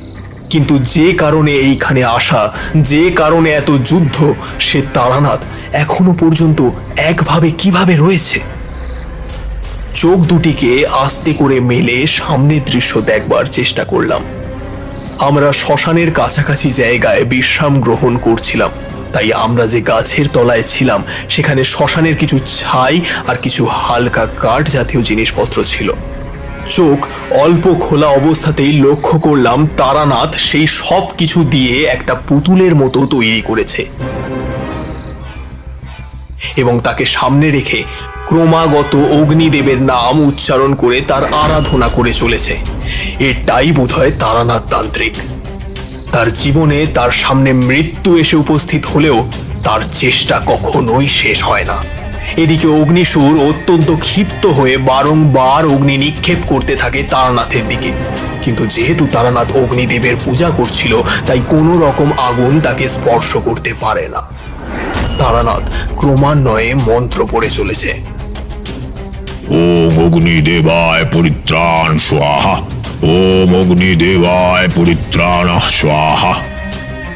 কিন্তু যে কারণে এইখানে আসা, যে কারণে এত যুদ্ধ, সে তারানাথ এখনো পর্যন্ত একভাবে কিভাবে রয়েছে? চোখ দুটিকে আস্তে করে মেলে সামনের দৃশ্য দেখবার চেষ্টা করলাম। আমরা শ্মশানের কাছাকাছি জায়গায় বিশ্রাম গ্রহণ করছিলাম, তাই আমরা যে গাছের তলায় ছিলাম সেখানে শ্মশানের কিছু ছাই আর কিছু হালকা কাঠ জাতীয় জিনিসপত্র ছিল। চোখ অল্প খোলা অবস্থাতেই লক্ষ্য করলাম তারানাথ সেই সব কিছু দিয়ে একটা পুতুলের মতো তৈরি করেছে এবং তাকে সামনে রেখে ক্রমাগত অগ্নিদেবের নাম উচ্চারণ করে তার আরাধনা করে চলেছে। এটাই বোধহয় তারানাথ তান্ত্রিক। তার জীবনে তার সামনে মৃত্যু এসে উপস্থিত হলেও তার চেষ্টা কখনোই শেষ হয় না। এদিকে অগ্নিসুর অত্যন্ত ক্ষিপ্ত হয়ে বারংবার অগ্নি নিক্ষেপ করতে থাকে তারানাথের দিকে, কিন্তু যেহেতু তারানাথ অগ্নিদেবের পূজা করছিল তাই কোনো রকম আগুন তাকে স্পর্শ করতে পারে না। তারানাথ ক্রমান্বয়ে মন্ত্র পড়ে চলেছে। ওম অগ্নিদেবায় পরিত্রাণ স্বাহা, ওম অগ্নিদেবায় পরিত্রাণাঃ স্বাহা।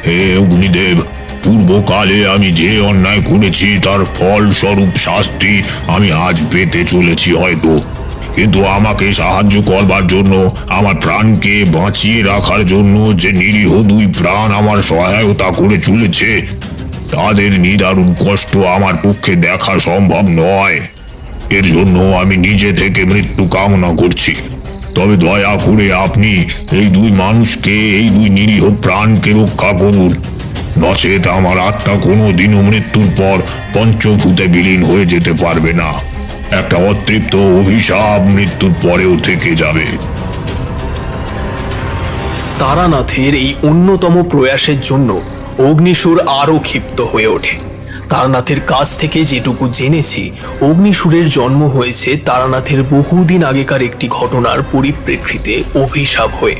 হে অগ্নিদেব, পূর্বকালে আমি যে অন্যায় করেছি তার ফলস্বরূপ শাস্তি আমি আজ পেতে চলেছি হয়তো, কিন্তু আমাকে সাহায্য করবার জন্য, আমার প্রাণকে বাঁচিয়ে রাখার জন্য যে নিরীহ দুই প্রাণ আমার সহায়তা করে চলেছে, তাদের নিদারুণ কষ্ট আমার পক্ষে দেখা সম্ভব নয়। এর জন্য আমি নিজে থেকে মৃত্যু কামনা করছি। তবে দয়া করে আপনি এই দুই মানুষকে, এই দুই নিরীহ প্রাণকে রক্ষা করুন, নচেত আমার আত্মা কোনোদিনও মৃত্যুর পর পঞ্চভূতে বিলীন হয়ে যেতে পারবে না। একটা অতৃপ্ত অভিশাপ মৃত্যুর পরেও থেকে যাবে। তারানাথের এই অন্যতম প্রয়াসের জন্য অগ্নিসুর আরো ক্ষিপ্ত হয়ে ওঠে। তারানাথের কাছ থেকে যেটুকু জেনেছি, অগ্নিসুরের জন্ম হয়েছে তারানাথের বহুদিন আগেকার একটি ঘটনার পরিপ্রেক্ষিতে অভিশাপ হয়ে।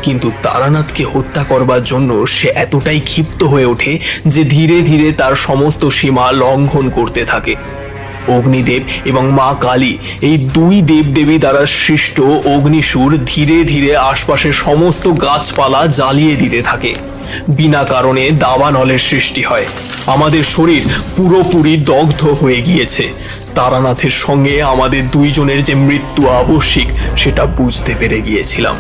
কিন্তু তারানাথকে হত্যা করবার জন্য সে এতটাই ক্ষিপ্ত হয়ে ওঠে যে ধীরে ধীরে তার সমস্ত সীমা লঙ্ঘন করতে থাকে। অগ্নিদেব এবং মা কালী, এই দুই দেবদেবী দ্বারা সৃষ্ট অগ্নিসুর ধীরে ধীরে আশপাশের সমস্ত গাছপালা জ্বালিয়ে দিতে থাকে। বিনা কারণে দাবানলের সৃষ্টি হয়। আমাদের শরীর পুরোপুরি দগ্ধ হয়ে গিয়েছে। তারানাথের সঙ্গে আমাদের দুইজনের যে মৃত্যু আবশ্যিক সেটা বুঝতে পেরে গিয়েছিলাম।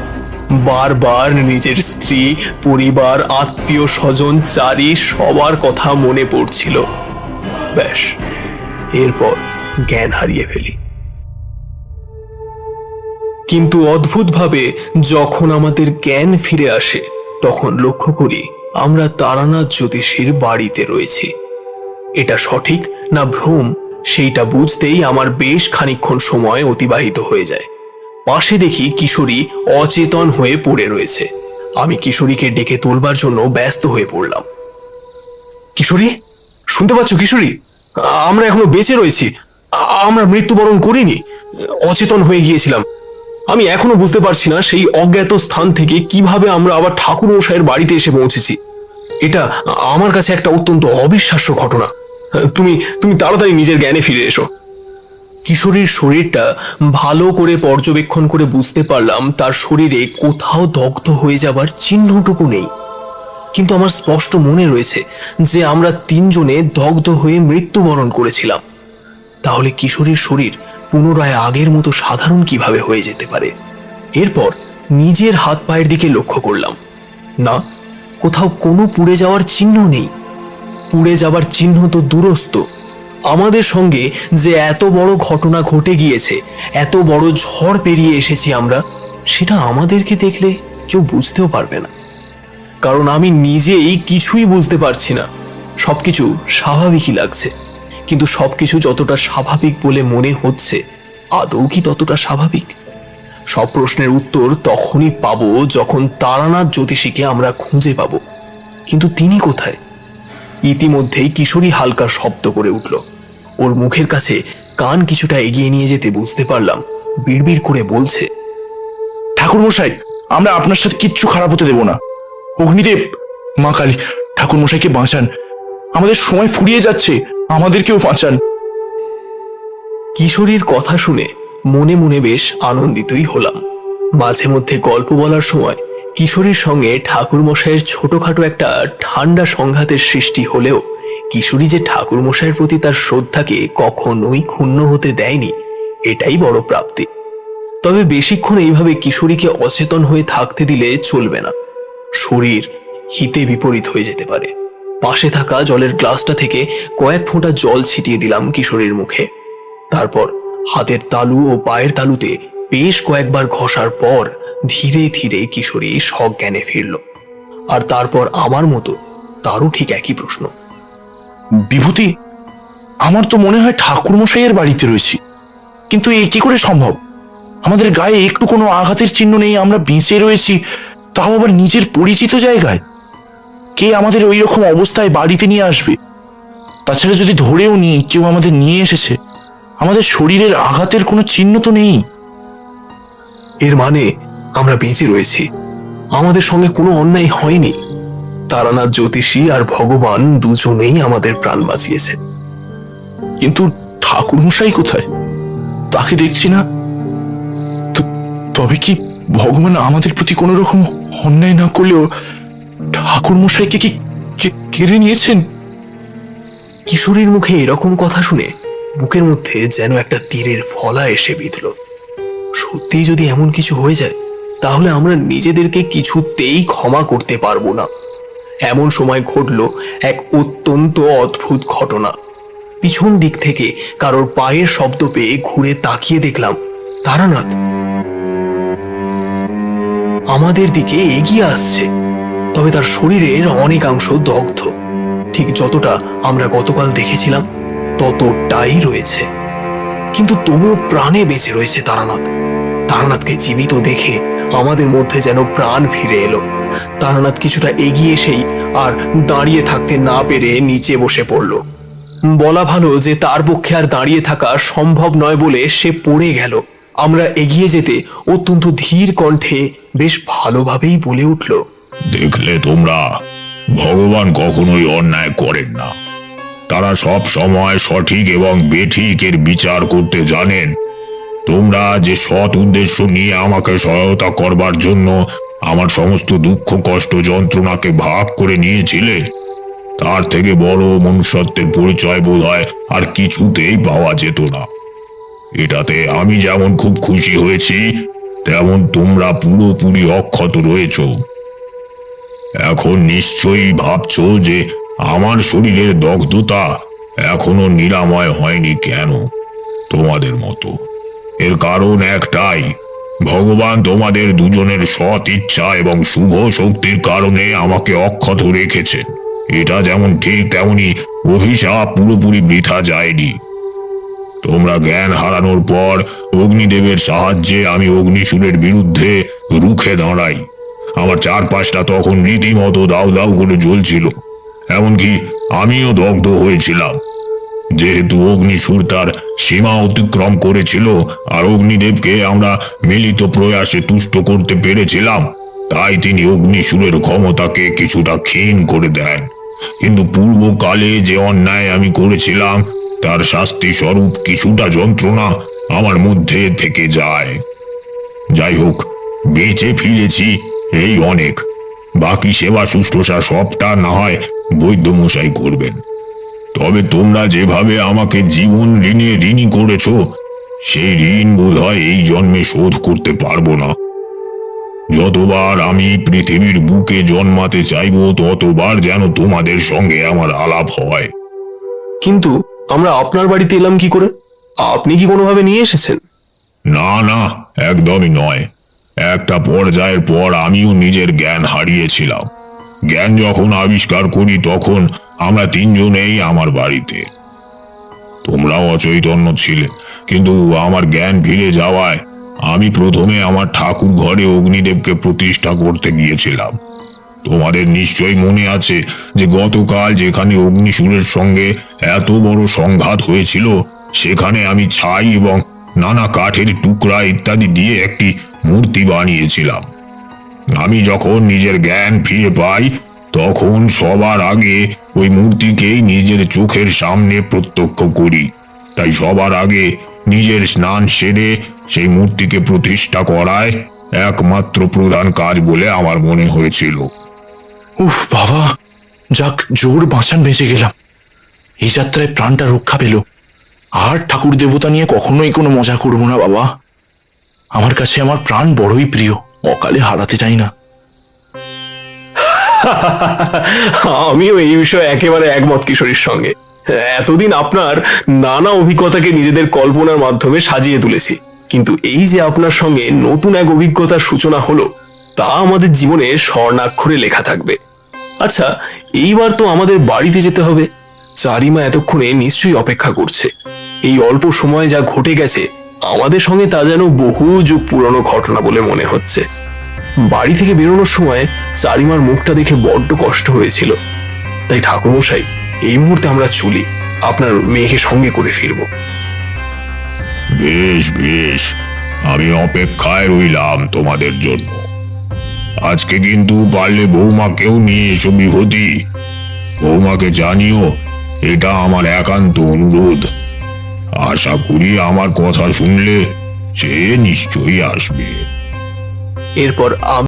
বারবার নিজের স্ত্রী, পরিবার, আত্মীয় স্বজন, চারি সবার কথা মনে পড়ছিল। ব্যাস, এরপর জ্ঞান হারিয়ে ফেলি। কিন্তু অদ্ভুতভাবে যখন আমাদের জ্ঞান ফিরে আসে, তখন লক্ষ্য করি আমরা তারানাথ জ্যোতিষীর বাড়িতে রয়েছি। এটা সঠিক না ভ্রম সেইটা বুঝতেই আমার বেশ খানিকক্ষণ সময় অতিবাহিত হয়ে যায়। পাশে দেখি কিশোরী অচেতন হয়ে পড়ে রয়েছে। আমি কিশোরীকে ডেকে তোলবার জন্য ব্যস্ত হয়ে পড়লাম। কিশোরী, শুনতে পাচ্ছ কিশোরী? আমরা এখনো বেঁচে রয়েছি, আমরা মৃত্যুবরণ করিনি, অচেতন হয়ে গিয়েছিলাম। আমি এখনো বুঝতে পারছি না সেই অজ্ঞাত স্থান থেকে কিভাবে আমরা আবার ঠাকুর মশাইয়ের বাড়িতে এসে পৌঁছেছি। এটা আমার কাছে একটা অত্যন্ত অবিশ্বাস্য ঘটনা। তুমি তাড়াতাড়ি নিজের জ্ঞানে ফিরে এসো। কিশোরীর শরীরটা ভালো করে পর্যবেক্ষণ করে বুঝতে পারলাম তার শরীরে কোথাও দগ্ধ হয়ে যাবার চিহ্নটুকু নেই। কিন্তু আমার স্পষ্ট মনে রয়েছে যে আমরা তিনজনে দগ্ধ হয়ে মৃত্যুবরণ করেছিলাম। তাহলে কিশোরীর শরীর পুনরায় আগের মতো সাধারণ কিভাবে হয়ে যেতে পারে? এরপর নিজের হাত পায়ের দিকে লক্ষ্য করলাম। না, কোথাও কোনো পুড়ে যাওয়ার চিহ্ন নেই। পুড়ে যাবার চিহ্ন তো দূরস্থ। আমাদের সঙ্গে যে এত বড় ঘটনা ঘটে গিয়েছে, এত বড় ঝড় পেরিয়ে এসেছি আমরা, সেটা আমাদেরকে দেখলে কেউ বুঝতেও পারবে না। কারণ আমি নিজেই কিছুই বুঝতে পারছি না। সবকিছু স্বাভাবিকই লাগছে, কিন্তু সবকিছু যতটা স্বাভাবিক বলে মনে হচ্ছে, আদৌ কি ততটা স্বাভাবিক? সব প্রশ্নের উত্তর তখনই পাবো যখন তারানাথ জ্যোতিষীকে আমরা খুঁজে পাবো। কিন্তু তিনি কোথায়? ইতিমধ্যেই কিশোরী হালকা শব্দ করে উঠল। ওর মুখের কাছে কান কিছুটা এগিয়ে নিয়ে যেতে বুঝতে পারলাম বিড়বিড় করে বলছে, ঠাকুর মশাই, আমরা আপনার সাথে কিচ্ছু খারাপ হতে দেব না। অগ্নিদেব, মা কালী, ঠাকুর মশাইকে বাঁচান। আমাদের সময় ফুরিয়ে যাচ্ছে, আমাদেরকেও বাঁচান। কিশোরীর কথা শুনে মনে মনে বেশ আনন্দিতই হলাম। মাঝে মধ্যে গল্প বলার সময় কিশোরীর সঙ্গে ঠাকুর মশাইয়ের ছোটখাটো একটা ঠান্ডা সংঘাতের সৃষ্টি হলেও কিশোরী যে ঠাকুর মশাইয়ের প্রতি তার শ্রদ্ধাকে কখনোই ক্ষুণ্ণ হতে দেয়নি, এটাই বড় প্রাপ্তি। তবে বেশিক্ষণ এইভাবে কিশোরীকে অচেতন হয়ে থাকতে দিলে চলবে না। শরীর হিতে বিপরীত হয়ে যেতে পারে। পাশে থাকা জলের গ্লাসটা থেকে কয়েক ফোঁটা জল ছিটিয়ে দিলাম কিশোরীর মুখে। তারপর হাতের তালু ও পায়ের তালুতে বেশ কয়েকবার ঘষার পর ধীরে ধীরে কিশোরী সজ্ঞানে ফিরল। আর তারপর আমার মতো তারও ঠিক একই প্রশ্ন। বিভূতি, আমার তো মনে হয় ঠাকুর মশাইয়ের বাড়িতে রয়েছি, কিন্তু এ কি করে সম্ভব? আমাদের গায়ে একটু কোনো আঘাতের চিহ্ন নেই, আমরা বেঁচে রয়েছি, তাও আবার নিজের পরিচিত জায়গায়। কে আমাদের ওই রকম অবস্থায় বাড়িতে নিয়ে আসবে? তাছাড়া যদি ধরেও নিই কেউ আমাদের নিয়ে এসেছে, আমাদের শরীরের আঘাতের কোনো চিহ্ন তো নেই। এর মানে আমরা বেঁচে রয়েছি, আমাদের সঙ্গে কোনো অন্যায় হয়নি। তারানাথ জ্যোতিষী আর ভগবান দুজনেই আমাদের প্রাণ বাঁচিয়েছে। কিন্তু ঠাকুর মশাই কোথায়? তাকে দেখছি না। তবে কি ভগবান আমাদের প্রতি কোনো রকম অন্যায় না করলেও ঠাকুর মশাইকে কি কেড়ে নিয়েছেন? কিশোরীর মুখে এরকম কথা শুনে বুকের মধ্যে যেন একটা তীরের ফলা এসে বিঁধল। সত্যি যদি এমন কিছু হয়ে যায় তাহলে আমরা নিজেদেরকে কিছুতেই ক্ষমা করতে পারবো না। এমন সময় ঘটল এক অত্যন্ত অদ্ভুত ঘটনা। পিছন দিক থেকে কারোর পায়ের শব্দ পেয়ে ঘুরে তাকিয়ে দেখলাম তারানাথ আমাদের দিকে এগিয়ে আসছে, তবে তার শরীরের অনেকাংশ দগ্ধ। ঠিক যতটা আমরা গতকাল দেখেছিলাম ততটাই রয়েছে, কিন্তু তবুও প্রাণে বেঁচে রয়েছে তারানাথ। তারানাথকে জীবিত দেখে আমাদের মধ্যে যেন প্রাণ ফিরে এলো। তারানাথ কিছুটা এগিয়ে এসেই আর দাঁড়িয়ে থাকতে না পেরে নিচে বসে পড়ল। বলা ভালো যে তার পক্ষে আর দাঁড়িয়ে থাকা সম্ভব নয় বলে সে পড়ে গেল। আমরা এগিয়ে যেতে অত্যন্ত ধীর কণ্ঠে বেশ ভালোভাবেই বলে উঠল, দেখলে তোমরা, ভগবান কখনোই অন্যায় করেন না। তারা সব সময় সঠিক এবং বেঠিকের বিচার করতে জানেন। তোমরা যে সৎ উদ্দেশ্য নিয়ে আমাকে সহায়তা করবার জন্য আমার সমস্ত দুঃখ কষ্ট যন্ত্রণাকে ভাগ করে নিয়েছিলে, তার থেকে বড় মনুষ্যত্বের পরিচয় বোধহয় আর কিছুতেই পাওয়া যেত না। এটাতে আমি যেমন খুব খুশি হয়েছি, তেমন তোমরা পুরোপুরি অক্ষত রয়েছ। এখন নিশ্চয়ই ভাবছো যে আমার শরীরের দগ্ধতা এখনো নিরাময় হয়নি কেন তোমাদের মতো। এর কারণ একটাই, ভগবান তোমাদের দুজনের সৎ ইচ্ছা এবং শুভ শক্তির কারণে আমাকে অক্ষত রেখেছেন। এটা যেমন ঠিক তেমনি অভিশাপ পুরোপুরি বৃথা যায়নি। তোমরা জ্ঞান হারানোর পর অগ্নিদেবের সাহায্যে আমি অগ্নিসুরের বিরুদ্ধে রুখে দাঁড়াই। আমার চারপাশটা তখন রীতিমতো দাউ দাউ করে জ্বলছিল, এমনকি আমিও দগ্ধ হয়েছিলাম। যেহেতু অগ্নিসুর তার সীমা অতিক্রম করেছিল আর অগ্নিদেবকে আমরা মিলিত প্রয়াসে তুষ্ট করতে পেরেছিলাম, তাই তিনি অগ্নিসুরের ক্ষমতাকে কিছুটা ক্ষীণ করে দেন। কিন্তু পূর্বকালে যে অন্যায় আমি করেছিলাম তার শাস্তি স্বরূপ কিছুটা যন্ত্রণা আমার মধ্যে থেকে যায়। যাই হোক, বেঁচে ফিরেছি এই অনেক। বাকি সেবা শুশ্রূষা সবটা না হয় বৈদ্যমশাই করবেন। তবে তোমরা যেভাবে আমাকে জীবন ঋণে ঋণী করেছ, সেই ঋণ বোধহয় এই জন্মে শোধ করতে পারবো না। যতবার আমি পৃথিবীর বুকে জন্মাতে চাইব ততবার যেন তোমাদের সঙ্গে আমার আলাপ হয়। কিন্তু আমরা আপনার বাড়িতে এলাম কি করে? আপনি কি কোনোভাবে নিয়ে এসেছেন? না না, একদমই নয়। একটা পর্যায়ের পর আমিও নিজের জ্ঞান হারিয়েছিলাম। জ্ঞান যখন আবিষ্কার করি তখন আমরা তিনজনেই আমার বাড়িতে। তোমরাও অচৈতন্য ছিলে, কিন্তু আমার জ্ঞান ফিরে যাওয়ায় আমি প্রথমে আমার ঠাকুর ঘরে অগ্নিদেবকে প্রতিষ্ঠা করতে গিয়েছিলাম। তোমাদের নিশ্চয়ই মনে আছে যে গতকাল যেখানে অগ্নিসুরের সঙ্গে এত বড় সংঘাত হয়েছিল, সেখানে আমি ছাই এবং নানা কাঠের টুকরা ইত্যাদি দিয়ে একটি মূর্তি বানিয়েছিলাম। আমি যখন নিজের জ্ঞান ফিরে পাই তখন সবার আগে ওই মূর্তিকেই নিজের চোখের সামনে প্রত্যক্ষ করি। তাই সবার আগে নিজের স্নান সেরে সেই মূর্তিকে প্রতিষ্ঠা করায় একমাত্র প্রধান কাজ বলে আমার মনে হয়েছিল। উফ বাবা, যাক, জোর বাঁচান বেঁচে গেলাম। এই যাত্রায় প্রাণটা রক্ষা পেল। আর ঠাকুর দেবতা নিয়ে কখনোই কোনো মজা করবো না বাবা। আমার কাছে আমার প্রাণ বড়ই প্রিয়, অকালে হারাতে চাই না। আমিও এই বিষয়ে একেবারে একমত কিশোরীর সঙ্গে। এতদিন আপনার নানা অভিজ্ঞতাকে নিজেদের কল্পনার মাধ্যমে সাজিয়ে তুলেছি, কিন্তু এই যে আপনার সঙ্গে নতুন এক অভিজ্ঞতার সূচনা হলো, তা আমাদের জীবনে স্বর্ণাক্ষরে লেখা থাকবে। আচ্ছা, এইবার তো আমাদের বাড়িতে যেতে হবে। চারিমা এতক্ষণে নিশ্চয়ই অপেক্ষা করছে। এই অল্প সময় যা ঘটে গেছে আমাদের সঙ্গে তা যেন বহু যুগ পুরনো ঘটনা বলে মনে হচ্ছে। বাড়ি থেকে বেরোনোর সময় চারিমার মুখটা দেখে বড্ড কষ্ট হয়েছিল। তাই ঠাকুরমশাই, এই মুহূর্তে আমরা চলি, আপনার মেয়েকে সঙ্গে করে ফিরব। বেশ বেশ, আমি অপেক্ষায় রইলাম তোমাদের জন্য। আজকে কিন্তু পারলে বৌমাকেও নিয়ে এসো বিভূতি। বৌমাকে জানিও এটা আমার একান্ত অনুরোধ। আশা করি আমার কথা শুনলে সে নিশ্চয়ই আসবে। এরপর আমি